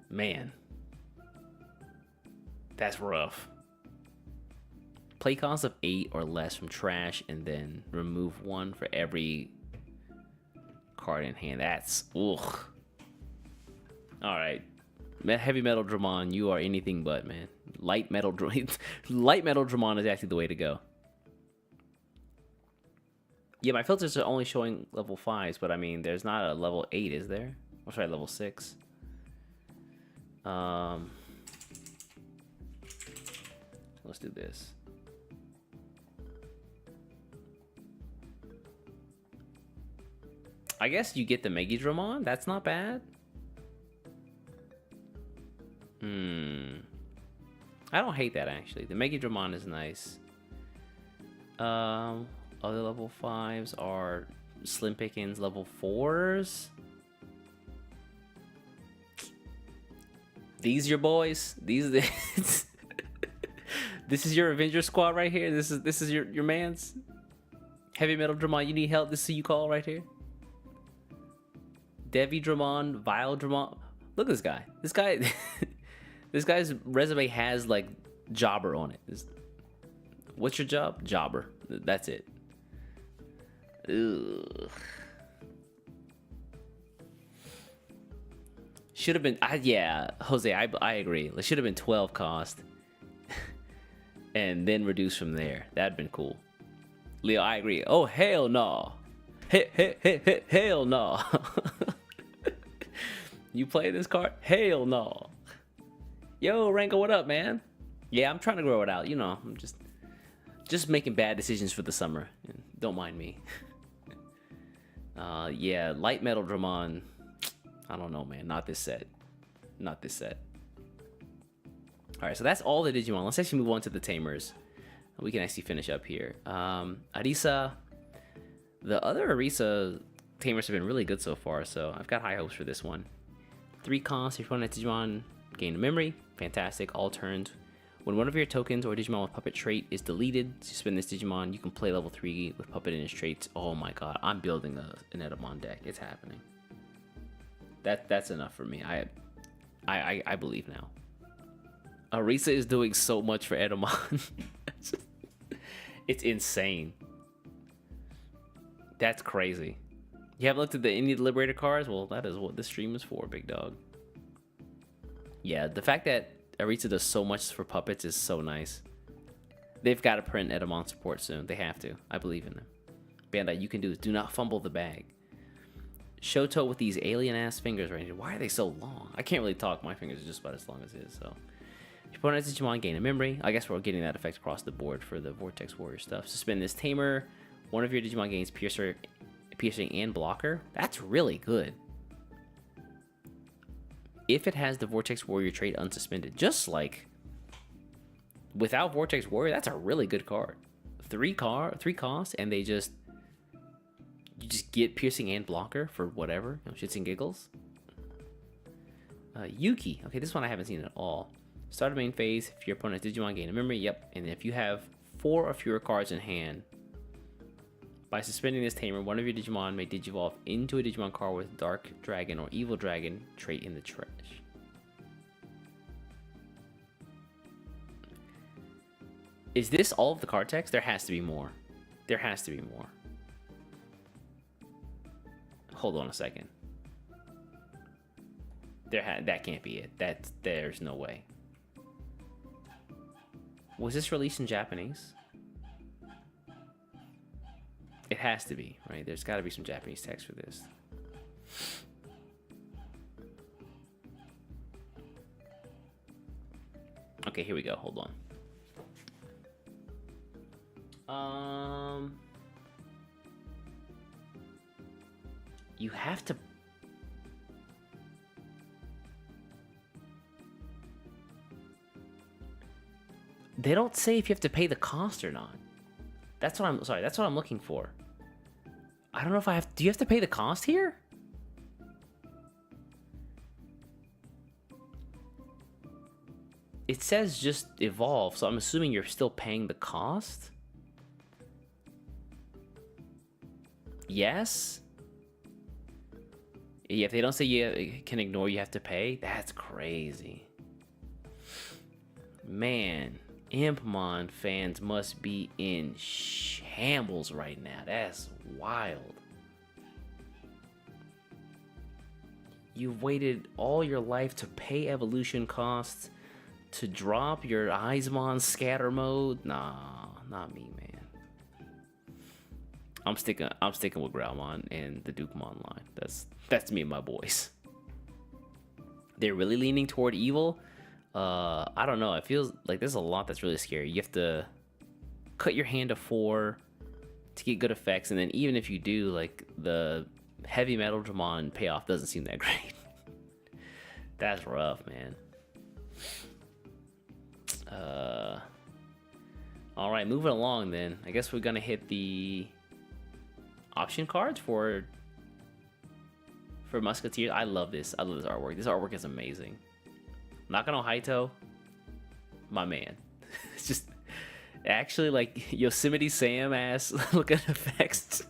Man. That's rough. Play cost of 8 or less from trash, and then remove 1 for every card in hand. That's... Ugh. Alright. Heavy Metal Dramon, you are anything but, man. Light Metal Dramon is actually the way to go. Yeah, my filters are only showing level 5s, but I mean, there's not a level 8, is there? Or sorry, level 6. Let's do this. I guess you get the Megidramon. That's not bad. I don't hate that, actually. The Megidramon is nice. Other level 5s are Slim Pickens level 4s. These your boys. These this is your Avenger squad right here. This is your man's. Heavy Metal Dramon, you need help. This is who you call right here. Devi Dramon, Vile Dramon. Look at this guy. This guy's resume has like jobber on it. What's your job? Jobber. That's it. Ugh. Should have been. Yeah, Jose, I agree. It should have been 12 cost, and then reduce from there. That'd been cool. Leo, I agree. Oh hell no. Hell no. You play this card? Hell no. Yo, Rango, what up, man? Yeah, I'm trying to grow it out. You know, I'm just making bad decisions for the summer. Don't mind me. Yeah, light metal Dramon. I don't know, man. Not this set. Not this set. All right, so that's all the Digimon. Let's actually move on to the Tamers. We can actually finish up here. Arisa. The other Arisa Tamers have been really good so far, so I've got high hopes for this one. 3 costs. If you want a Digimon, gain a memory. Fantastic. All turns. When one of your tokens or Digimon with Puppet trait is deleted, suspend this Digimon. You can play level 3 with Puppet in his traits. Oh my god, I'm building an Edamon deck. It's happening. That's enough for me. I believe now. Arisa is doing so much for Edamon. It's insane. That's crazy. You haven't looked at the Indie Liberator cards? Well, that is what this stream is for, big dog. Yeah, the fact that Arisa does so much for puppets is so nice. They've got to print Edamon support soon. They have to. I believe in them. Bandai, you can do is do not fumble the bag. Shoto with these alien-ass fingers right here. Why are they so long? I can't really talk. My fingers are just about as long as his, so. Your opponent has Digimon, gain a memory. I guess we're getting that effect across the board for the Vortex Warrior stuff. Suspend this Tamer. One of your Digimon gains piercing and blocker. That's really good. If it has the Vortex Warrior trait unsuspended, just like without Vortex Warrior, that's a really good card. 3 costs, and you just get piercing and blocker for whatever, you know, shits and giggles. Yuki. Okay, this one I haven't seen at all. Start a main phase. If your opponent has Digimon, gain a memory. Yep. And if you have 4 or fewer cards in hand, by suspending this Tamer, one of your Digimon may Digivolve into a Digimon card with Dark Dragon or Evil Dragon trait in the trash. Is this all of the card text? There has to be more. There has to be more. Hold on a second. That can't be it. There's no way. Was this released in Japanese? It has to be, right? There's got to be some Japanese text for this. Okay, here we go. Hold on. You have to. They don't say if you have to pay the cost or not. That's what I'm looking for. I don't know if I have. Do you have to pay the cost here? It says just evolve, so I'm assuming you're still paying the cost. Yes. Yeah, if they don't say you can ignore, you have to pay. That's crazy. Man, Impmon fans must be in shambles right now. That's wild. You've waited all your life to pay evolution costs to drop your Izmon scatter mode. Nah, not me, man. I'm sticking with Growlmon and the Dukemon line. That's me and my boys. They're really leaning toward evil. I don't know. It feels like there's a lot that's really scary. You have to cut your hand to 4 to get good effects, and then even if you do, like the heavy metal Dramon payoff doesn't seem that great. That's rough, man. All right, moving along then. I guess we're gonna hit the option cards for Musketeers. I love this. I love this artwork. This artwork is amazing. Nakano Haito, my man. It's just actually like Yosemite Sam ass looking effects.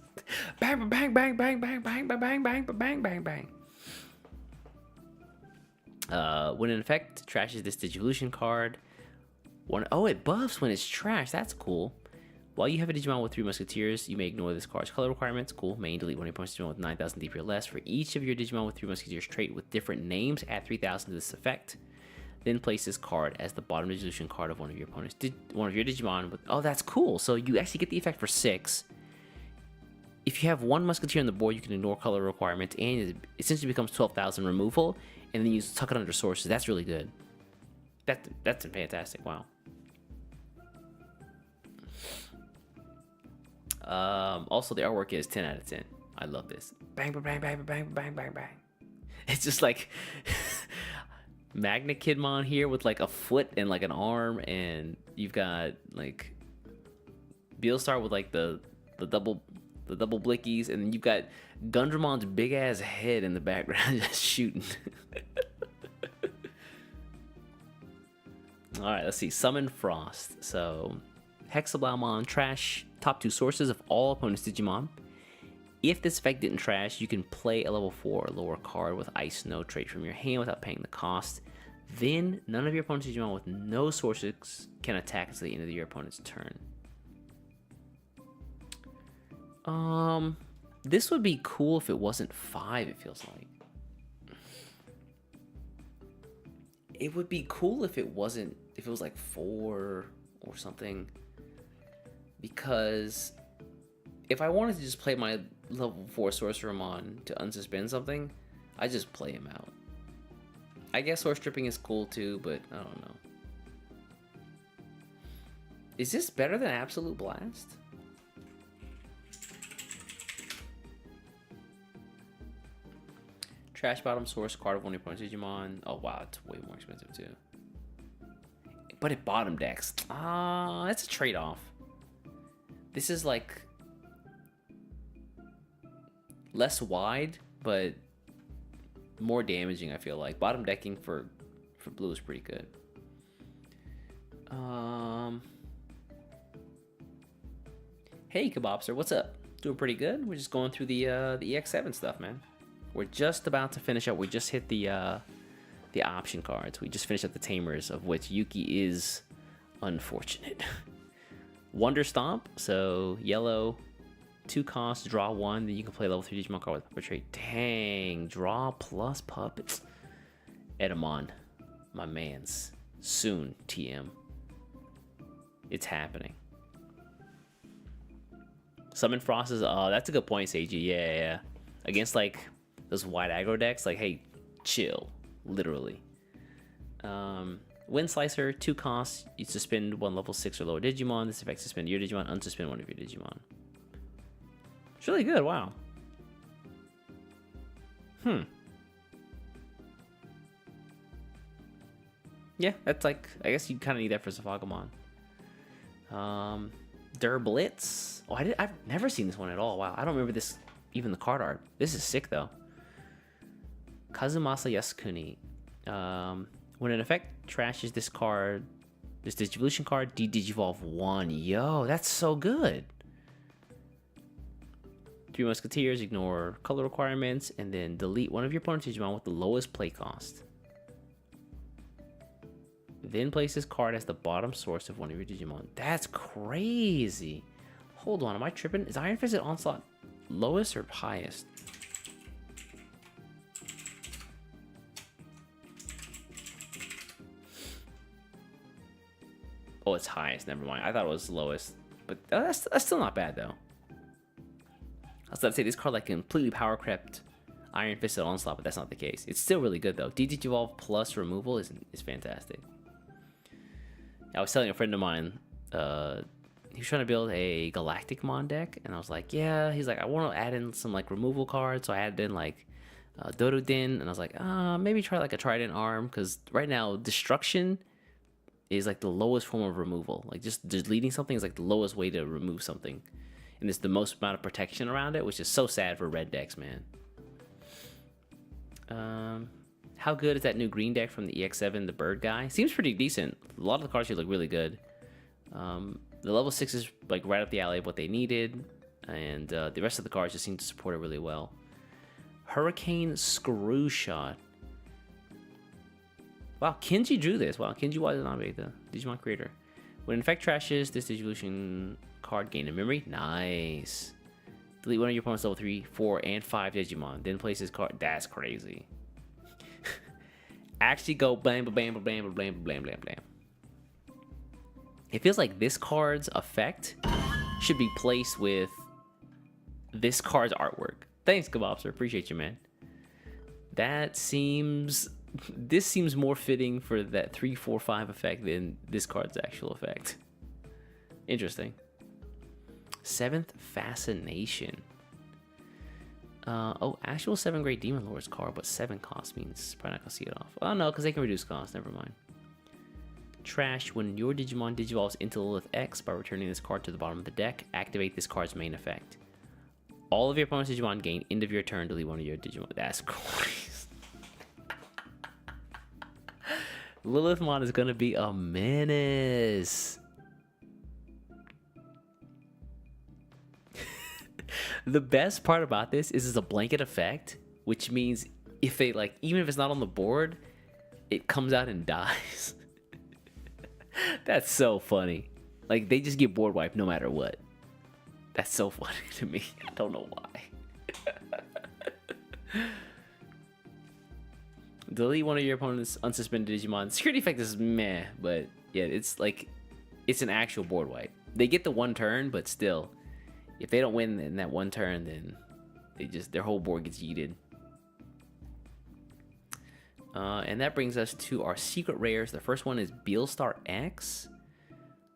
Bang bang bang bang bang bang bang bang bang bang bang bang bang. When in effect, trashes this Digivolution card. Oh, it buffs when it's trashed. That's cool. While you have a Digimon with 3 Musketeers, you may ignore this card's color requirements. Cool. Main delete one of your opponent's Digimon with 9,000 DP or less. For each of your Digimon with 3 Musketeers trait with different names, add 3,000 to this effect. Then place this card as the bottom Digivolution card of one of your opponent's one of your Digimon with. Oh, that's cool. So you actually get the effect for 6. If you have 1 Musketeer on the board, you can ignore color requirements, and it essentially becomes 12,000 removal, and then you tuck it under sources. That's really good. That's fantastic. Wow. Also, the artwork is 10 out of 10. I love this. Bang, bang, bang, bang, bang, bang, bang, bang. It's just like Magna Kidmon here with like a foot and like an arm, and you've got like Beelstar with like the double blickies, and then you've got Gundramon's big ass head in the background just shooting. All right, let's see. Summon Frost. So Hexablaumon, trash top 2 sources of all opponents' Digimon. If this effect didn't trash, you can play a level 4 or lower card with Ice Snow trait from your hand without paying the cost. Then none of your opponent's Digimon with no sources can attack until the end of your opponent's turn. This would be cool if it wasn't 5, it feels like. It would be cool if it was like 4 or something. Because if I wanted to just play my level 4 Sorcerermon to unsuspend something, I just play him out. I guess Source Stripping is cool too, but I don't know. Is this better than Absolute Blast? Trash bottom source card of one of your opponent's Digimon. Oh wow, it's way more expensive too. But it bottom decks. That's a trade-off. This is like less wide, but more damaging, I feel like. Bottom decking for blue is pretty good. Hey Kebobster, what's up? Doing pretty good. We're just going through the EX07 stuff, man. We're just about to finish up. We just hit the option cards. We just finished up the Tamers, of which Yuki is unfortunate. Wonder Stomp, so yellow, 2 costs, draw 1, then you can play level 3 Digimon card with Puppet trait. Dang, draw plus puppets. Edamon, my mans. Soon, TM. It's happening. Summon Frost is, oh, that's a good point, Seiji. Yeah. Against like those wide aggro decks, like, hey, chill, literally. Wind Slicer, 2 costs. You suspend 1 level 6 or lower Digimon. This effect suspend your Digimon, unsuspend one of your Digimon. It's really good, wow. Yeah, that's like, I guess you kind of need that for Safagamon. Blitz. Oh, I've never seen this one at all. Wow, I don't remember this, even the card art. This is sick though. Kazumasa Yasukuni. When an effect trashes this card, this Digivolution card, de-Digivolve 1. Yo, that's so good. 3 Musketeers, ignore color requirements, and then delete one of your opponent's Digimon with the lowest play cost. Then place this card as the bottom source of one of your Digimon. That's crazy. Hold on, am I tripping? Is Iron Fisted Onslaught lowest or highest? Oh, it's highest. Never mind. I thought it was lowest, but that's still not bad though. I was about to say this card like completely power crept Iron Fisted Onslaught, but that's not the case. It's still really good though. De-Digivolve plus removal is fantastic. I was telling a friend of mine, he was trying to build a Galacticmon deck, and I was like, yeah. He's like, I want to add in some like removal cards, so I added in like Dododin, and I was like, maybe try like a Trident Arm, because right now Destruction is like the lowest form of removal. Like just deleting something is like the lowest way to remove something, and it's the most amount of protection around it, which is so sad for red decks, man. How good is that new green deck from the EX07, the bird guy? Seems pretty decent. A lot of the cards here look really good. The level 6 is like right up the alley of what they needed, and the rest of the cards just seem to support it really well. Hurricane Screw Shot. Wow, Kenji drew this. Wow, Kenji Watanabe, the Digimon creator. When Infect trashes, this Digivolution card gain a memory. Nice. Delete one of your opponent's level 3, 4, and 5 Digimon. Then place his card. That's crazy. Actually go blam, blam, blam, blam, blam, blam, blam, blam. It feels like this card's effect should be placed with this card's artwork. Thanks, Kebabster. Appreciate you, man. That seems... This seems more fitting for that 3, 4, 5 effect than this card's actual effect. Interesting. 7th Fascination. Oh, actual 7 Great Demon Lord's card, but 7 cost means probably not gonna see it off. Oh no, because they can reduce cost. Never mind. Trash. When your Digimon digivolves into Lilith X by returning this card to the bottom of the deck, activate this card's main effect. All of your opponent's Digimon gain end of your turn. Delete one of your Digimon. That's crazy. Lilithmon is gonna be a menace. The best part about this is it's a blanket effect, which means if they like, even if it's not on the board, it comes out and dies. That's so funny. Like they just get board wiped no matter what. That's so funny to me. I don't know why. Delete one of your opponent's unsuspended Digimon. Security effect is meh, but yeah, it's like it's an actual board wipe. They get the one turn, but still, if they don't win in that one turn, then their whole board gets yeeted. And that brings us to our secret rares. The first one is Beelstar X.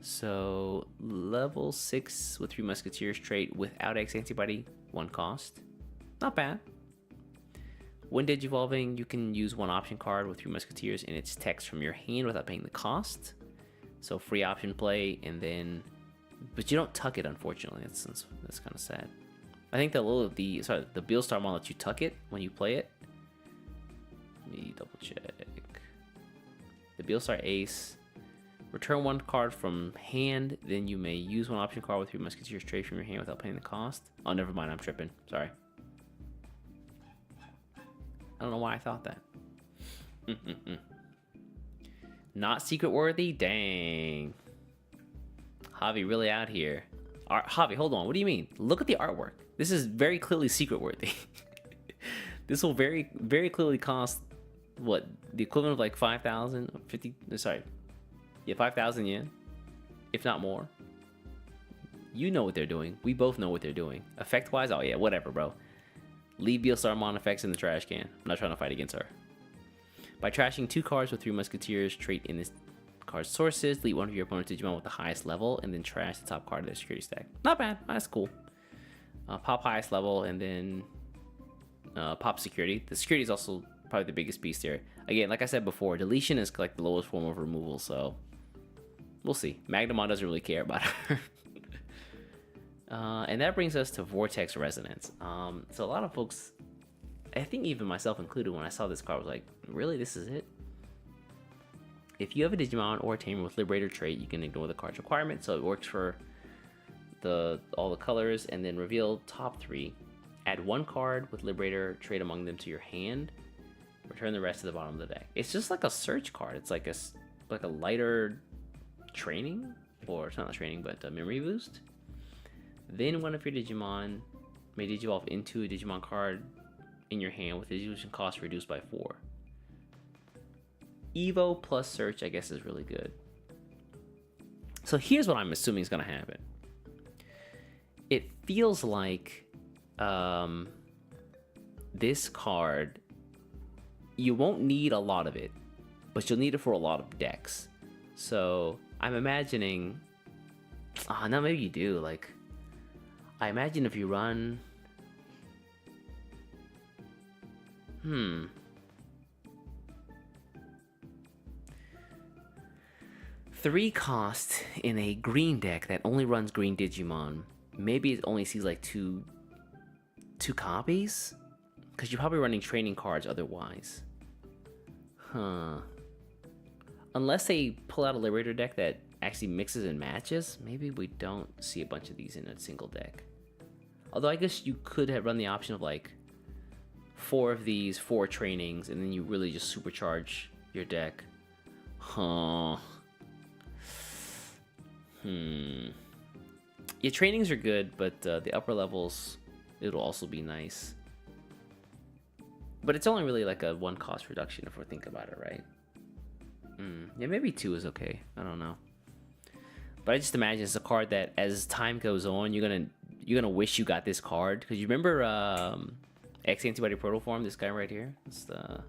So level 6 with 3 Musketeers trait without X antibody, 1 cost. Not bad. When digivolving, you can use 1 option card with 3 Musketeers and its text from your hand without paying the cost. So free option play, and then, but you don't tuck it, unfortunately. That's kind of sad. I think the Beelstar one lets you tuck it when you play it. Let me double check. The Beelstar Ace. Return 1 card from hand, then you may use 1 option card with 3 Musketeers trait from your hand without paying the cost. Oh, never mind, I'm tripping. Sorry. I don't know why I thought that. Not secret worthy? Dang. Javi really out here. Javi, hold on. What do you mean? Look at the artwork. This is very clearly secret worthy. This will very, very clearly cost, what, the equivalent of like 5,000? 50, sorry. Yeah, 5,000 yen. If not more. You know what they're doing. We both know what they're doing. Effect-wise, oh yeah, whatever, bro. Leave Beelstar effects in the trash can. I'm not trying to fight against her. By trashing 2 cards with 3 Musketeers trait in this card's sources, delete one of your opponent's Digimon with the highest level, and then trash the top card of their security stack. Not bad. That's cool. Pop highest level, and then pop security. The security is also probably the biggest piece there. Again, like I said before, deletion is like the lowest form of removal, so we'll see. Magnamon doesn't really care about her. And that brings us to Vortex Resonance. So a lot of folks, I think even myself included, when I saw this card, was like, really, this is it? If you have a Digimon or a Tamer with Liberator trait, you can ignore the card's requirement, so it works for all the colors, and then reveal top 3. Add 1 card with Liberator trait among them to your hand. Return the rest to the bottom of the deck. It's just like a search card. It's like a lighter training, or it's not a training, but a memory boost. Then one of your Digimon may digivolve into a Digimon card in your hand with the digivolution cost reduced by 4. Evo plus search, I guess, is really good. So here's what I'm assuming is going to happen. It feels like this card, you won't need a lot of it, but you'll need it for a lot of decks. So I'm imagining, no, maybe you do. Like, I imagine if you run, 3 cost in a green deck that only runs green Digimon. Maybe it only sees like two copies, because you're probably running training cards otherwise. Unless they pull out a Liberator deck that actually mixes and matches, maybe we don't see a bunch of these in a single deck. Although I guess you could have run the option of like 4 of these, 4 trainings, and then you really just supercharge your deck Huh. Yeah, trainings are good, but the upper levels, it'll also be nice. But it's only really like a 1 cost reduction if we think about it, right? Yeah, maybe 2 is okay. I don't know. But I just imagine it's a card that as time goes on, you're gonna wish you got this card. Because you remember X Antibody Protoform, this guy right here? It's a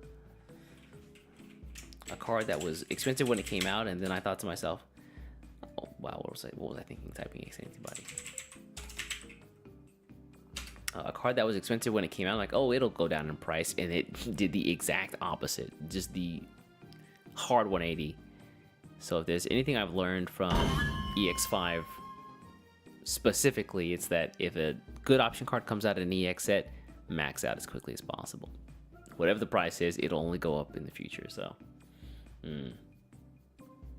card that was expensive when it came out, and then I thought to myself, oh wow, what was I thinking typing X Antibody? A card that was expensive when it came out, like, oh, it'll go down in price, and it did the exact opposite, just the hard 180. So if there's anything I've learned from EX5 specifically, it's that if a good option card comes out in an EX set, max out as quickly as possible. Whatever the price is, it'll only go up in the future. So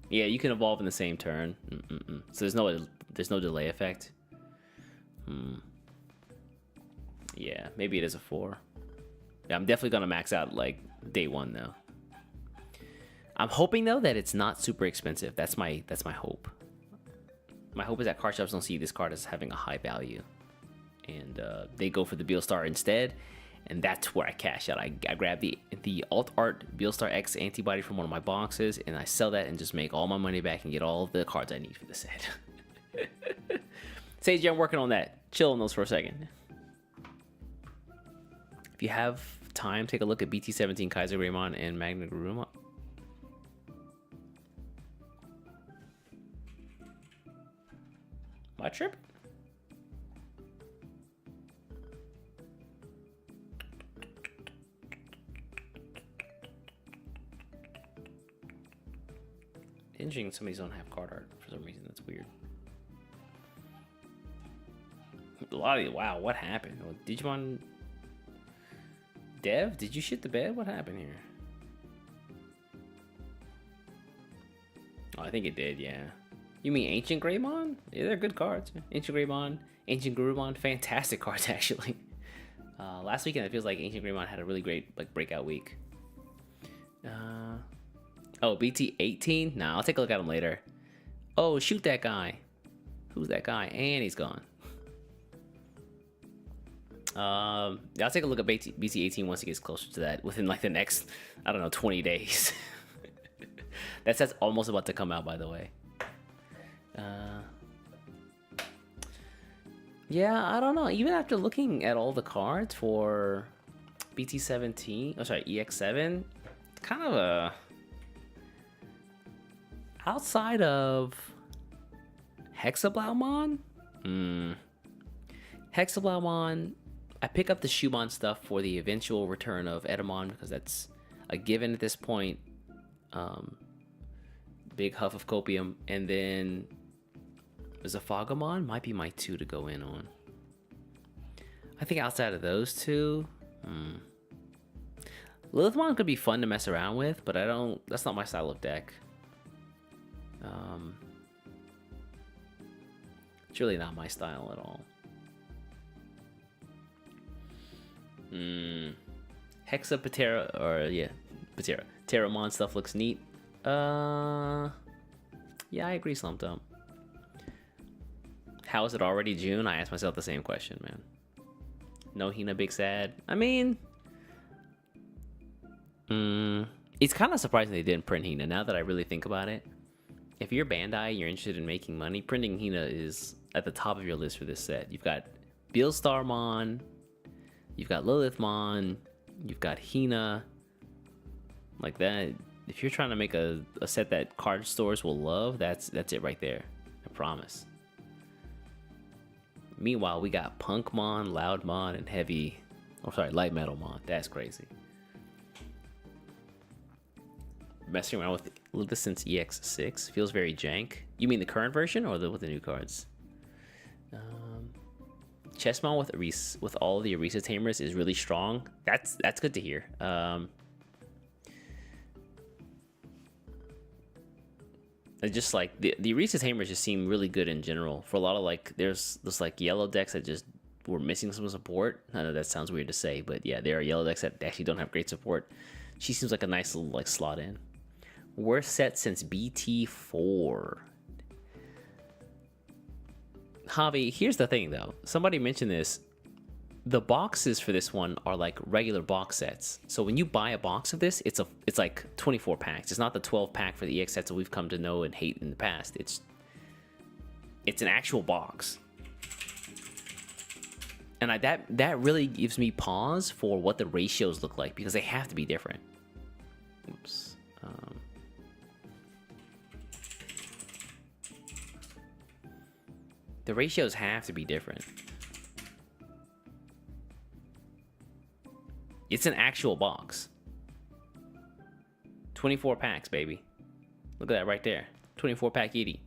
yeah, you can evolve in the same turn. So there's no delay effect. Yeah, maybe it is a 4. Yeah, I'm definitely gonna max out like day 1 though. I'm hoping though that it's not super expensive. That's my hope. My hope is that card shops don't see this card as having a high value, and they go for the Beelstar instead, and that's where I cash out. I grab the Alt Art Beelstar X Antibody from one of my boxes, and I sell that and just make all my money back and get all the cards I need for the set. Sage, I'm working on that. Chill on those for a second. If you have time, take a look at BT17 Kaiser Greymon and Magna Garuma. My trip? Interesting, some of these don't have card art for some reason. That's weird. A lot of wow, what happened? Well, Digimon Dev, did you shit the bed? What happened here? Oh, I think it did, yeah. You mean Ancient Greymon? Yeah, they're good cards. Ancient Greymon, Ancient Garurumon, fantastic cards actually. Last weekend it feels like Ancient Greymon had a really great like breakout week. Oh, BT18? Nah, I'll take a look at him later. Oh, shoot that guy. Who's that guy? And he's gone. I'll take a look at BT18 once it gets closer to that, within like the next, I don't know, 20 days. That set's almost about to come out, by the way. Yeah, I don't know. Even after looking at all the cards for BT17, oh sorry, EX7, kind of a outside of Hexablaumon. Hexablaumon. I pick up the Shumon stuff for the eventual return of Edamon because that's a given at this point. Big huff of copium, and then Zafagamon might be my 2 to go in on. I think outside of those 2, Lilithmon could be fun to mess around with, but that's not my style of deck. It's really not my style at all. Hexapatera, or yeah, Patera. Terramon stuff looks neat. Yeah, I agree, Slump Dump. How is it already June? I asked myself the same question, man. No Hina Big Sad. I mean, it's kind of surprising they didn't print Hina now that I really think about it. If you're Bandai and you're interested in making money, printing Hina is at the top of your list for this set. You've got Beelstarmon, you've got Lilithmon, you've got Hina. Like that. If you're trying to make a set that card stores will love, that's it right there. I promise. Meanwhile, we got Punkmon, Loudmon, and Heavy... Oh, sorry, Light Metalmon. That's crazy. Messing around with this since EX6 feels very jank. You mean the current version or with the new cards? Chessmon with all the Orisa Tamers is really strong. That's good to hear. Just like the Orisa Tamers just seem really good in general for a lot of like there's like yellow decks that just were missing some support. I know that sounds weird to say, but yeah, there are yellow decks that actually don't have great support. She seems like a nice little like slot in. Worst set since BT4. Javi, here's the thing though. Somebody mentioned this. The boxes for this one are like regular box sets. So when you buy a box of this, it's like 24 packs. It's not the 12 pack for the EX sets that we've come to know and hate in the past. It's an actual box. And that really gives me pause for what the ratios look like because they have to be different. Oops. The ratios have to be different. It's an actual box. 24 packs, baby. Look at that right there. 24 pack Edie.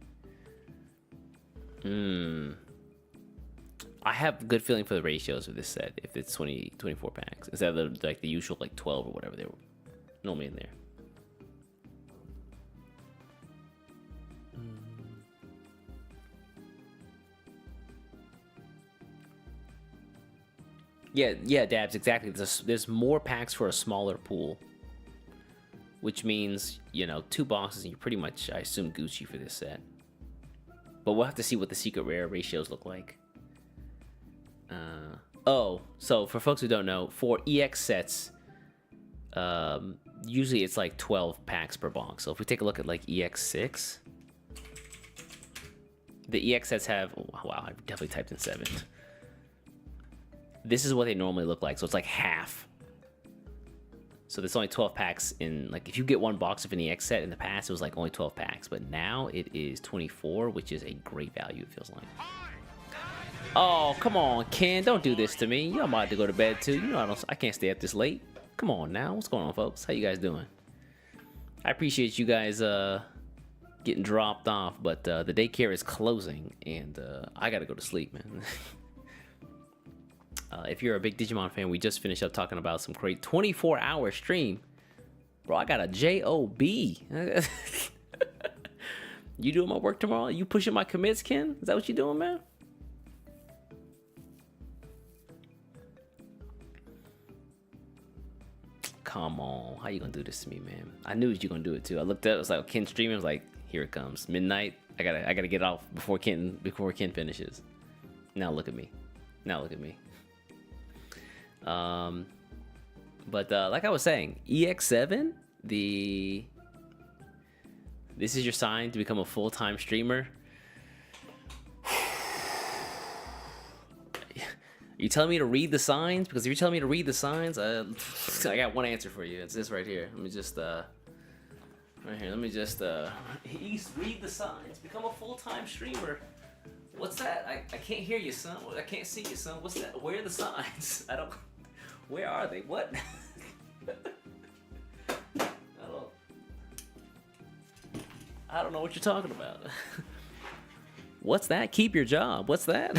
I have a good feeling for the ratios of this set if it's 24 packs instead of like the usual like 12 or whatever they were normally in there. Yeah, Dabs, exactly. There's more packs for a smaller pool, which means, you know, 2 boxes and you're pretty much, I assume, Gucci for this set. But we'll have to see what the secret rare ratios look like. Oh, so for folks who don't know, for EX sets, usually it's like 12 packs per box. So if we take a look at like EX6, the EX sets have, oh, wow, I definitely typed in 7. This is what they normally look like, so it's like half. So there's only 12 packs in, like, if you get one box of an EX set in the past, it was like only 12 packs, but now it is 24, which is a great value, it feels like. Oh, come on, Ken, don't do this to me. I'm about to go to bed too. You know I can't stay up this late. Come on now, what's going on, folks? How you guys doing? I appreciate you guys getting dropped off, but the daycare is closing, and I gotta go to sleep, man. If you're a big Digimon fan, we just finished up talking about some great 24-hour stream. Bro, I got a JOB. You doing my work tomorrow? You pushing my commits, Ken? Is that what you doing, man? Come on. How you gonna do this to me, man? I knew you gonna do it too. I looked up, it was like Ken streaming, I was like, here it comes. Midnight. I gotta get off before Ken finishes. Now look at me. But like I was saying, EX07, this is your sign to become a full-time streamer. You telling me to read the signs? Because if you're telling me to read the signs, I got one answer for you. It's this right here. Let me just read the signs. Become a full-time streamer. What's that? I can't hear you, son. I can't see you, son. What's that? Where are the signs? Where are they? What? I don't know what you're talking about. What's that? Keep your job. What's that?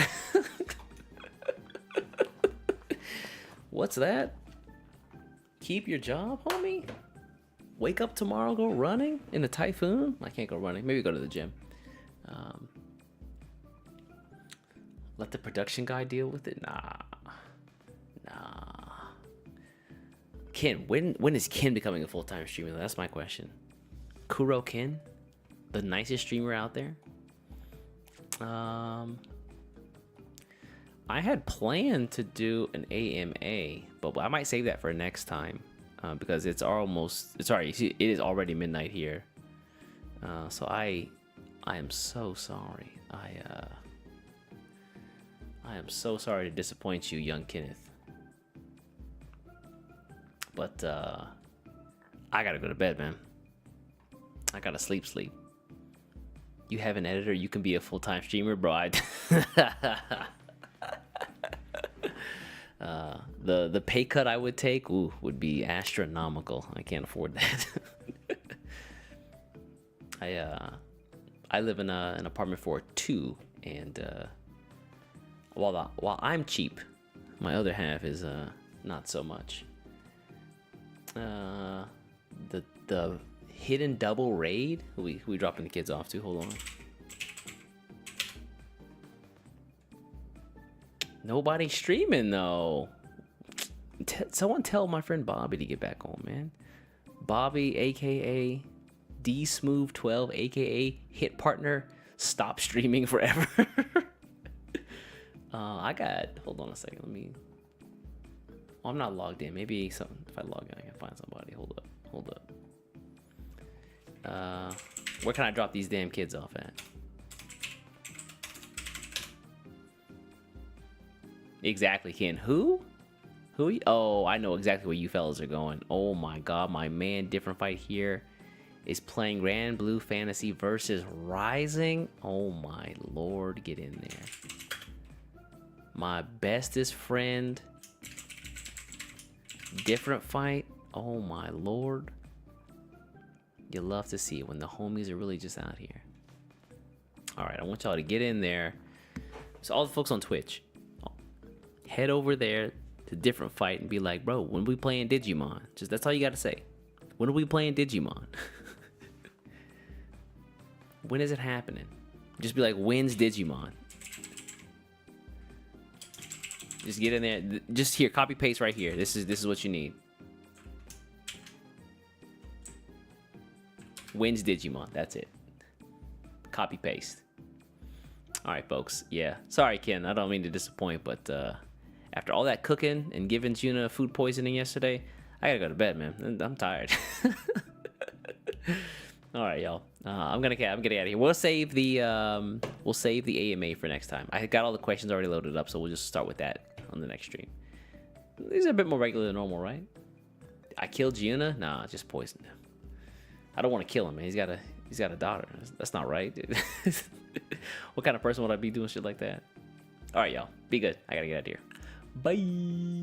What's that? Keep your job, homie? Wake up tomorrow, go running in a typhoon? I can't go running. Maybe go to the gym. Let the production guy deal with it? Nah. Ken, when is Ken becoming a full-time streamer? That's my question. Kuro Ken? The nicest streamer out there? I had planned to do an AMA, but I might save that for next time because it is already midnight here. So I am so sorry. I am so sorry to disappoint you, young Kenneth. But I gotta go to bed, man. I gotta sleep. You have an editor, you can be a full-time streamer, bro. The pay cut I would take would be astronomical. I can't afford that. I live in an apartment for 2, and while I'm cheap, my other half is not so much. The hidden double raid. Who we dropping the kids off to? Hold on. Nobody streaming though. Someone tell my friend Bobby to get back on, man. Bobby, aka D Smooth 12, aka Hit Partner, stop streaming forever. I got. Hold on a second. Let me. Oh, I'm not logged in. Maybe if I log in, I can find somebody. Hold up. Where can I drop these damn kids off at? Exactly, Ken. Who? Oh, I know exactly where you fellas are going. Oh my god, my man, different fight here is playing Grand Blue Fantasy versus Rising. Oh my lord, get in there. My bestest friend. Different fight. Oh my lord. You love to see it when the homies are really just out here. Alright, I want y'all to get in there. So all the folks on Twitch, head over there to different fight and be like, bro, when we playing Digimon? Just that's all you gotta say. When are we playing Digimon? When is it happening? Just be like, when's Digimon? Just get in there. Just here, copy paste right here. This is what you need. When's Digimon? That's it. Copy paste. All right, folks. Yeah. Sorry, Ken. I don't mean to disappoint, but after all that cooking and giving Juna food poisoning yesterday, I gotta go to bed, man. I'm tired. All right, y'all. I'm getting out of here. We'll save the AMA for next time. I got all the questions already loaded up, so we'll just start with that on the next stream. These are a bit more regular than normal, right? I killed Juna? Nah, just poisoned him. I don't want to kill him, man. He's got a daughter. That's not right, dude. What kind of person would I be doing shit like that? All right, y'all. Be good. I gotta get out of here. Bye.